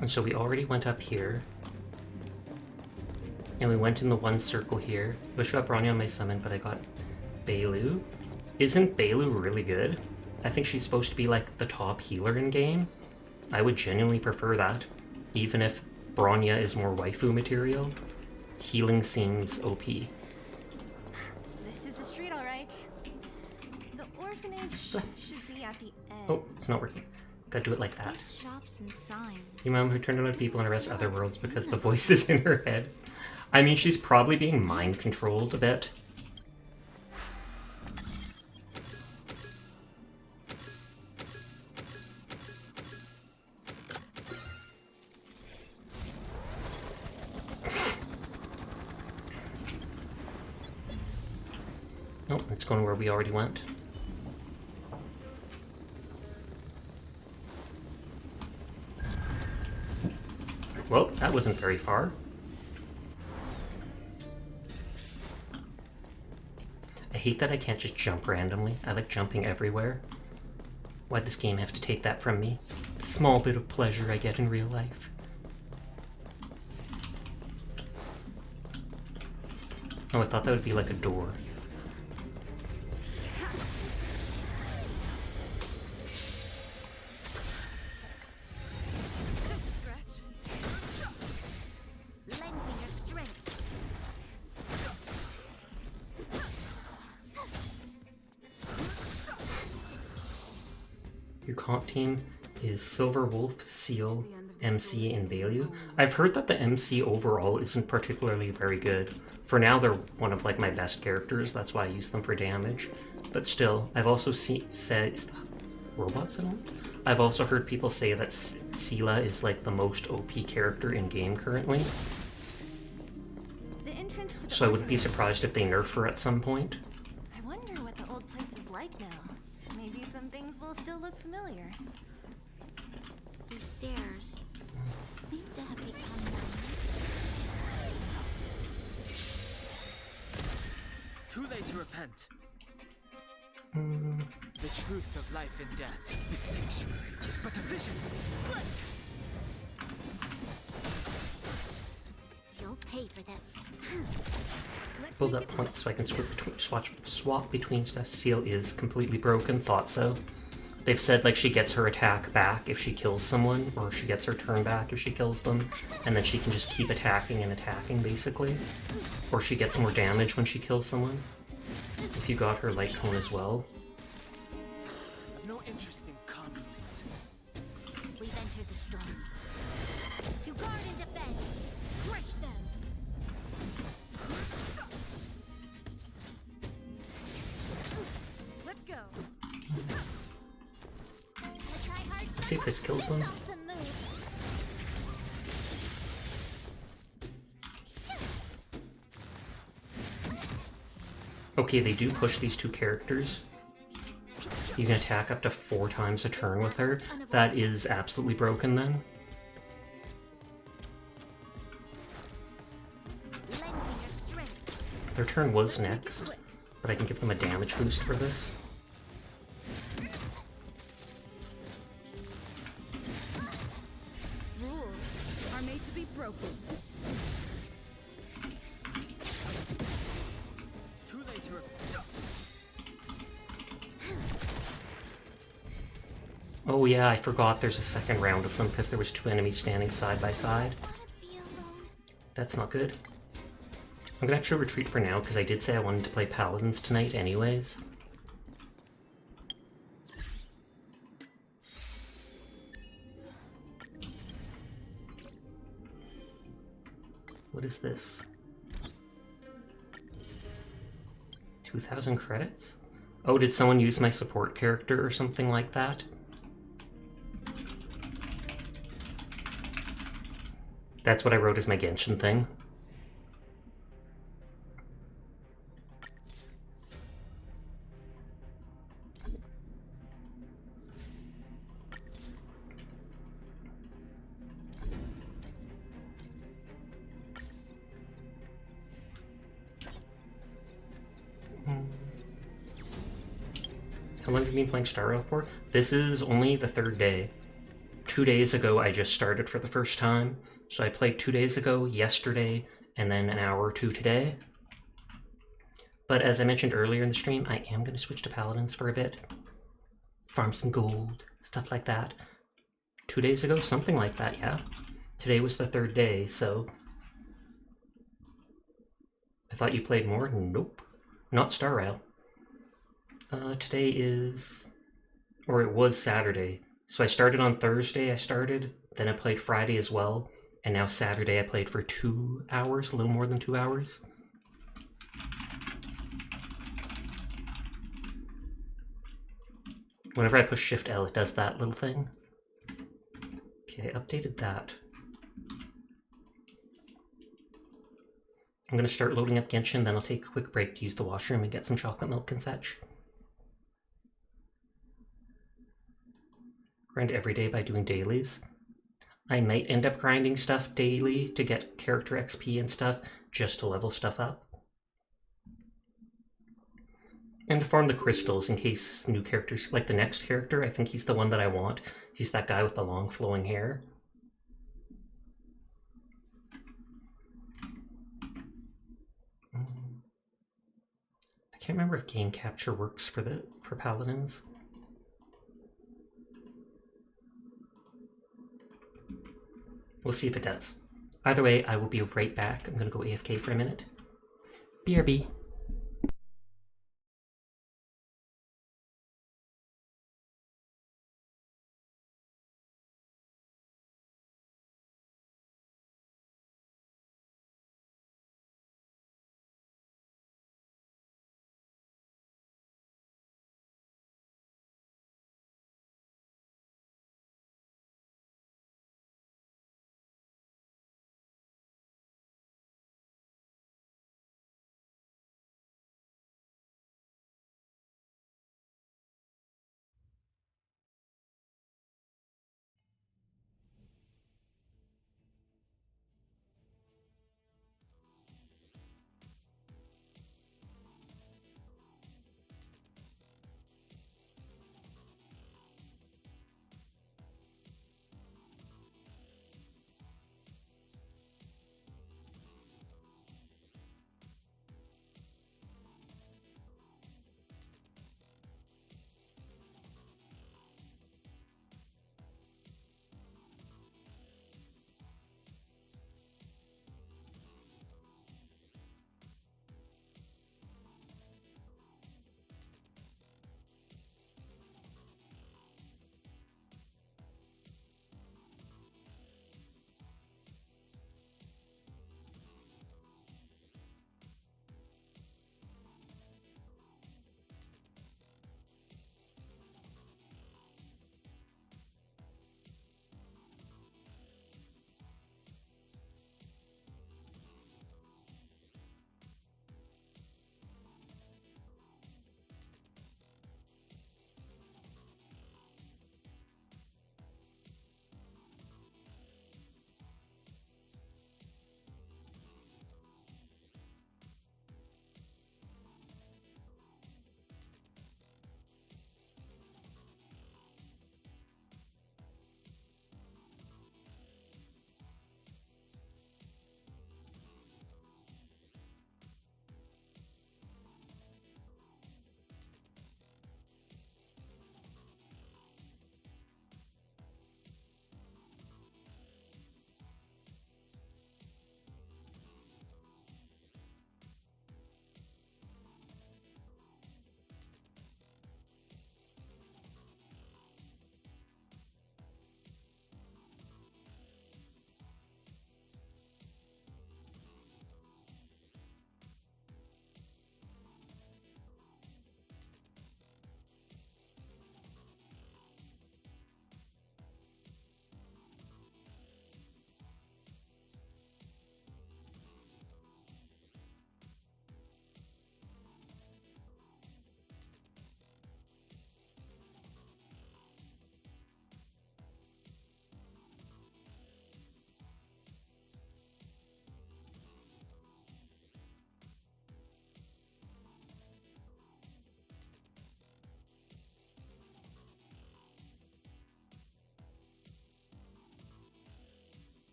Speaker 1: And so we already went up here. And we went in the one circle here. I got Bronya on my summon, but I got Bailu. Isn't Bailu really good? I think she's supposed to be like the top healer in game. I would genuinely prefer that. Even if Bronya is more waifu material, healing seems OP.
Speaker 5: This is the street, alright. The orphanage should be at the end.
Speaker 1: Oh, it's not working. Gotta do it like that.
Speaker 4: These shops and signs.
Speaker 1: Your mom who turned on other people and arrest other worlds because the voice is in her head. I mean, she's probably being mind controlled a bit. Nope, it's going where we already went. Well, that wasn't very far. I hate that I can't just jump randomly. I like jumping everywhere. Why'd this game have to take that from me? The small bit of pleasure I get in real life. Oh, I thought that would be like a door. Your comp team is Silver Wolf, Seal, MC, and Value. I've heard that the MC overall isn't particularly very good. For now, they're one of like my best characters. That's why I use them for damage. But still, I've also said robot settlement. I've also heard people say that Sela is like the most OP character in game currently. So I wouldn't be surprised if they nerf her at some point.
Speaker 5: I wonder what the old place is like now. Maybe some things will still look familiar.
Speaker 4: These stairs seem to have become
Speaker 11: Too late to repent.
Speaker 1: Mm.
Speaker 11: The truth of life and death. The sanctuary is but a vision. Break!
Speaker 4: You'll pay for this.
Speaker 1: Build up points so I can swap between stuff. Seal is completely broken. Thought so. They've said like she gets her attack back if she kills someone, or she gets her turn back if she kills them, and then she can just keep attacking and attacking basically. Or she gets more damage when she kills someone. If you got her light cone as well.
Speaker 11: No interest in conflict.
Speaker 4: We've entered the storm. To guard and defend. Crush them.
Speaker 5: Let's go.
Speaker 1: Let's see if this kills them. Okay, they do push these two characters. You can attack up to 4 times a turn with her. That is absolutely broken then. Their turn was next, but I can give them a damage boost for this.
Speaker 9: Rules are made to be broken.
Speaker 11: Too late to
Speaker 1: Oh yeah, I forgot there's a second round of them because there was 2 enemies standing side by side. That's not good. I'm gonna actually retreat for now, because I did say I wanted to play Paladins tonight anyways. What is this? 2,000 credits? Oh, did someone use my support character or something like that? That's what I wrote as my Genshin thing. How long have you been playing Star Rail for? This is only the 3rd day. 2 days ago I just started for the first time. So I played 2 days ago, yesterday, and then an hour or two today. But as I mentioned earlier in the stream, I am going to switch to Paladins for a bit. Farm some gold, stuff like that. 2 days ago, something like that, yeah. Today was the 3rd day, so... I thought you played more? Nope. Not Star Rail. Today is... or it was Saturday. So I started on Thursday, then I played Friday as well, and now Saturday I played for 2 hours, a little more than 2 hours. Whenever I push Shift L, it does that little thing. Okay, I updated that. I'm gonna start loading up Genshin, then I'll take a quick break to use the washroom and get some chocolate milk and such. Grind every day by doing dailies. I might end up grinding stuff daily to get character XP and stuff, just to level stuff up. And to farm the crystals in case new characters, like the next character, I think he's the one that I want. He's that guy with the long flowing hair. I can't remember if game capture works for Paladins. We'll see if it does. Either way, I will be right back. I'm gonna go AFK for a minute. BRB.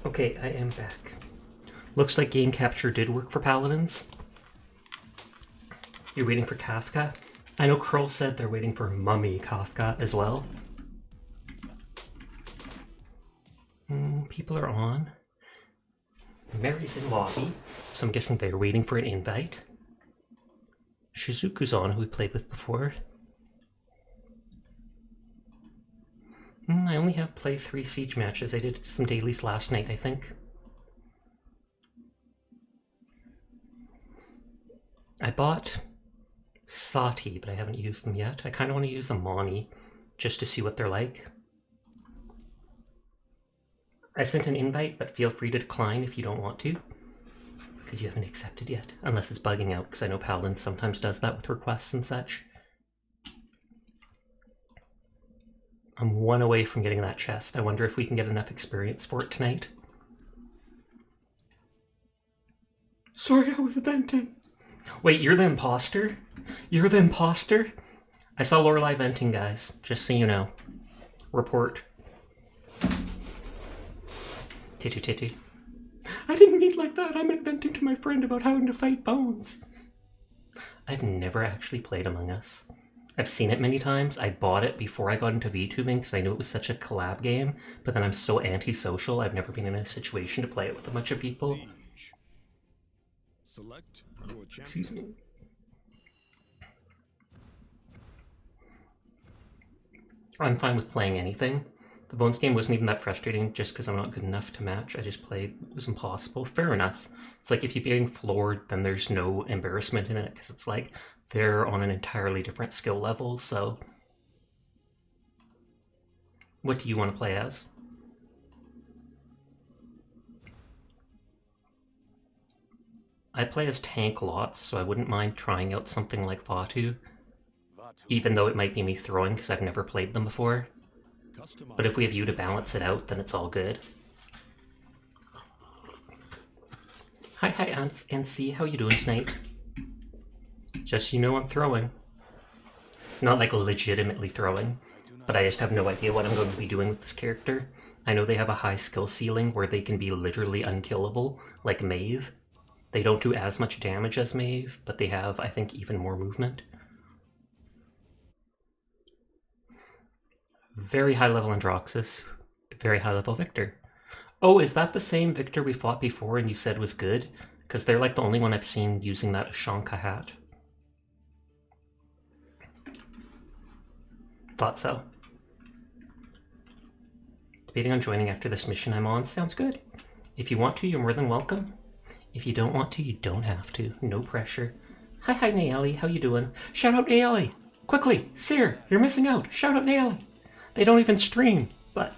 Speaker 1: Okay, I am back. Looks like game capture did work for Paladins. You're waiting for Kafka? I know Curl said they're waiting for Mummy Kafka as well. People are on. Mary's in lobby, so I'm guessing they're waiting for an invite. Shizuku's on, who we played with before. I only have played 3 Siege matches. I did some dailies last night, I think. I bought Sati, but I haven't used them yet. I kind of want to use Amani, just to see what they're like. I sent an invite, but feel free to decline if you don't want to, because you haven't accepted yet, unless it's bugging out, because I know Paladin sometimes does that with requests and such. I'm 1 away from getting that chest. I wonder if we can get enough experience for it tonight. Sorry, I was venting. Wait, you're the imposter? You're the imposter? I saw Lorelei venting, guys, just so you know. Report. Titty titty. I didn't mean like that. I meant venting to my friend about having to fight Bones. I've never actually played Among Us. I've seen it many times. I bought it before I got into VTubing because I knew it was such a collab game, but then I'm so antisocial, I've never been in a situation to play it with a bunch of people.
Speaker 8: Siege. Select your champion.
Speaker 1: Excuse me. I'm fine with playing anything. The Bones game wasn't even that frustrating just because I'm not good enough to match. I just played, it was impossible. Fair enough. It's like if you're getting floored, then there's no embarrassment in it because it's like they're on an entirely different skill level, so. What do you want to play as? I play as tank lots, so I wouldn't mind trying out something like Vatu, even though it might be me throwing because I've never played them before. But if we have you to balance it out, then it's all good. Hi, NC, how you doing tonight? Just so you know, I'm throwing. Not like legitimately throwing, but I just have no idea what I'm going to be doing with this character. I know they have a high skill ceiling where they can be literally unkillable, like Maeve. They don't do as much damage as Maeve, but they have, I think, even more movement. Very high level Androxus, very high level Victor. Oh, is that the same Victor we fought before and you said was good? Because they're like the only one I've seen using that Ashanka hat. Thought so. Debating on joining after this mission I'm on. Sounds good. If you want to, you're more than welcome. If you don't want to, you don't have to. No pressure. Hi, Naeli. How you doing? Shout out Naeli! Quickly! Seer, you're missing out! Shout out Naeli! They don't even stream, but...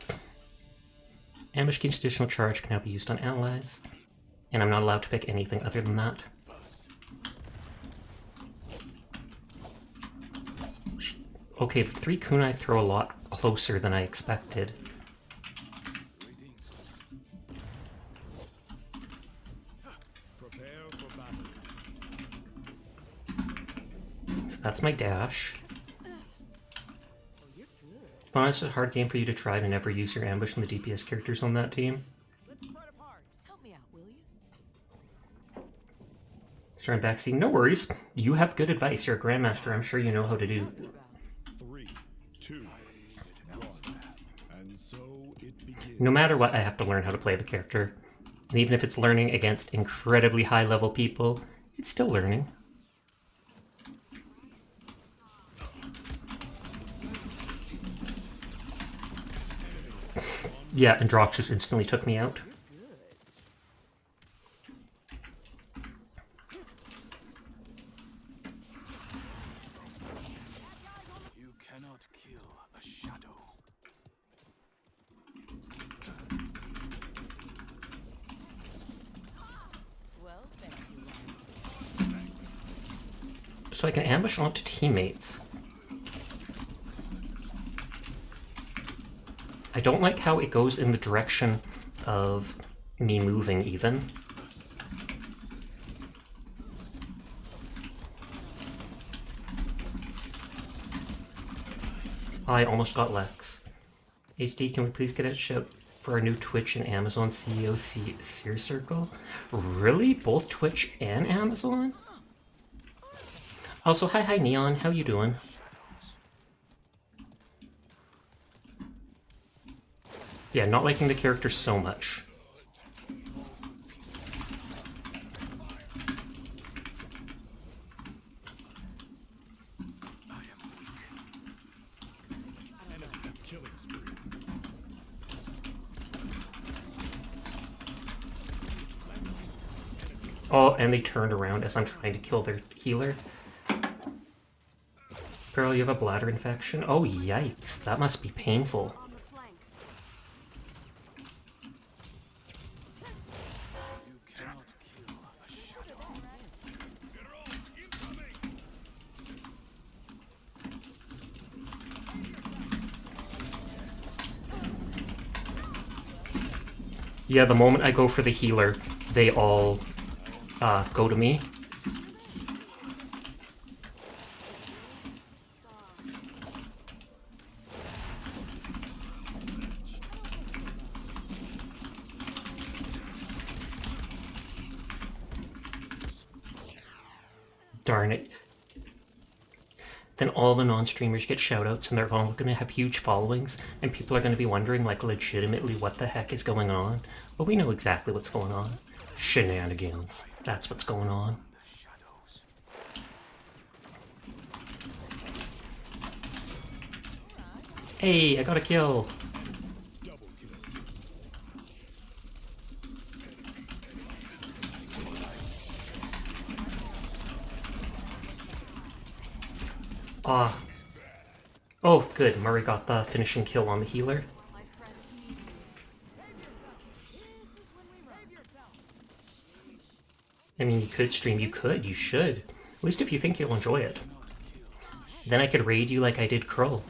Speaker 1: Ambush gains additional charge can now be used on allies. And I'm not allowed to pick anything other than that. Okay, the 3 kunai throw a lot closer than I expected. So that's my dash. Well, it's a hard game for you to try to never use your ambush and the DPS characters on that team. Starting backseat, no worries. You have good advice. You're a grandmaster. I'm sure you know how to do.
Speaker 8: 3, 2, 1. And so it begins.
Speaker 1: No matter what, I have to learn how to play the character. And even if it's learning against incredibly high level people, it's still learning. Yeah, Androxus instantly took me out.
Speaker 2: You cannot kill a shadow.
Speaker 1: So I can ambush onto teammates. I don't like how it goes in the direction of me moving even. I almost got Lex. HD, can we please get a shout for our new Twitch and Amazon CEO Sear Circle. Really? Both Twitch and Amazon? Also, hi Neon, how you doing? Yeah, not liking the character so much. Oh, and they turned around as I'm trying to kill their healer. Girl, you have a bladder infection? Oh, yikes. That must be painful. Yeah, the moment I go for the healer, they all go to me. Darn it. Then all the non-streamers get shoutouts and they're all going to have huge followings and people are going to be wondering like legitimately what the heck is going on. But we know exactly what's going on. Shenanigans. That's what's going on. Hey, I got a kill. Oh, good. Murray got the finishing kill on the healer. I mean, you could stream. You could. You should. At least if you think you'll enjoy it. Then I could raid you like I did Crow.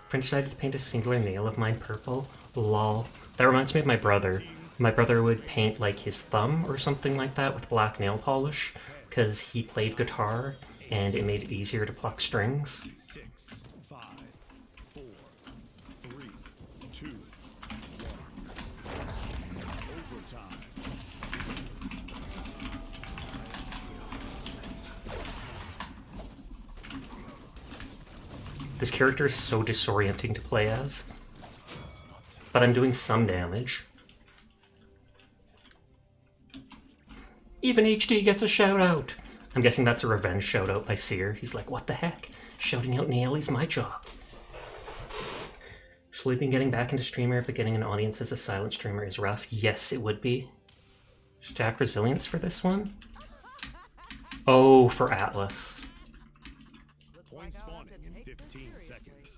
Speaker 1: Friend decided to paint a singular nail of mine purple. Lol. That reminds me of my brother. My brother would paint like his thumb or something like that with black nail polish because he played guitar and it made it easier to pluck strings.
Speaker 8: 6, 5, 4, 3, 2, 1. Overtime.
Speaker 1: This character is so disorienting to play as. But I'm doing some damage. Even HD gets a shout out! I'm guessing that's a revenge shout out by Seer. He's like, what the heck? Shouting out Nailie's my job. Sleeping, getting back into streamer, but getting an audience as a silent streamer is rough. Yes, it would be. Stack resilience for this one? Oh, for Atlas.
Speaker 8: Point spawning in 15 seconds.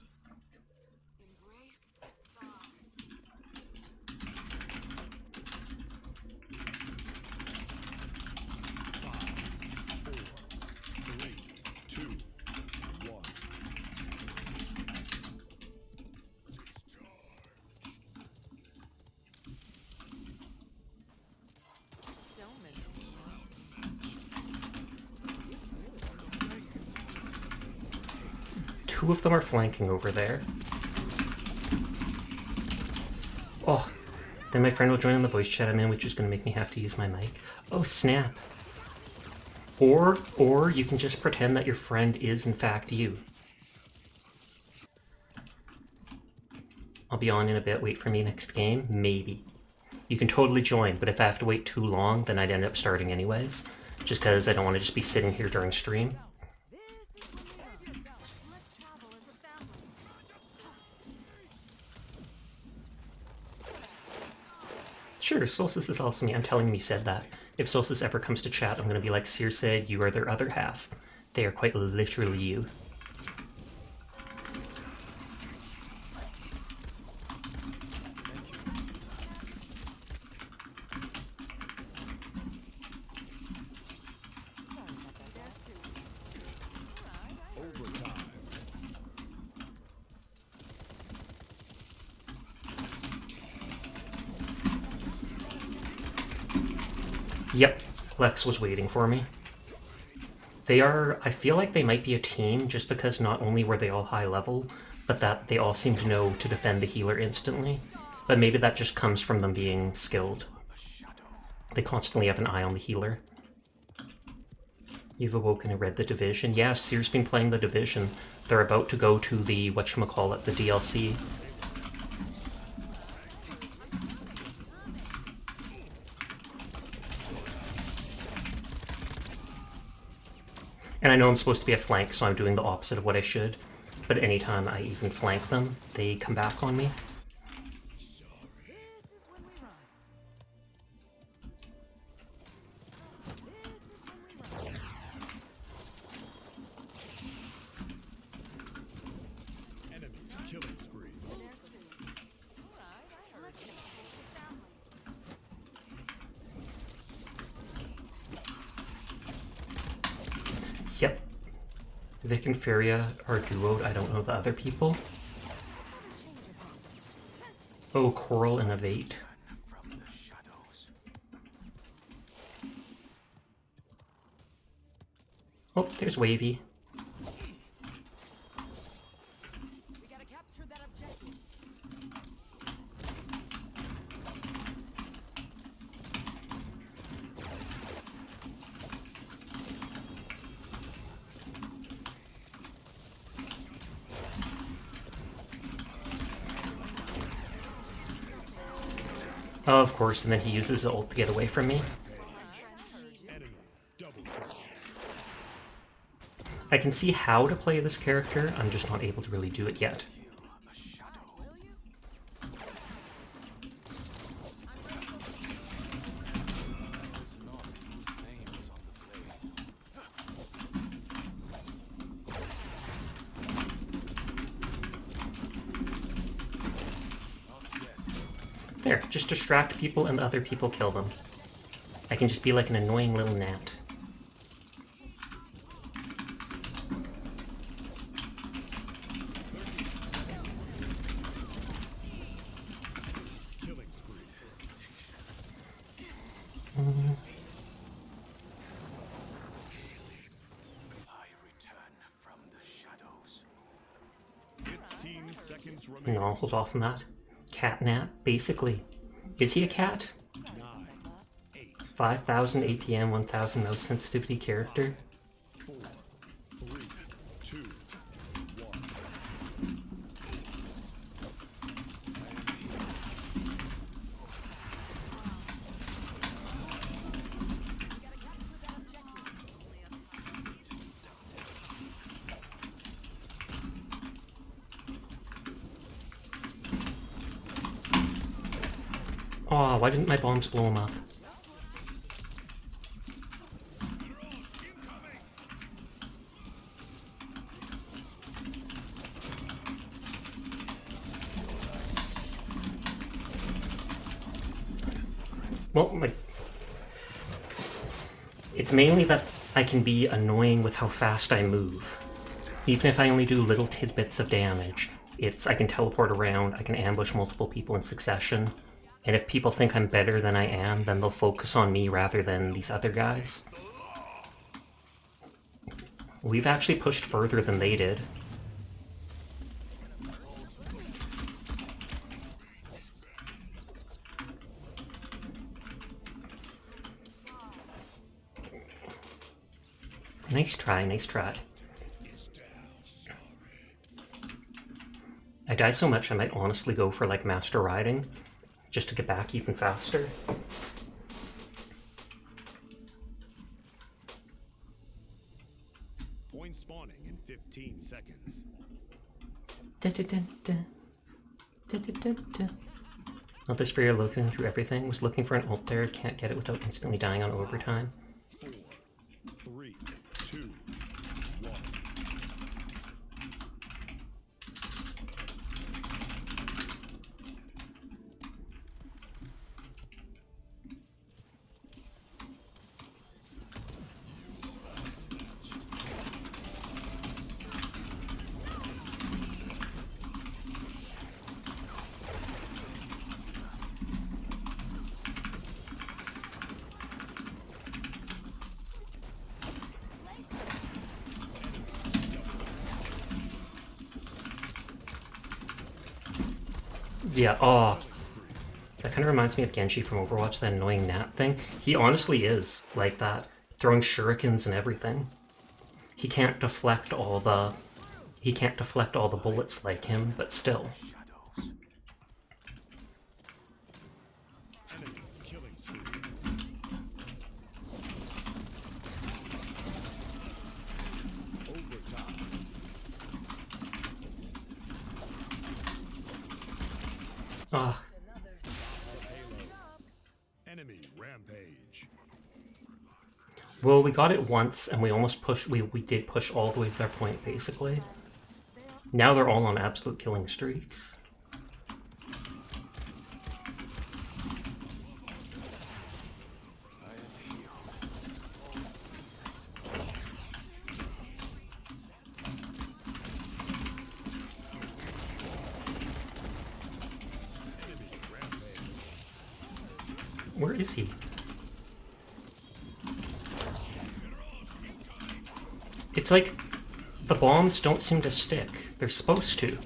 Speaker 1: Two of them are flanking over there. Oh, then my friend will join in the voice chat I'm in, which is going to make me have to use my mic. Oh, snap. Or you can just pretend that your friend is in fact you. I'll be on in a bit, wait for me next game, maybe. You can totally join, but if I have to wait too long, then I'd end up starting anyways. Just because I don't want to just be sitting here during stream. Sure, Solstice is also me. I'm telling him you said that. If Solstice ever comes to chat, I'm going to be like, Seer said, you are their other half. They are quite literally you. Yep, Lex was waiting for me. They are, I feel like they might be a team just because not only were they all high level, but that they all seem to know to defend the healer instantly. But maybe that just comes from them being skilled. They constantly have an eye on the healer. You've awoken and read The Division. Yeah, Seer's been playing The Division. They're about to go to the, whatchamacallit, the DLC. And I know I'm supposed to be a flank, so I'm doing the opposite of what I should. But anytime I even flank them, they come back on me. Yep. Vic and Furia are duoed. I don't know the other people. Oh, Coral and Evate. Oh, there's Wavy. Oh, of course, and then he uses his ult to get away from me. I can see how to play this character, I'm just not able to really do it yet. There, just distract people and other people kill them. I can just be like an annoying little gnat. No, hold off on that. Catnap, basically. Is he a cat? 5,000 APM, 1,000 mouse sensitivity character. Aw, why didn't my bombs blow him up? Well, like, it's mainly that I can be annoying with how fast I move. Even if I only do little tidbits of damage, I can teleport around, I can ambush multiple people in succession. And if people think I'm better than I am, then they'll focus on me rather than these other guys. We've actually pushed further than they did. Nice try, nice try. I die so much I might honestly go for like Master Riding, just to get back even faster.
Speaker 8: Point spawning in 15 seconds.
Speaker 1: Not this for your looking through everything. Was looking for an ult there, can't get it without instantly dying on overtime.
Speaker 8: 4, 3, 2, 1.
Speaker 1: Yeah, oh. That kind of reminds me of Genji from Overwatch, that annoying gnat thing. He honestly is like that, throwing shurikens and everything. He can't deflect all the bullets like him, but still. Ugh.
Speaker 8: Enemy rampage.
Speaker 1: Well, we got it once, and we almost pushed. We did push all the way to their point, basically. Now they're all on absolute killing streaks. Where is he? It's like the bombs don't seem to stick. They're supposed to.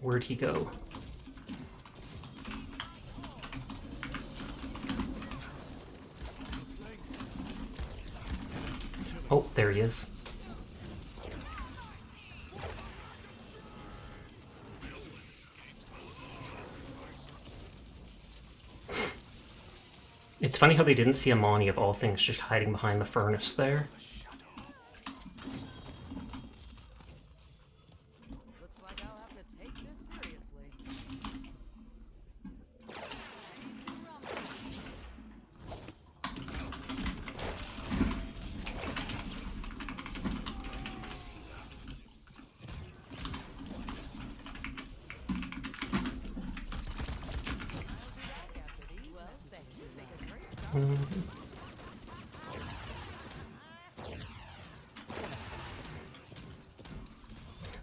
Speaker 1: Where'd he go? Oh, there he is. It's funny how they didn't see Amani, of all things, just hiding behind the furnace there.
Speaker 2: Looks like I'll have to take this seriously.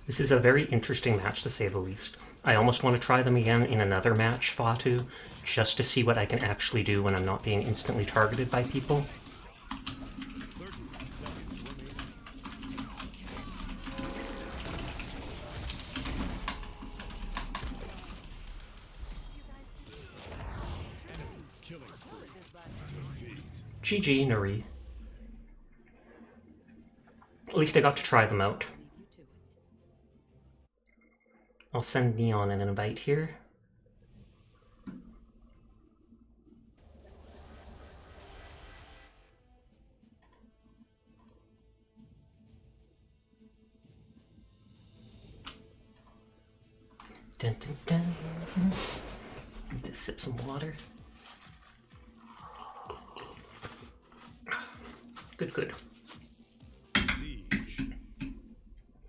Speaker 1: This is a very interesting match, to say the least. I almost want to try them again in another match, Fatu, just to see what I can actually do when I'm not being instantly targeted by people. GG, Nuri. At least I got to try them out. I'll send Neon an invite here. Dun, dun, dun. Need to sip some water. Good, good.
Speaker 8: Siege.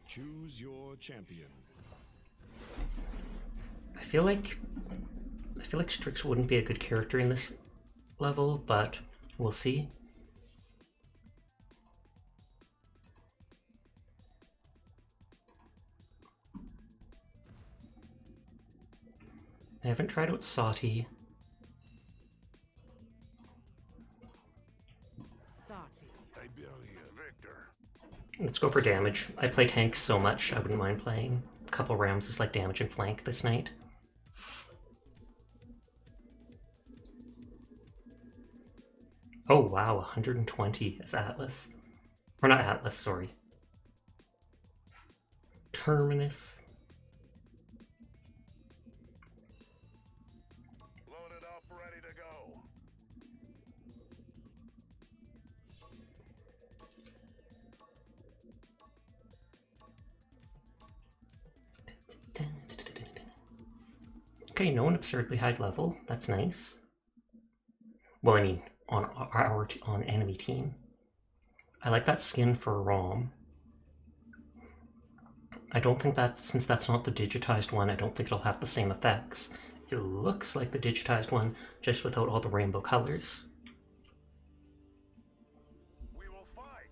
Speaker 8: Choose your champion.
Speaker 1: I feel like Strix wouldn't be a good character in this level, but we'll see. I haven't tried out Sati. Let's go for damage. I play tanks so much, I wouldn't mind playing a couple rounds as like damage and flank this night. Oh wow, 120 as Atlas. Or not Atlas, sorry. Terminus.
Speaker 8: Loaded up, ready to go.
Speaker 1: Okay, no one absurdly high level. That's nice. Well, I mean, on enemy team. I like that skin for Rom. I don't think that, since that's not the digitized one, I don't think it'll have the same effects. It looks like the digitized one, just without all the rainbow colors.
Speaker 8: We will fight.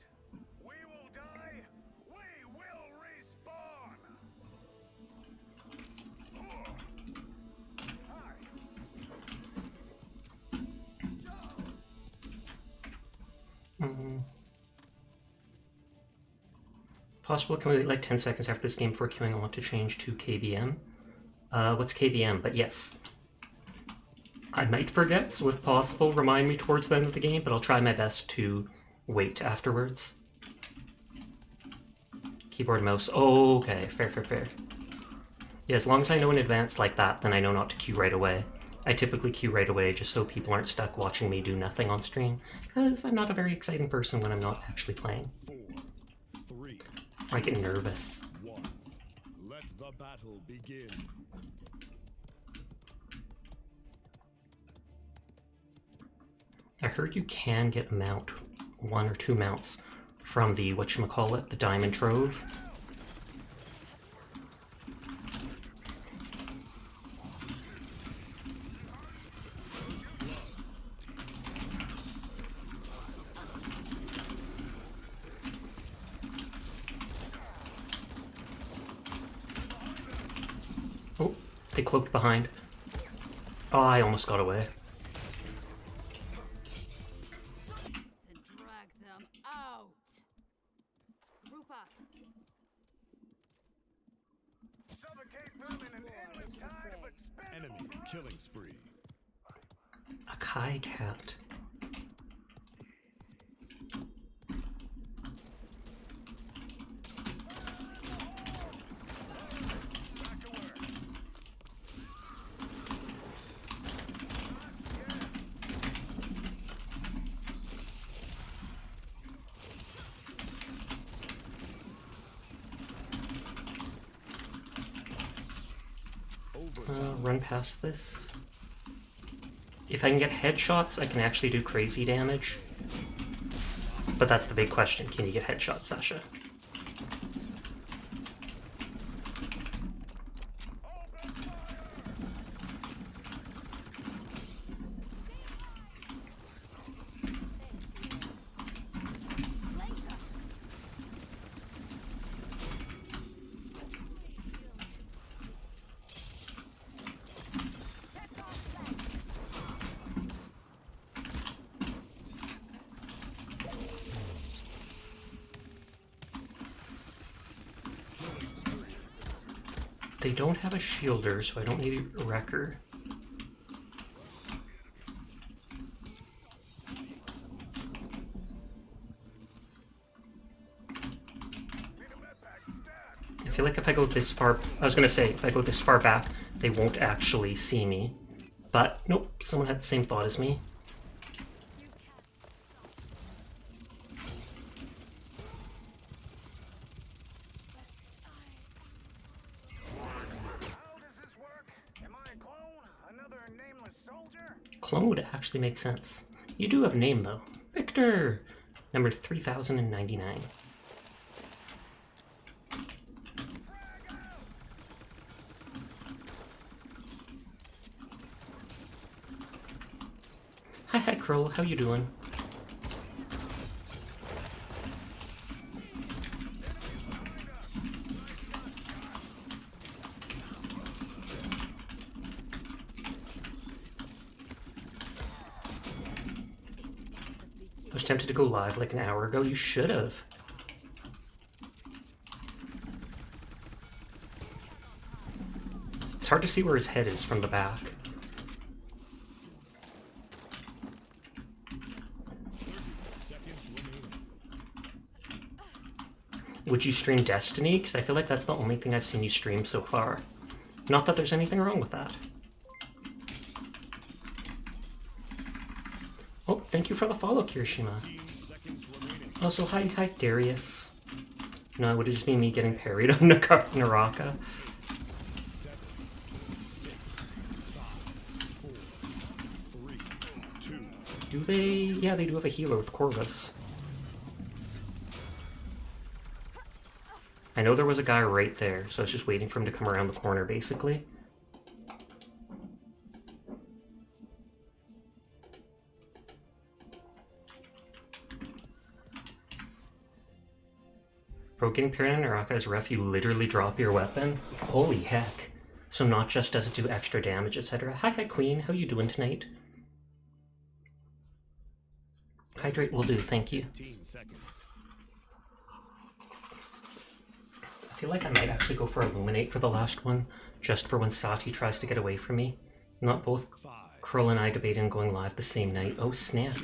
Speaker 8: We will die. We will respawn.
Speaker 1: Possible, can we wait like 10 seconds after this game before queuing? I want to change to KBM. What's KBM? But yes. I might forget, so if possible, remind me towards the end of the game, but I'll try my best to wait afterwards. Keyboard, mouse. Oh, okay. Fair, fair, fair. Yeah, as long as I know in advance like that, then I know not to queue right away. I typically queue right away just so people aren't stuck watching me do nothing on stream, because I'm not a very exciting person when I'm not actually playing.
Speaker 16: 4, 3,
Speaker 1: I get nervous.
Speaker 16: 1. Let the battle begin.
Speaker 1: I heard you can get a mount, 1 or 2 mounts, from the, whatchamacallit, the Diamond Trove. Oh, they cloaked behind. Oh, I almost got away.
Speaker 16: Enemy killing spree.
Speaker 1: A Kai cat. Run past this. If I can get headshots, I can actually do crazy damage. But that's the big question. Can you get headshots, Sasha? They don't have a shielder, so I don't need a wrecker. I feel like if I go this far, I was gonna say, if I go this far back, they won't actually see me. But, nope, someone had the same thought as me. Clone would actually make sense. You do have a name, though. Victor! Number 3099. Hi, Kroll. How you doing? I was tempted to go live like an hour ago. You should have. It's hard to see where his head is from the back. Would you stream Destiny? Because I feel like that's the only thing I've seen you stream so far. Not that there's anything wrong with that. Oh, thank you for the follow, Kirishima. Also, hi, Darius. No, it would have just been me getting parried on Naraka. Do they? Yeah, they do have a healer with Corvus. I know there was a guy right there, so I was just waiting for him to come around the corner, basically. Bro, getting parried on Naraka is rough. You literally drop your weapon? Holy heck. So not just does it do extra damage, etc. Hi, Queen. How you doing tonight? Hydrate will do, thank you. feel like I might actually go for Illuminate for the last one, just for when Sati tries to get away from me. Not both Krull and I debating going live the same night. Oh snap.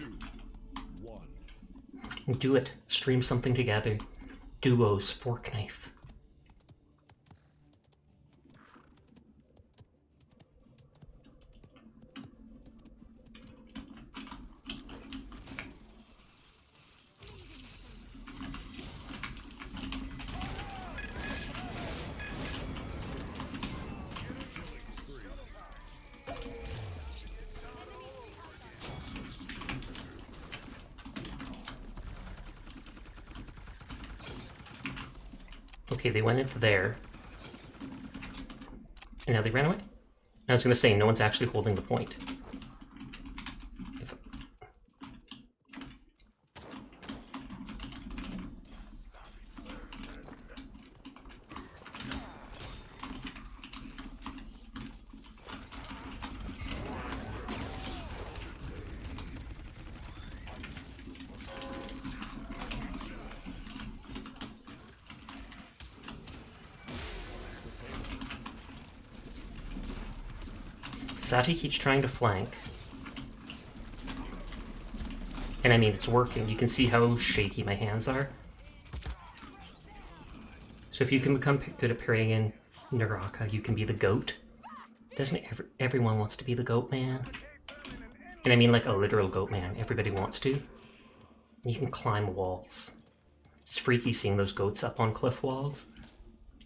Speaker 1: Do it. Stream something together. Duos, fork knife. Okay, they went into there. And now they ran away? I was gonna say, no one's actually holding the point. Sati keeps trying to flank. And I mean, it's working. You can see how shaky my hands are. So if you can become good at parrying in Naraka, you can be the goat. Doesn't everyone wants to be the goat man? And I mean like a literal goat man. Everybody wants to. You can climb walls. It's freaky seeing those goats up on cliff walls.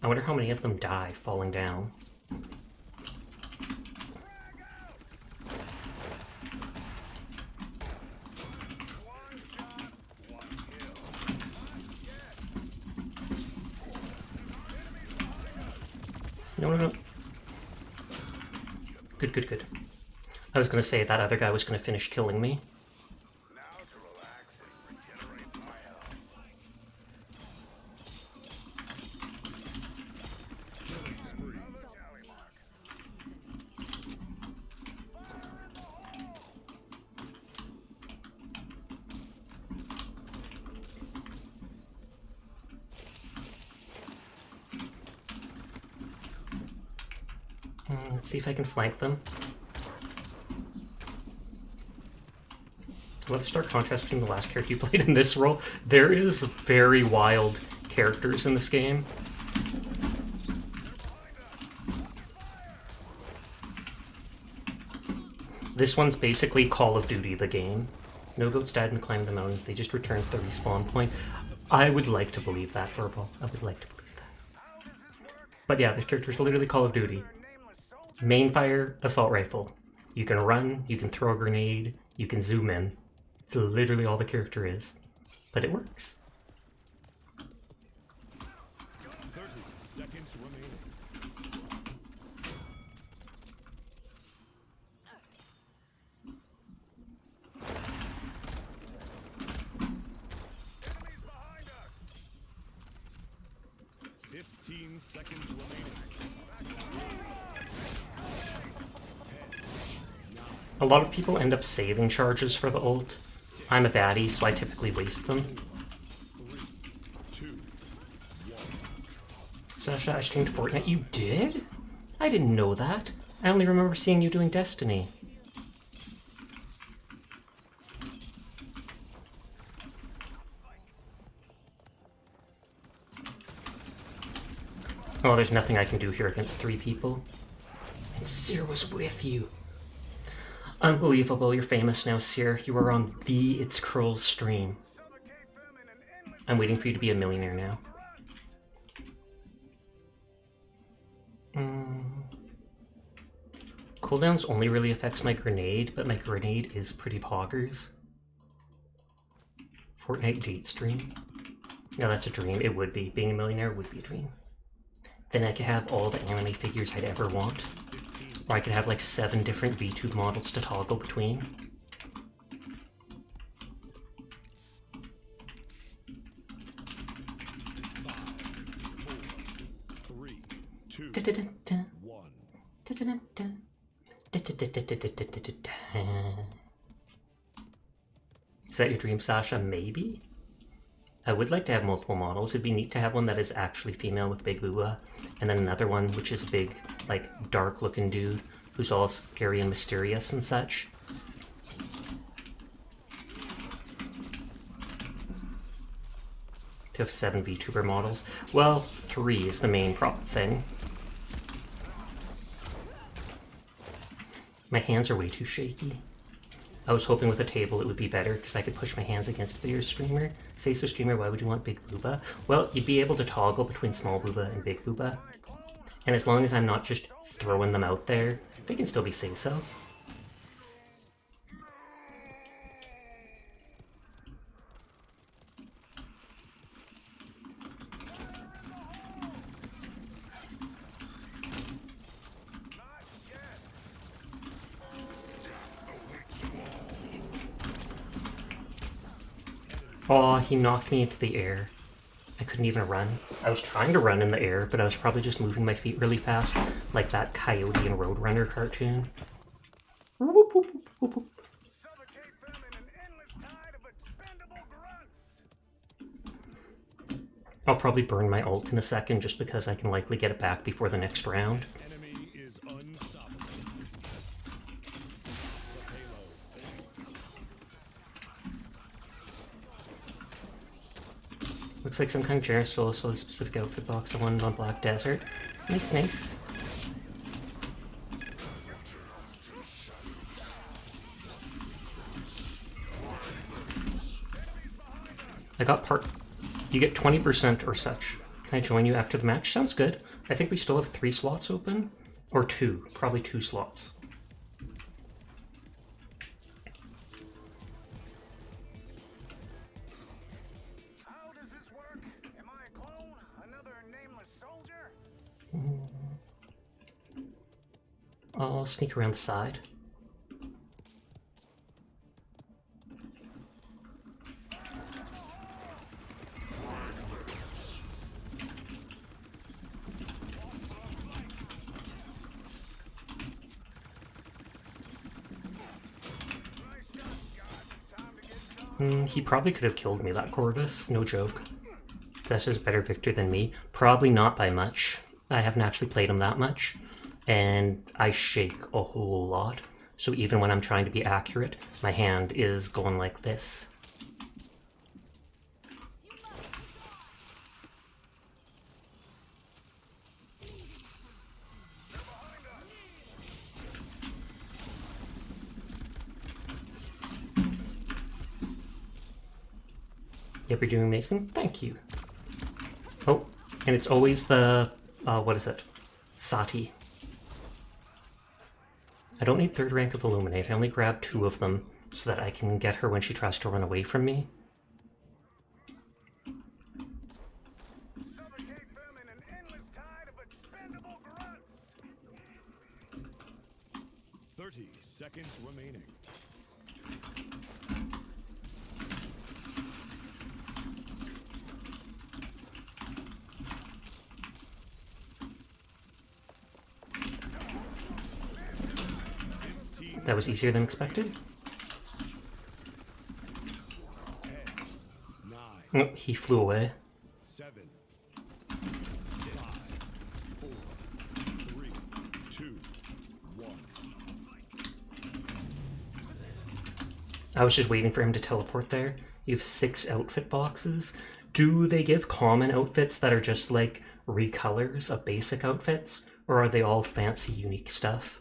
Speaker 1: I wonder how many of them die falling down. No. Good. I was gonna say that other guy was gonna finish killing me. Let's see if I can flank them. To let the stark contrast between the last character you played in this role, there is very wild characters in this game. This one's basically Call of Duty, the game. No goats died and climbed the mountains, they just returned to the respawn point. I would like to believe that, Verbal. I would like to believe that. But yeah, this character is literally Call of Duty. Main fire, assault rifle. You can run, you can throw a grenade, you can zoom in. It's literally all the character is. But it works.
Speaker 16: 30 seconds remaining. Enemies behind us. 15 seconds remaining.
Speaker 1: A lot of people end up saving charges for the ult. I'm a baddie, so I typically waste them.
Speaker 16: 3, 2, 1.
Speaker 1: Sasha, I streamed Fortnite. You did? I didn't know that. I only remember seeing you doing Destiny. Oh, there's nothing I can do here against 3 people. And Seer was with you. Unbelievable, you're famous now, Seer. You are on the It's Krull stream. I'm waiting for you to be a millionaire now. Cooldowns only really affects my grenade, but my grenade is pretty poggers. Fortnite date stream? No, that's a dream. It would be. Being a millionaire would be a dream. Then I could have all the anime figures I'd ever want. Or I could have like 7 different VTube models to toggle between.
Speaker 16: 5, 4, 3, 2, 1.
Speaker 1: Is that your dream, Sasha? Maybe? I would like to have multiple models. It'd be neat to have one that is actually female with big booba, and then another one which is a big, like, dark-looking dude who's all scary and mysterious and such. To have 7 VTuber models. Well, 3 is the main thing. My hands are way too shaky. I was hoping with a table it would be better because I could push my hands against a bigger streamer. Say so, streamer, why would you want big booba? Well, you'd be able to toggle between small booba and big booba. And as long as I'm not just throwing them out there, they can still be say so. Oh, he knocked me into the air. I couldn't even run. I was trying to run in the air, but I was probably just moving my feet really fast, like that Coyote and Roadrunner cartoon. Whoop, whoop, whoop, whoop. I'll probably burn my ult in a second just because I can likely get it back before the next round. Looks like some kind of generous soul, so the specific outfit box I wanted on Black Desert. Nice, nice. I got you get 20% or such. Can I join you after the match? Sounds good. I think we still have 3 slots open. Or 2. Probably 2 slots. I'll sneak around the side. He probably could have killed me, that Corvus, no joke. That's just better Victor than me. Probably not by much. I haven't actually played him that much. And I shake a whole lot. So even when I'm trying to be accurate, my hand is going like this. Yep, you're doing amazing. Thank you. Oh, and it's always the, what is it? Sati. I don't need 3rd rank of Illuminate. I only grab 2 of them so that I can get her when she tries to run away from me.
Speaker 16: Seconds remaining.
Speaker 1: That was easier than expected. Oh, he flew away.
Speaker 16: 7, 5, 4, 3, 2, 1.
Speaker 1: I was just waiting for him to teleport there. You have 6 outfit boxes. Do they give common outfits that are just like recolors of basic outfits? Or are they all fancy, unique stuff?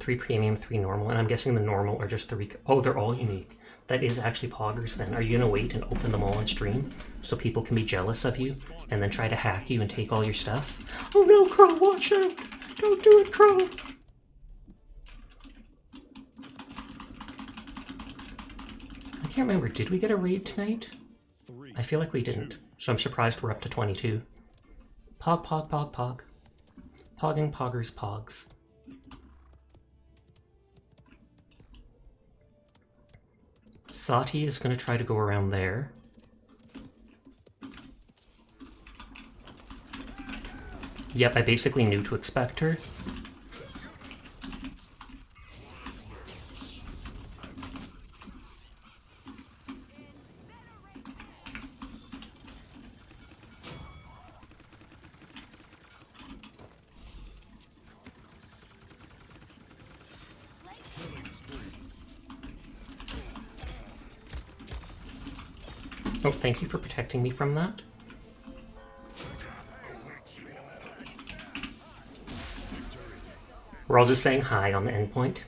Speaker 1: Three premium, 3 normal, and I'm guessing the normal are just the oh, they're all unique. That is actually poggers then. Are you gonna wait and open them all on stream so people can be jealous of you and then try to hack you and take all your stuff? Oh no, Crow, watch out! Don't do it, Crow! I can't remember, did we get a raid tonight? I feel like we didn't, so I'm surprised we're up to 22. Pog, pog, pog, pog. Pogging, poggers, pogs. Sati is going to try to go around there. Yep, I basically knew to expect her. Oh, thank you for protecting me from that. We're all just saying hi on the endpoint.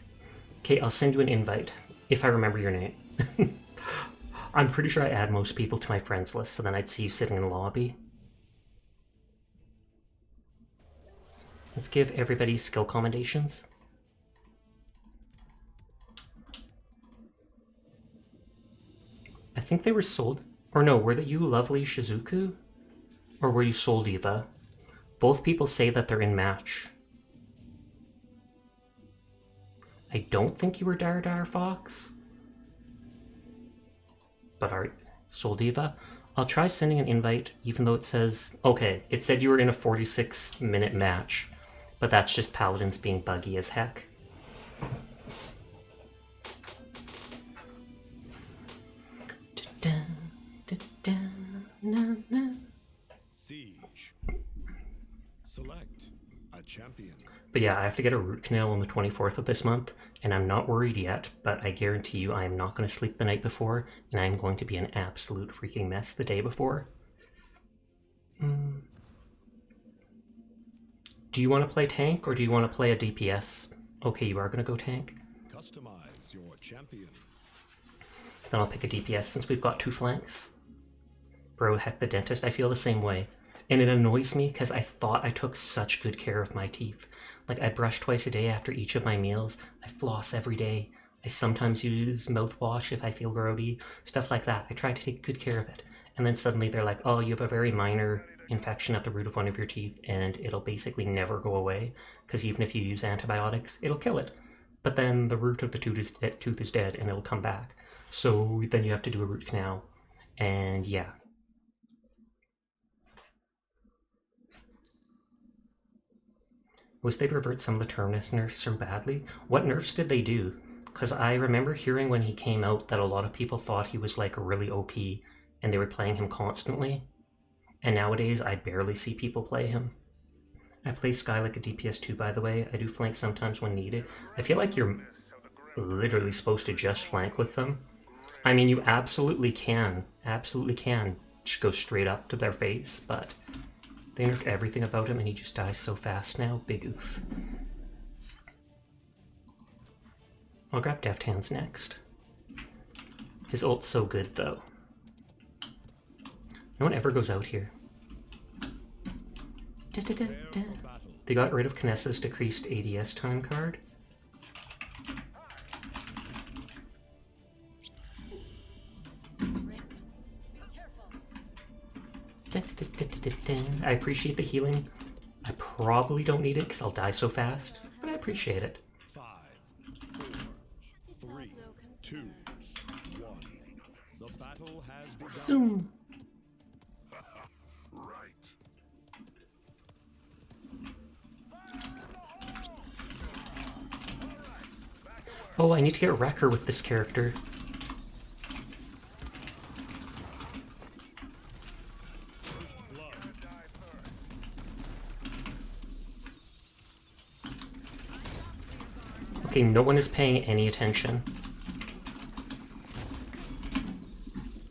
Speaker 1: Okay, I'll send you an invite, if I remember your name. I'm pretty sure I add most people to my friends list, so then I'd see you sitting in the lobby. Let's give everybody skill commendations. I think they were sold, or no, were that you Lovely Shizuku? Or were you Soul Diva? Both people say that they're in match. I don't think you were Dar Fox. But are Soul Diva? I'll try sending an invite, even though it says... Okay, it said you were in a 46-minute match. But that's just Paladins being buggy as heck.
Speaker 16: Siege. Select a champion.
Speaker 1: But yeah, I have to get a root canal on the 24th of this month, and I'm not worried yet, but I guarantee you I am not going to sleep the night before, and I am going to be an absolute freaking mess the day before. Do you want to play tank, or do you want to play a DPS? Okay, you are going to go tank.
Speaker 16: Customize your champion.
Speaker 1: Then I'll pick a DPS since we've got 2 flanks. Bro, heck the dentist, I feel the same way. And it annoys me because I thought I took such good care of my teeth. Like, I brush twice a day after each of my meals. I floss every day. I sometimes use mouthwash if I feel grody. Stuff like that. I try to take good care of it. And then suddenly they're like, oh, you have a very minor infection at the root of one of your teeth, and it'll basically never go away. Because even if you use antibiotics, it'll kill it. But then the root of the tooth is dead, and it'll come back. So then you have to do a root canal. And yeah. Wish they'd revert some of the terminus nerfs so badly. What nerfs did they do? Because I remember hearing when he came out that a lot of people thought he was like really OP and they were playing him constantly. And nowadays I barely see people play him. I play Skye like a DPS too, by the way. I do flank sometimes when needed. I feel like you're literally supposed to just flank with them. I mean, you absolutely can. Absolutely can. Just go straight up to their face, but... They nerfed everything about him and he just dies so fast now. Big oof. I'll grab Deft Hands next. His ult's so good though. No one ever goes out here. They got rid of Kinessa's decreased ADS time card. I appreciate the healing. I probably don't need it because I'll die so fast, but I appreciate it.
Speaker 16: 5, 4, 3, 2, 1. The battle has begun.
Speaker 1: Zoom.
Speaker 16: Right.
Speaker 1: Oh, I need to get Wrecker with this character. Okay, no one is paying any attention.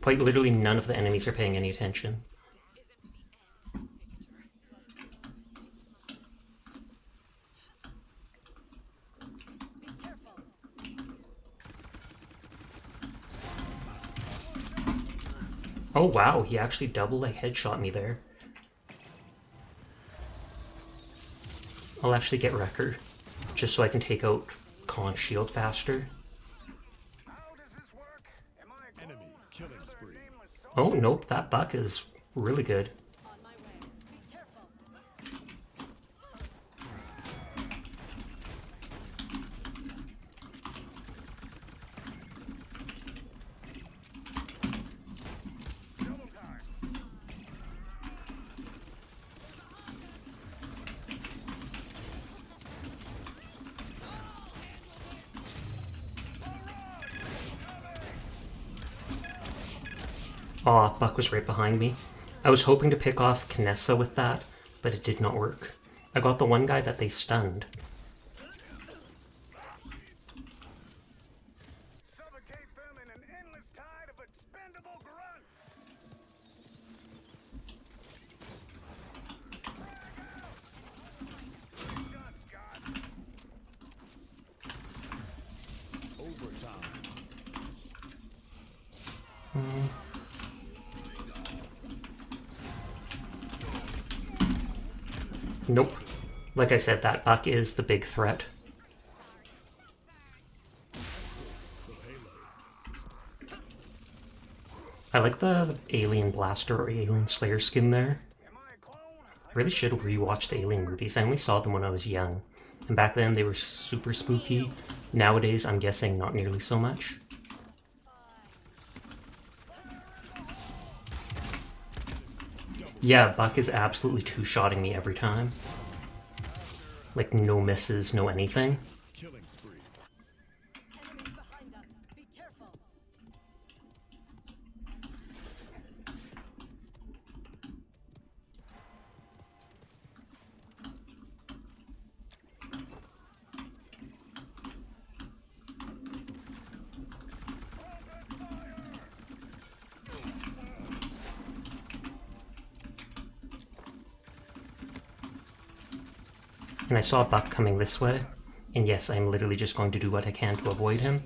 Speaker 1: Quite literally none of the enemies are paying any attention. Oh wow, he actually double headshot me there. I'll actually get Wrecker, just so I can take out Khan's shield faster.
Speaker 16: Enemy killing spree.
Speaker 1: Oh nope, that buck is really good. Aw, Buck was right behind me. I was hoping to pick off Kinessa with that, but it did not work. I got the one guy that they stunned. Nope. Like I said, that buck is the big threat. I like the Alien Blaster or Alien Slayer skin there. I really should rewatch the Alien movies. I only saw them when I was young. And back then they were super spooky. Nowadays, I'm guessing not nearly so much. Yeah, Buck is absolutely two-shotting me every time. Like, no misses, no anything. And I saw Buck coming this way, and yes, I'm literally just going to do what I can to avoid him.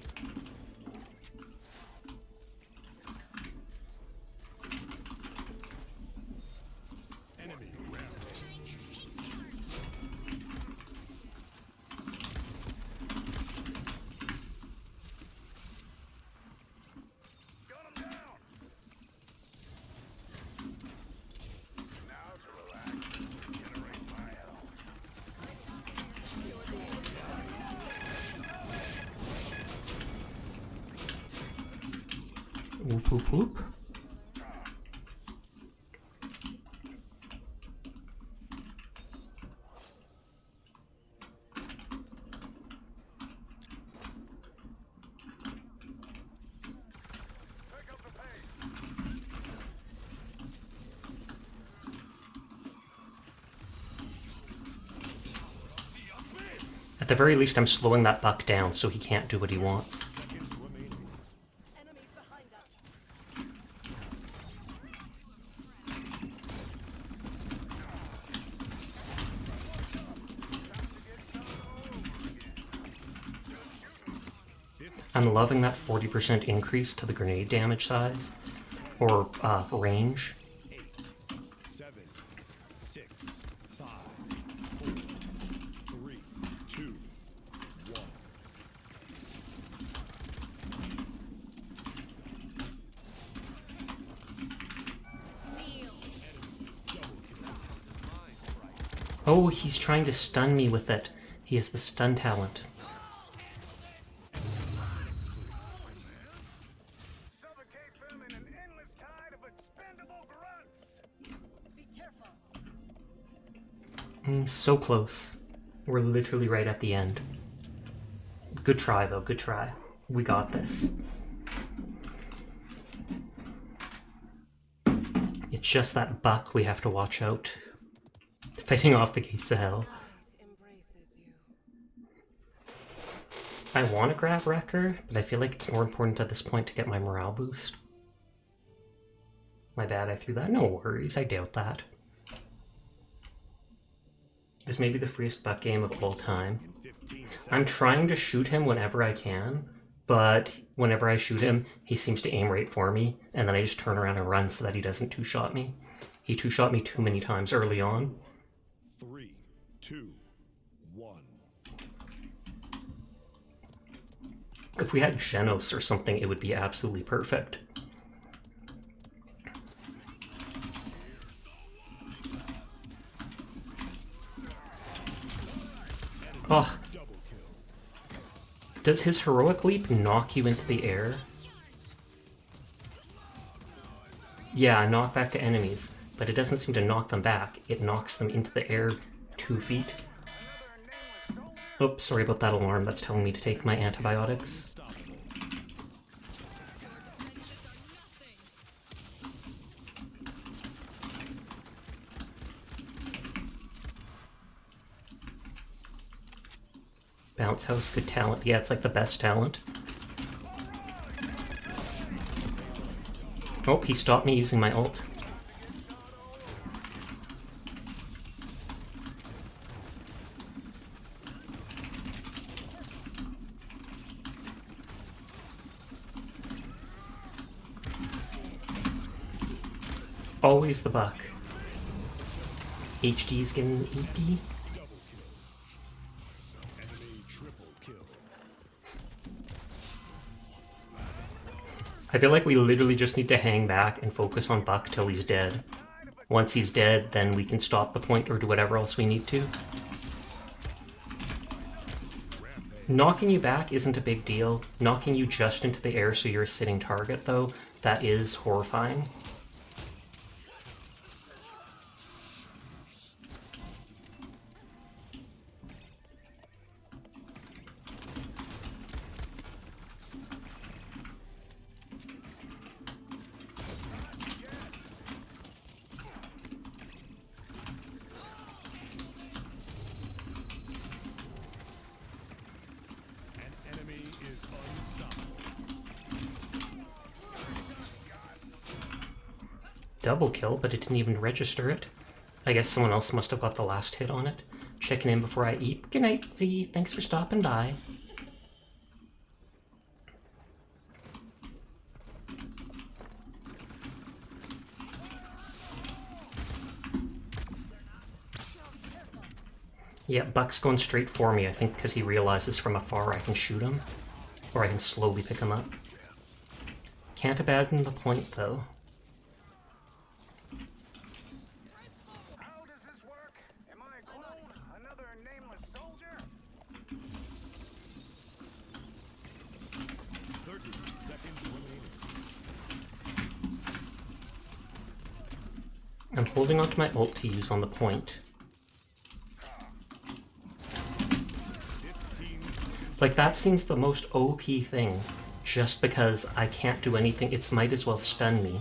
Speaker 1: Whoop whoop whoop. At the very least, I'm slowing that Buck down so he can't do what he wants. I'm loving that 40% increase to the grenade damage size, or range.
Speaker 16: 8, 7, 6, 5, 4, 3, 2, 1.
Speaker 1: Oh, he's trying to stun me with it. He has the stun talent. So close. We're literally right at the end. Good try, though. Good try. We got this. It's just that Buck we have to watch out. Fighting off the gates of hell. I want to grab Wrecker, but I feel like it's more important at this point to get my morale boost. My bad, I threw that. No worries, I doubt that. This may be the freest Buck game of all time. I'm trying to shoot him whenever I can, but whenever I shoot him, he seems to aim right for me, and then I just turn around and run so that he doesn't two-shot me. He two-shot me too many times early on.
Speaker 16: 3, 2, 1.
Speaker 1: If we had Genos or something, it would be absolutely perfect. Oh. Does his heroic leap knock you into the air? Yeah, knock back to enemies, but it doesn't seem to knock them back. It knocks them into the air 2 feet. Oops, sorry about that alarm. That's telling me to take my antibiotics. Bounce House, good talent. Yeah, it's like the best talent. Oh, he stopped me using my ult. Always the buck. HD's getting an EP. I feel like we literally just need to hang back and focus on Buck till he's dead. Once he's dead, then we can stop the point or do whatever else we need to. Knocking you back isn't a big deal. Knocking you just into the air so you're a sitting target, though, that is horrifying. Double kill, but it didn't even register it. I guess someone else must have got the last hit on it. Checking in before I eat. Good night, Z. Thanks for stopping by. Yeah, Buck's going straight for me, I think because he realizes from afar I can shoot him. Or I can slowly pick him up. Can't abandon the point, though. I'm holding onto my ult to use on the point. Like, that seems the most OP thing. Just because I can't do anything, it might as well stun me.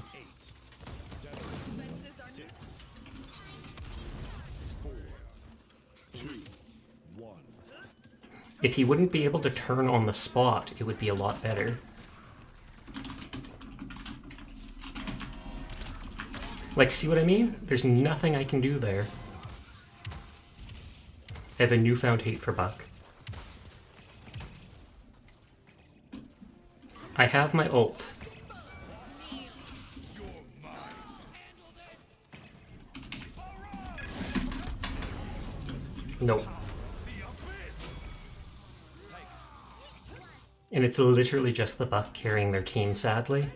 Speaker 1: If he wouldn't be able to turn on the spot, it would be a lot better. Like, see what I mean? There's nothing I can do there. I have a newfound hate for Buck. I have my ult. Nope. And it's literally just the Buck carrying their team, sadly.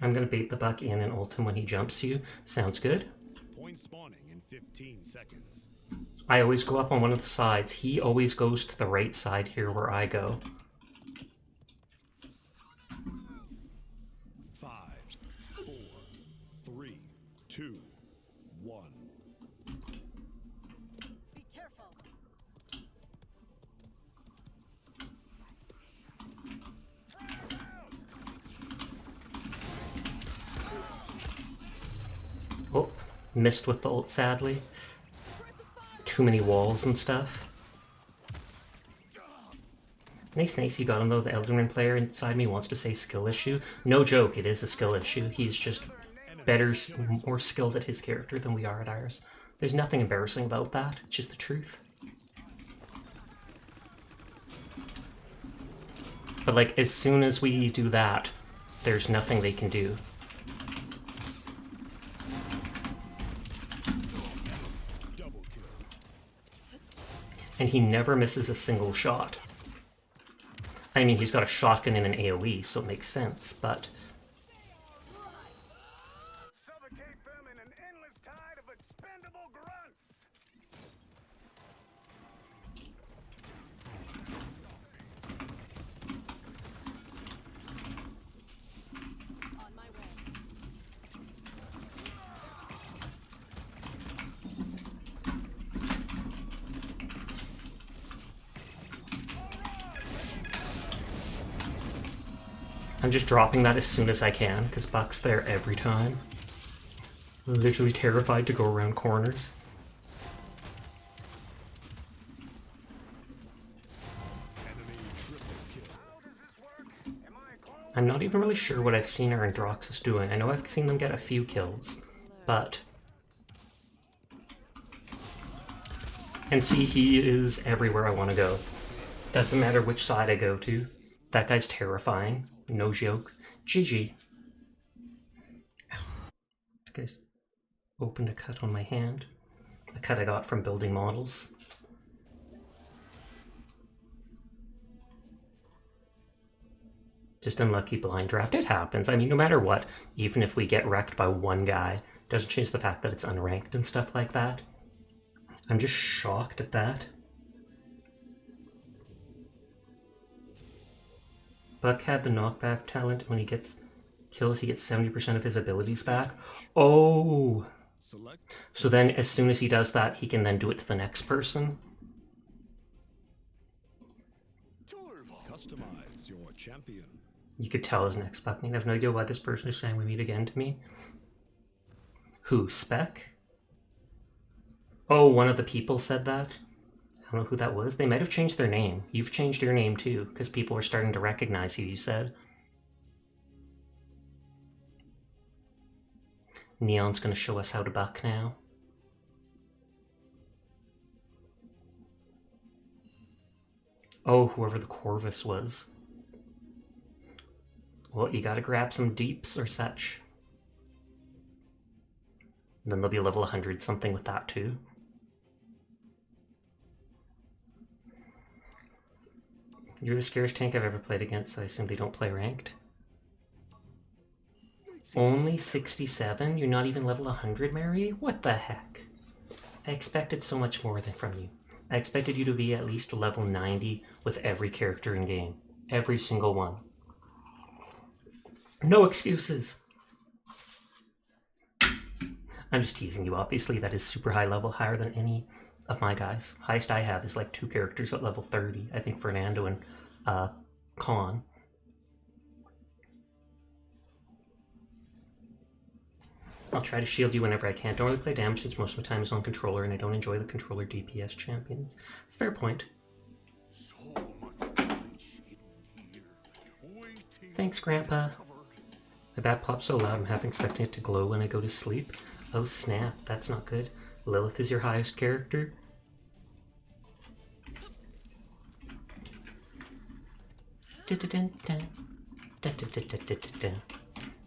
Speaker 1: I'm gonna bait the Buck in and ult him when he jumps you. Sounds good.
Speaker 16: Point spawning in 15 seconds.
Speaker 1: I always go up on one of the sides. He always goes to the right side here where I go.
Speaker 16: 5, 4, 3, 2, 1.
Speaker 12: Be careful.
Speaker 1: Oh, missed with the ult, sadly. Too many walls and stuff. Nice, you got him though. The Elden Ring player inside me wants to say skill issue. No joke, it is a skill issue. He's just better, more skilled at his character than we are at ours. There's nothing embarrassing about that. It's just the truth. But like, as soon as we do that, there's nothing they can do. And he never misses a single shot. I mean, he's got a shotgun and an AoE, so it makes sense, but... I'm just dropping that as soon as I can, because Buck's there every time. Literally terrified to go around corners. I'm not even really sure what I've seen our Androxus doing. I know I've seen them get a few kills, but... And see, he is everywhere I want to go. Doesn't matter which side I go to. That guy's terrifying. No joke. GG. I just opened a cut on my hand. A cut I got from building models. Just unlucky blind draft. It happens. I mean, no matter what, even if we get wrecked by one guy, doesn't change the fact that it's unranked and stuff like that. I'm just shocked at that. Buck had the knockback talent. When he gets kills, he gets 70% of his abilities back. Oh! So then as soon as he does that, he can then do it to the next person.
Speaker 16: Customize your champion.
Speaker 1: You could tell his next Buck. I have no idea why this person is saying we meet again to me. Who? Spec? Oh, one of the people said that? I don't know who that was. They might have changed their name. You've changed your name too, because people are starting to recognize you said. Neon's gonna show us how to buck now. Oh, whoever the Corvus was. Well, you gotta grab some deeps or such. And then they'll be level 100 something with that too. You're the scariest tank I've ever played against, so I assume they don't play ranked. Only 67? You're not even level 100, Mary? What the heck? I expected so much more than from you. I expected you to be at least level 90 with every character in game. Every single one. No excuses! I'm just teasing you, obviously. That is super high level, higher than any of my guys. Highest I have is like 2 characters at level 30. I think Fernando and Khan. I'll try to shield you whenever I can. Don't really play damage since most of my time is on controller and I don't enjoy the controller DPS champions. Fair point. Thanks, Grandpa. My bat pops so loud I'm half expecting it to glow when I go to sleep. Oh snap, that's not good. Lilith is your highest character?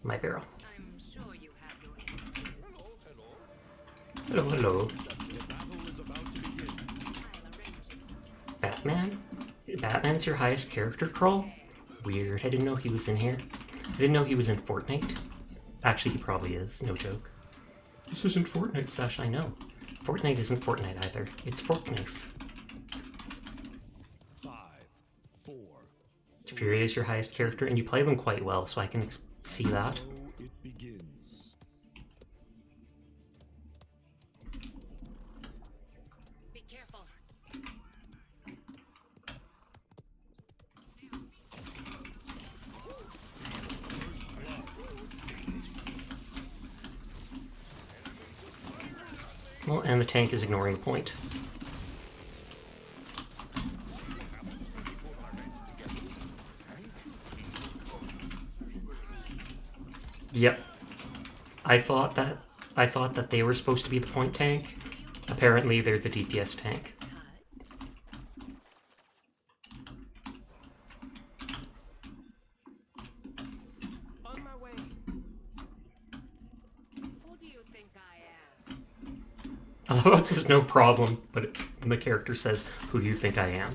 Speaker 1: My barrel. Hello, hello. Batman? Batman's your highest character, Kroll? Weird, I didn't know he was in here. I didn't know he was in Fortnite. Actually, he probably is, no joke. This isn't Fortnite, Sash, I know. Fortnite isn't Fortnite either. It's Fortnite.
Speaker 16: 5, 4.
Speaker 1: Furia is your highest character, and you play them quite well, so I can see that.
Speaker 16: It begins.
Speaker 9: Be careful.
Speaker 1: Well, and the tank is ignoring the point. Yep. I thought that they were supposed to be the point tank. Apparently they're the DPS tank.
Speaker 9: On my way. Who do you think I am?
Speaker 1: Although it says no problem, but the character says, "Who do you think I am?"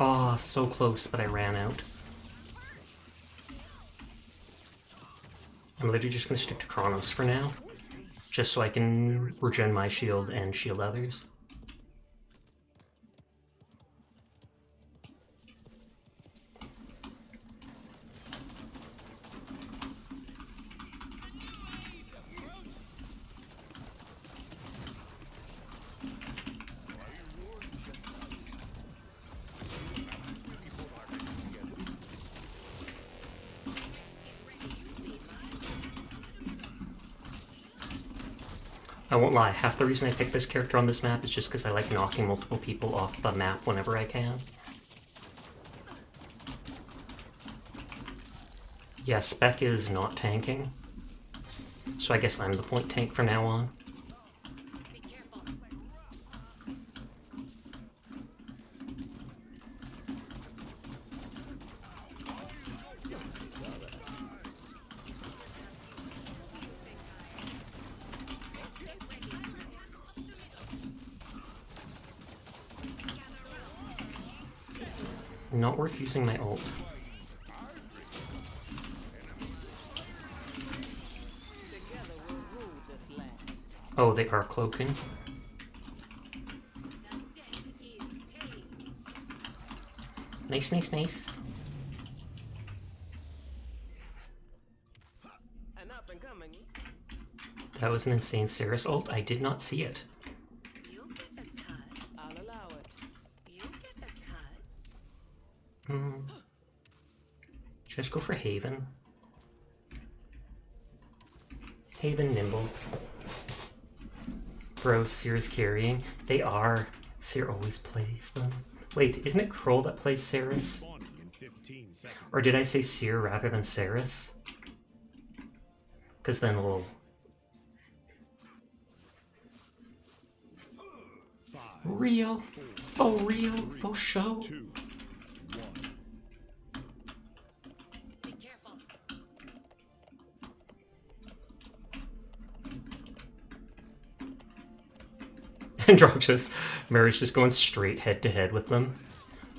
Speaker 1: Ah, oh, so close, but I ran out. I'm literally just gonna stick to Chronos for now, just so I can regen my shield and shield others. I won't lie, half the reason I picked this character on this map is just because I like knocking multiple people off the map whenever I can. Yeah, Spec is not tanking, so I guess I'm the point tank from now on. Not worth using my ult. Oh, they are cloaking. Nice, nice, nice. That was an insane Cirrus ult. I did not see it. Should I just go for Haven? Haven Nimble. Bro, Seer's carrying. They are. Seer always plays them. Wait, isn't it Kroll that plays Ceres? Or did I say Seer rather than Ceres? Because then we'll... Real. For real. For show. Androxus. Mary's just going straight head to head with them.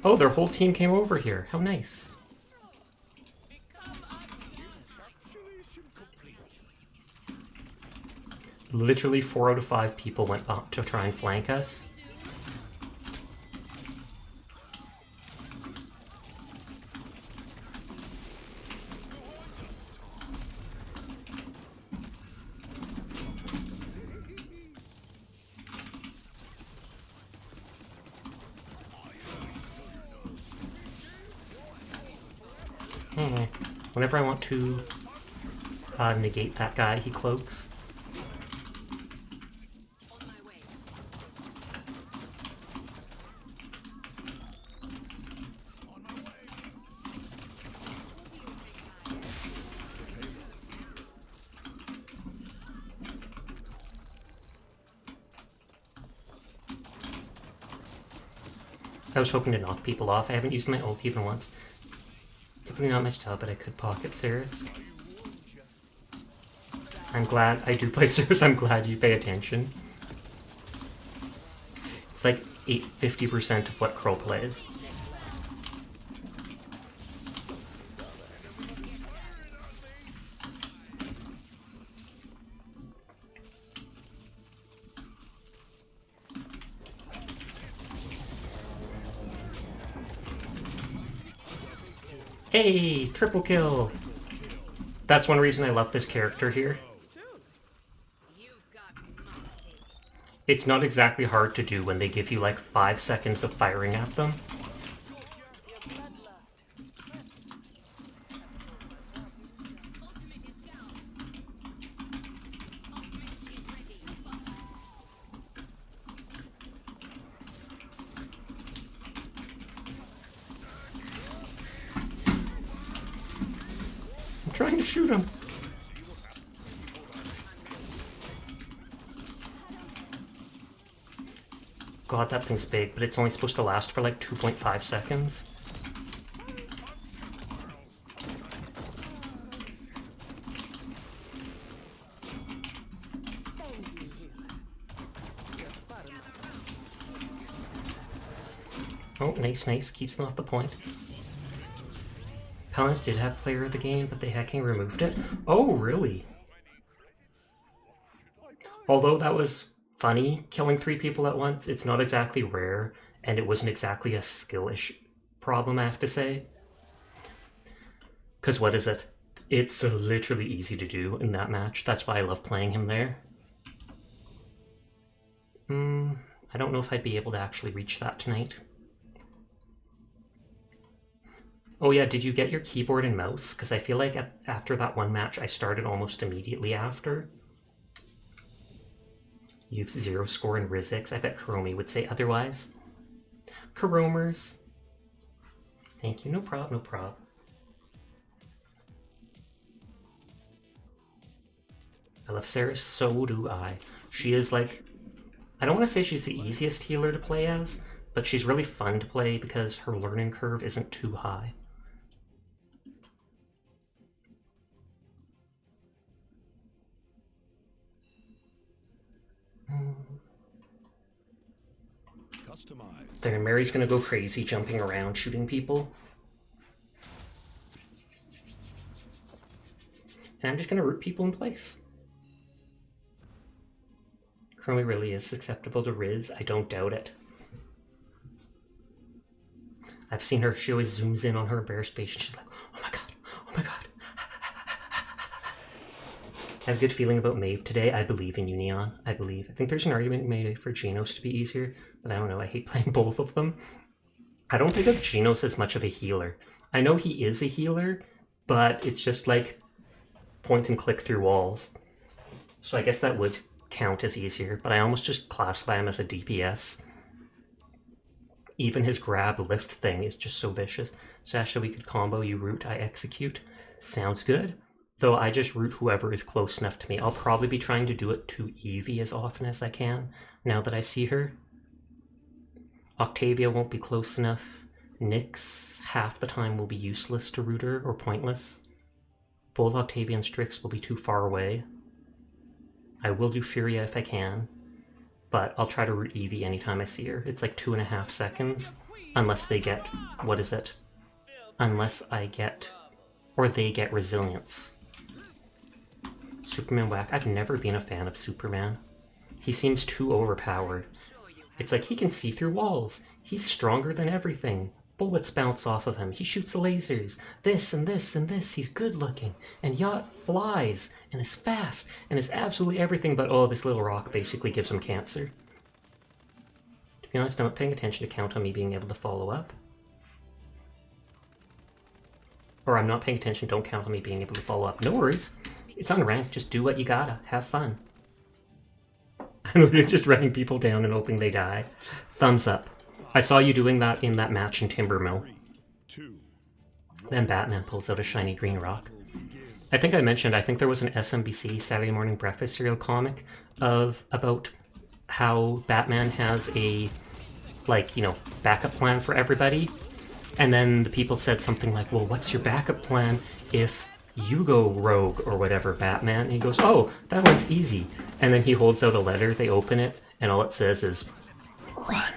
Speaker 1: Oh, their whole team came over here. How nice. Literally 4 out of 5 people went up to try and flank us. Whenever I want to negate that guy, he cloaks. I was hoping to knock people off. I haven't used my ult even once. Typically not much tell, but I could pocket Ceres. I'm glad I do play Ceres. I'm glad you pay attention. It's like 50% of what Kroll plays. Hey, triple kill! That's one reason I love this character here. It's not exactly hard to do when they give you like 5 seconds of firing at them. Trying to shoot him. God, that thing's big, but it's only supposed to last for like 2.5 seconds. Oh, nice, nice. Keeps them off the point. Paladins did have player of the game, but the hacking removed it. Oh, really? Although that was funny, killing 3 people at once, it's not exactly rare, and it wasn't exactly a skill-ish problem, I have to say. Because what is it? It's literally easy to do in that match. That's why I love playing him there. I don't know if I'd be able to actually reach that tonight. Oh yeah, did you get your keyboard and mouse? Because I feel like after that one match, I started almost immediately after. You've 0 score in Rizix. I bet Karomi would say otherwise. Karomers. Thank you. No prob, no prob. I love Sarah, so do I. She is like, I don't want to say she's the easiest healer to play as, but she's really fun to play because her learning curve isn't too high. There, Mary's gonna go crazy jumping around shooting people. And I'm just gonna root people in place. Chromie really is susceptible to Riz, I don't doubt it. I've seen her, she always zooms in on her bear space and she's like, oh my god, oh my god. I have a good feeling about Maeve today. I believe in Union. I believe. I think there's an argument made for Genos to be easier, but I don't know. I hate playing both of them. I don't think of Genos as much of a healer. I know he is a healer, but it's just like point and click through walls. So I guess that would count as easier, but I almost just classify him as a DPS. Even his grab lift thing is just so vicious. Sasha, we could combo, you root, I execute. Sounds good. Though I just root whoever is close enough to me. I'll probably be trying to do it to Evie as often as I can, now that I see her. Octavia won't be close enough. Nyx, half the time, will be useless to root her, or pointless. Both Octavia and Strix will be too far away. I will do Furia if I can, but I'll try to root Evie anytime I see her. It's like 2.5 seconds, unless they get, what is it? Unless I get, or they get resilience. Superman whack. I've never been a fan of Superman. He seems too overpowered. It's like he can see through walls. He's stronger than everything. Bullets bounce off of him. He shoots lasers. This and this and this. He's good looking. And yacht flies. And is fast. And is absolutely everything but, oh, this little rock basically gives him cancer. To be honest, I'm not paying attention to count on me being able to follow up. Or I'm not paying attention, don't count on me being able to follow up. No worries. It's unranked, just do what you gotta. Have fun. I'm literally just running people down and hoping they die. Thumbs up. I saw you doing that in that match in Timbermill. Then Batman pulls out a shiny green rock. I think I mentioned, I think there was an SMBC Saturday Morning Breakfast serial comic about how Batman has a, like, you know, backup plan for everybody. And then the people said something like, well, what's your backup plan if you go rogue or whatever, Batman? And he goes, oh, that one's easy. And then he holds out a letter, they open it, and all it says is, run.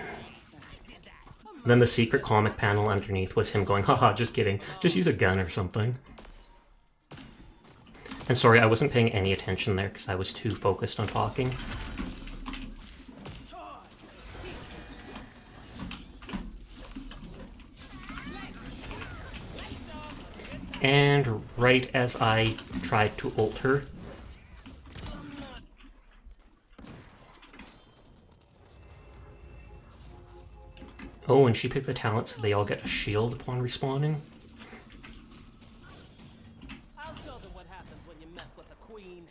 Speaker 1: Then the secret comic panel underneath was him going, haha, just kidding, just use a gun or something. And sorry, I wasn't paying any attention there because I was too focused on talking. And right as I tried to ult her, oh, and she picked the talent so they all get a shield upon respawning.
Speaker 17: I'll show them what happens when you mess with the queen.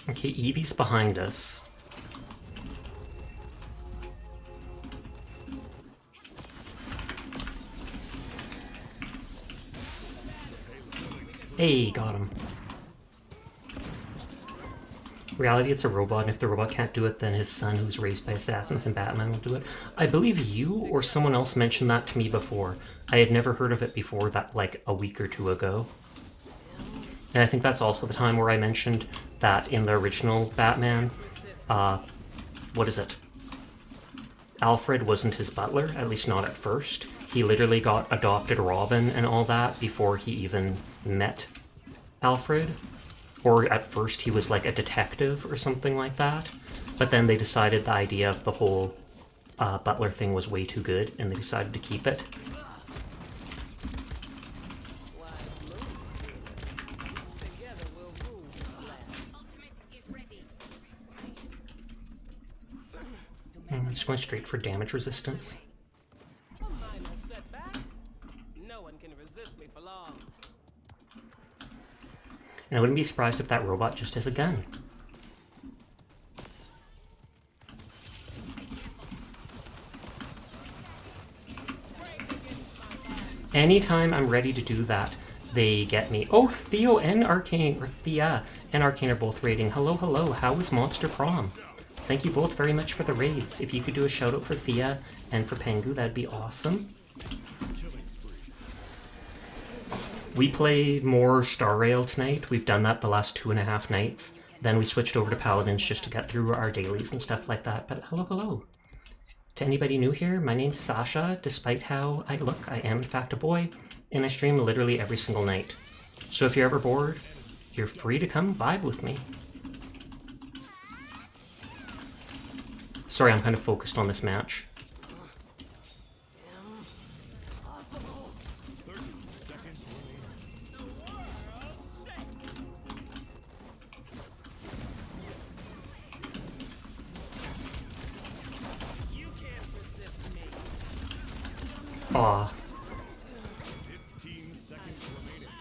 Speaker 1: Okay, Evie's behind us. Hey, got him. Reality, it's a robot, and if the robot can't do it, then his son, who's raised by assassins and Batman, will do it. I believe you or someone else mentioned that to me before. I had never heard of it before that, like, a week or two ago. And I think that's also the time where I mentioned that in the original Batman, what is it? Alfred wasn't his butler, at least not at first. He literally got adopted Robin and all that before he even met Alfred. Or at first he was like a detective or something like that. But then they decided the idea of the whole butler thing was way too good and they decided to keep it. He's just going straight for damage resistance.
Speaker 17: A minor setback. No one can resist me for long.
Speaker 1: And I wouldn't be surprised if that robot just has a gun. Anytime I'm ready to do that, they get me. Oh, Theo and Arcane, or Thea and Arcane are both raiding. Hello, hello, how was Monster Prom? Thank you both very much for the raids. If you could do a shout out for Thea and for Pengu, that'd be awesome. We played more Star Rail tonight. We've done that the last 2.5 nights. Then we switched over to Paladins just to get through our dailies and stuff like that. But hello, hello. To anybody new here, my name's Sasha. Despite how I look, I am in fact a boy, and I stream literally every single night. So if you're ever bored, you're free to come vibe with me. Sorry, I'm kind of focused on this match. Aw.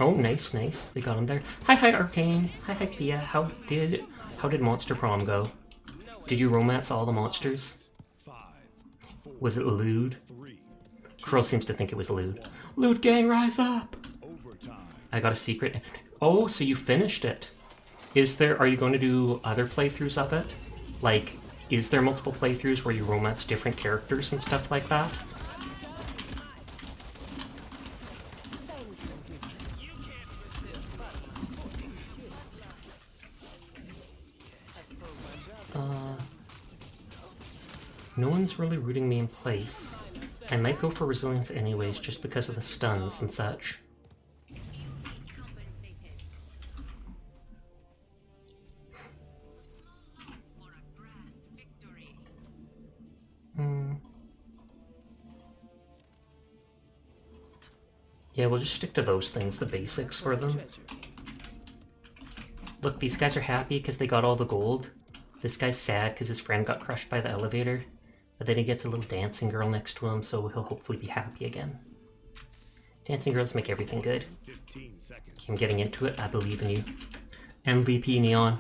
Speaker 1: Oh, nice, nice. They got him there. Hi, Arcane. Hi, Thea. How did Monster Prom go? Did you romance all the monsters? Was it lewd? Curl seems to think it was lewd. Lewd gang, rise up! I got a secret. Oh, so you finished it. Are you going to do other playthroughs of it? Like, is there multiple playthroughs where you romance different characters and stuff like that? No one's really rooting me in place. I might go for resilience anyways, just because of the stuns and such. Yeah, we'll just stick to those things, the basics for them. Look, these guys are happy because they got all the gold. This guy's sad because his friend got crushed by the elevator. But then he gets a little dancing girl next to him, so he'll hopefully be happy again. Dancing girls make everything good. Okay, I'm getting into it. I believe in you. MVP Neon.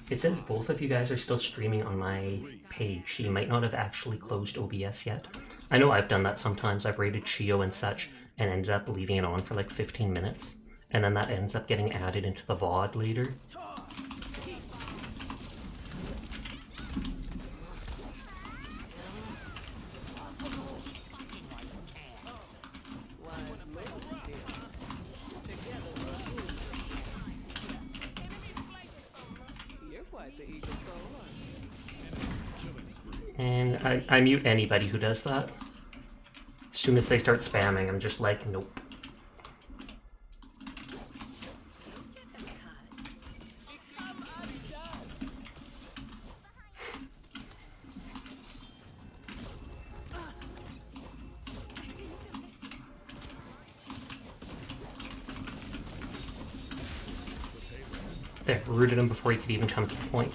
Speaker 1: It says both of you guys are still streaming on my page, so you might not have actually closed OBS yet. I know I've done that sometimes. I've rated Chio and such, and ended up leaving it on for like 15 minutes. And then that ends up getting added into the VOD later. And I mute anybody who does that. As soon as they start spamming, I'm just like, nope. There, rooted him before he could even come to the point.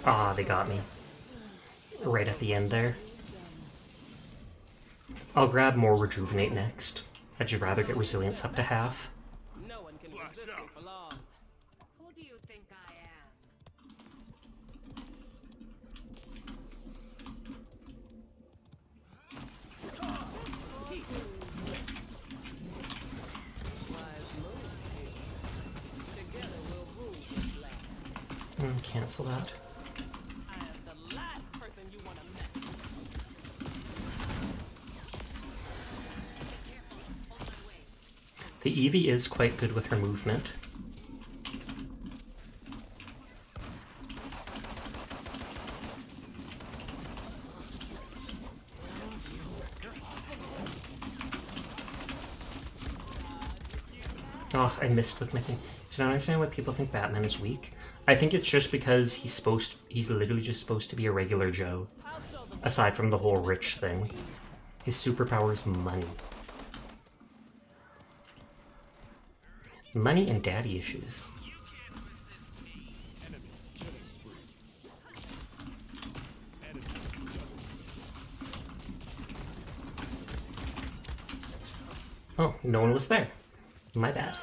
Speaker 1: Ah, they got me. Right at the end there. I'll grab more Rejuvenate next. I'd just rather get Resilience up to half.
Speaker 17: No one can resist me for long.
Speaker 18: Who do you think I
Speaker 1: Cancel that. The Eevee is quite good with her movement. Oh, I missed with my thing. So I don't understand why people think Batman is weak. I think it's just because he's literally just supposed to be a regular Joe. Aside from the whole rich thing. His superpower is money. Money and daddy issues. Oh, no one was there. My bad.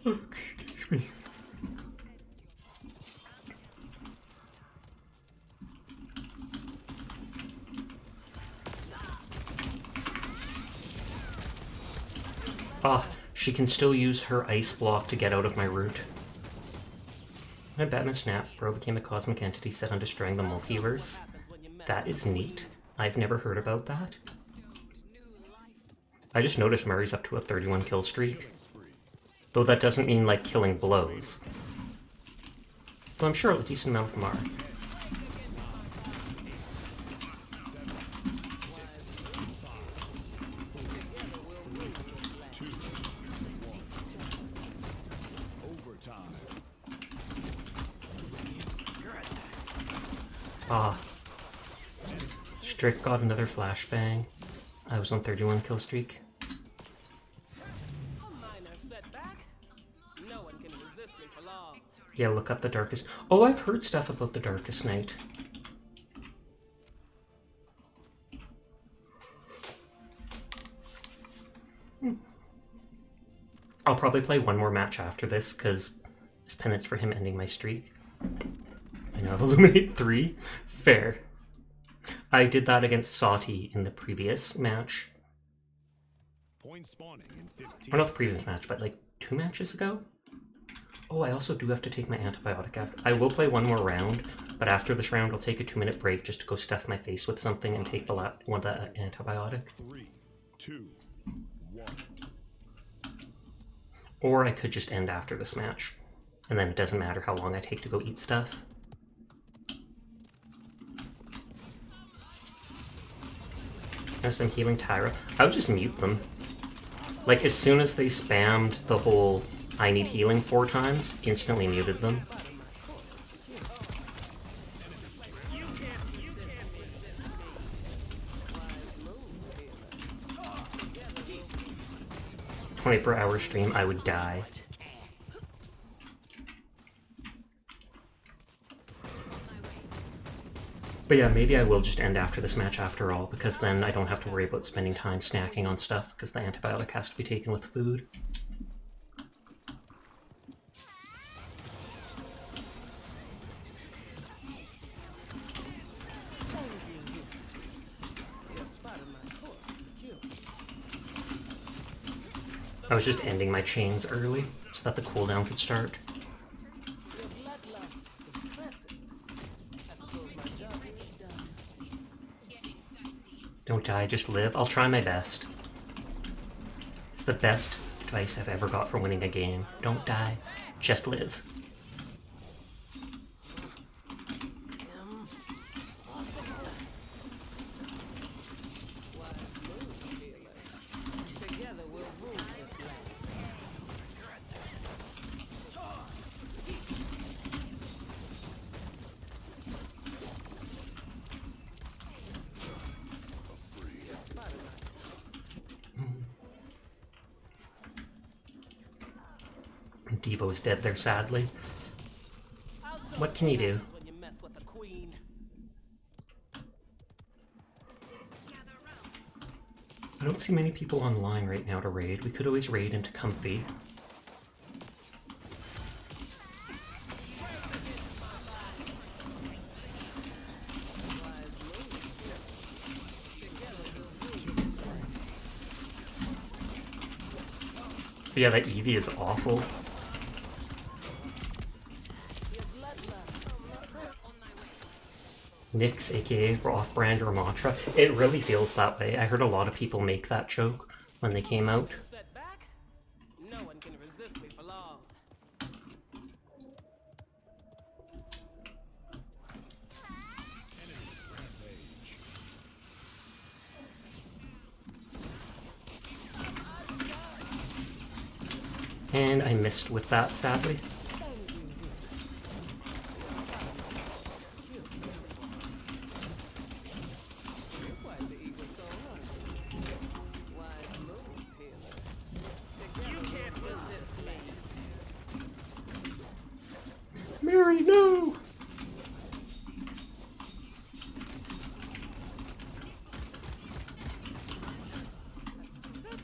Speaker 1: Excuse me. Ah, she can still use her ice block to get out of my route. When Batman snapped, Bro became a cosmic entity set on destroying the multiverse. That is neat. I've never heard about that. I just noticed Murray's up to a 31 kill streak. Though that doesn't mean, like, killing blows. Though I'm sure a decent amount of them are. Ah. Strick got another flashbang. I was on 31 kill streak. Yeah, look up the Darkest... Oh, I've heard stuff about the Darkest Night. I'll probably play one more match after this, because it's penance for him ending my streak. I now have Illuminate 3. Fair. I did that against Sati in the previous match. Or not the previous match, but like 2 matches ago? Oh, I also do have to take my antibiotic after. I will play one more round, but after this round I'll take a 2-minute break just to go stuff my face with something and take the one the antibiotic.
Speaker 16: 3, 2, 1.
Speaker 1: Or I could just end after this match, and then it doesn't matter how long I take to go eat stuff. As I'm healing Tyra, I would just mute them. Like, as soon as they spammed the whole I need healing 4 times, instantly muted them. "24-hour stream, I would die." But yeah, maybe I will just end after this match after all, because then I don't have to worry about spending time snacking on stuff, because the antibiotic has to be taken with food. I was just ending my chains early, so that the cooldown could start. Don't die, just live. I'll try my best. It's the best advice I've ever got for winning a game. Don't die, just live. Devo's dead there, sadly. What can you do? I don't see many people online right now to raid. We could always raid into Comfy. But yeah, that Eevee is awful. Nyx, aka Off-Brand or Mantra. It really feels that way. I heard a lot of people make that joke when they came out.
Speaker 17: No one can resist me for long.
Speaker 1: And I missed with that, sadly. Mary, no!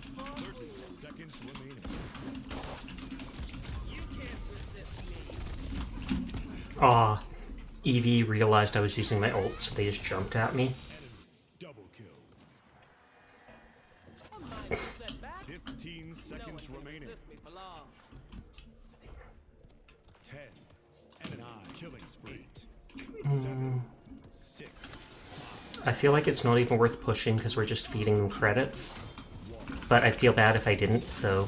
Speaker 16: 30 seconds remaining.
Speaker 1: Aw, Evie realized I was using my ult, so they just jumped at me.
Speaker 16: Double kill. 15 seconds remaining. 10 and an eye killing spree. 7, 6.
Speaker 1: I feel like it's not even worth pushing because we're just feeding them credits. But I'd feel bad if I didn't, so...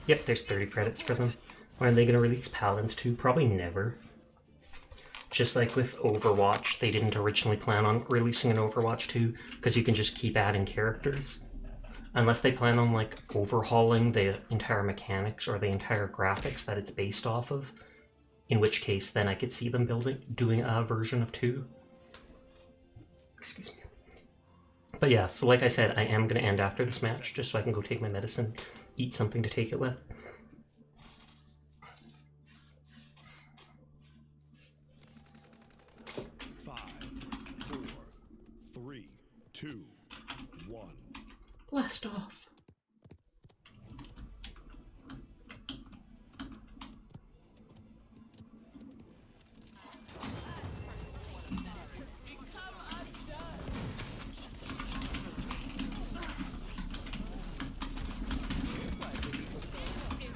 Speaker 1: Yep, there's 30 credits for them. When are they going to release Paladins 2? Probably never. Just like with Overwatch, they didn't originally plan on releasing an Overwatch 2 because you can just keep adding characters. Unless they plan on like overhauling the entire mechanics or the entire graphics that it's based off of. In which case, then I could see them doing a version of 2. Excuse me. But yeah, so like I said, I am going to end after this match, just so I can go take my medicine, eat something to take it with. Blast off.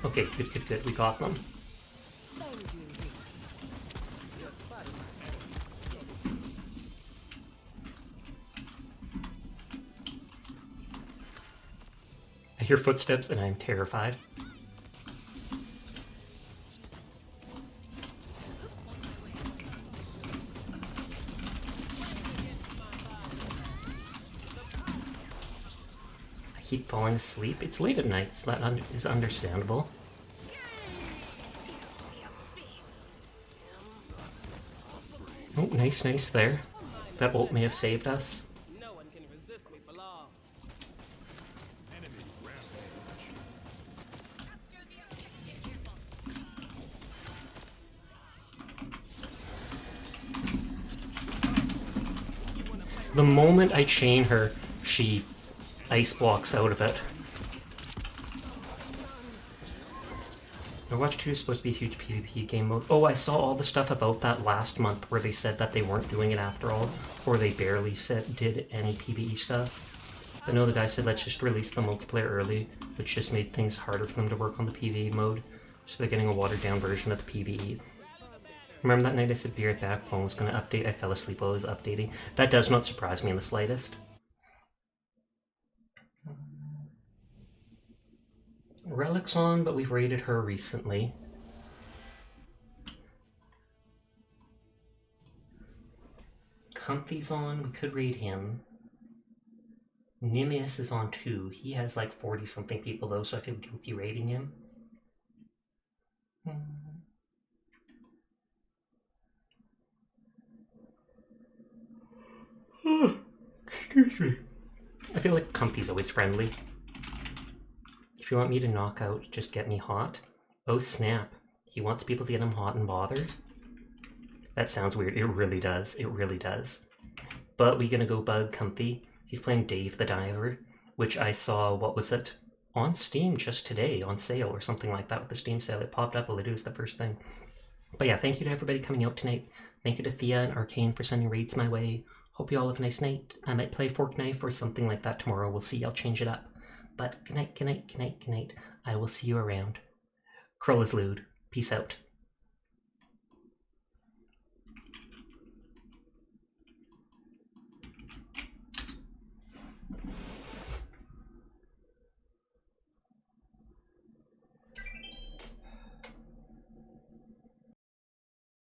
Speaker 1: Okay, good. We got them. I hear footsteps and I'm terrified. I keep falling asleep. It's late at night, so that is understandable. Oh, nice there. That ult may have saved us.
Speaker 17: No one can resist me for long.
Speaker 1: The moment I chain her, she ice blocks out of it. Overwatch 2 is supposed to be a huge PvP game mode. Oh, I saw all the stuff about that last month where they said that they weren't doing it after all, or they barely did any PvE stuff. But no, the guy said let's just release the multiplayer early, which just made things harder for them to work on the PvE mode. So they're getting a watered down version of the PvE. Remember that night I said be right back, phone was going to update, I fell asleep while I was updating. That does not surprise me in the slightest. Relic's on, but we've raided her recently. Comfy's on, we could raid him. Nimius is on too. He has like 40 something people though, so I feel guilty raiding him. Excuse me. I feel like Comfy's always friendly. If you want me to knock out, just get me hot. Oh snap. He wants people to get him hot and bothered? That sounds weird. It really does. It really does. But we gonna go bug Comfy. He's playing Dave the Diver, which I saw, what was it? On Steam just today, on sale or something like that with the Steam sale. It popped up, it was the first thing. But yeah, thank you to everybody coming out tonight. Thank you to Thea and Arcane for sending raids my way. Hope you all have a nice night. I might play Fork Knife or something like that tomorrow. We'll see. I'll change it up. But good night, good night, good night, good night. I will see you around. Krull is lewd. Peace out.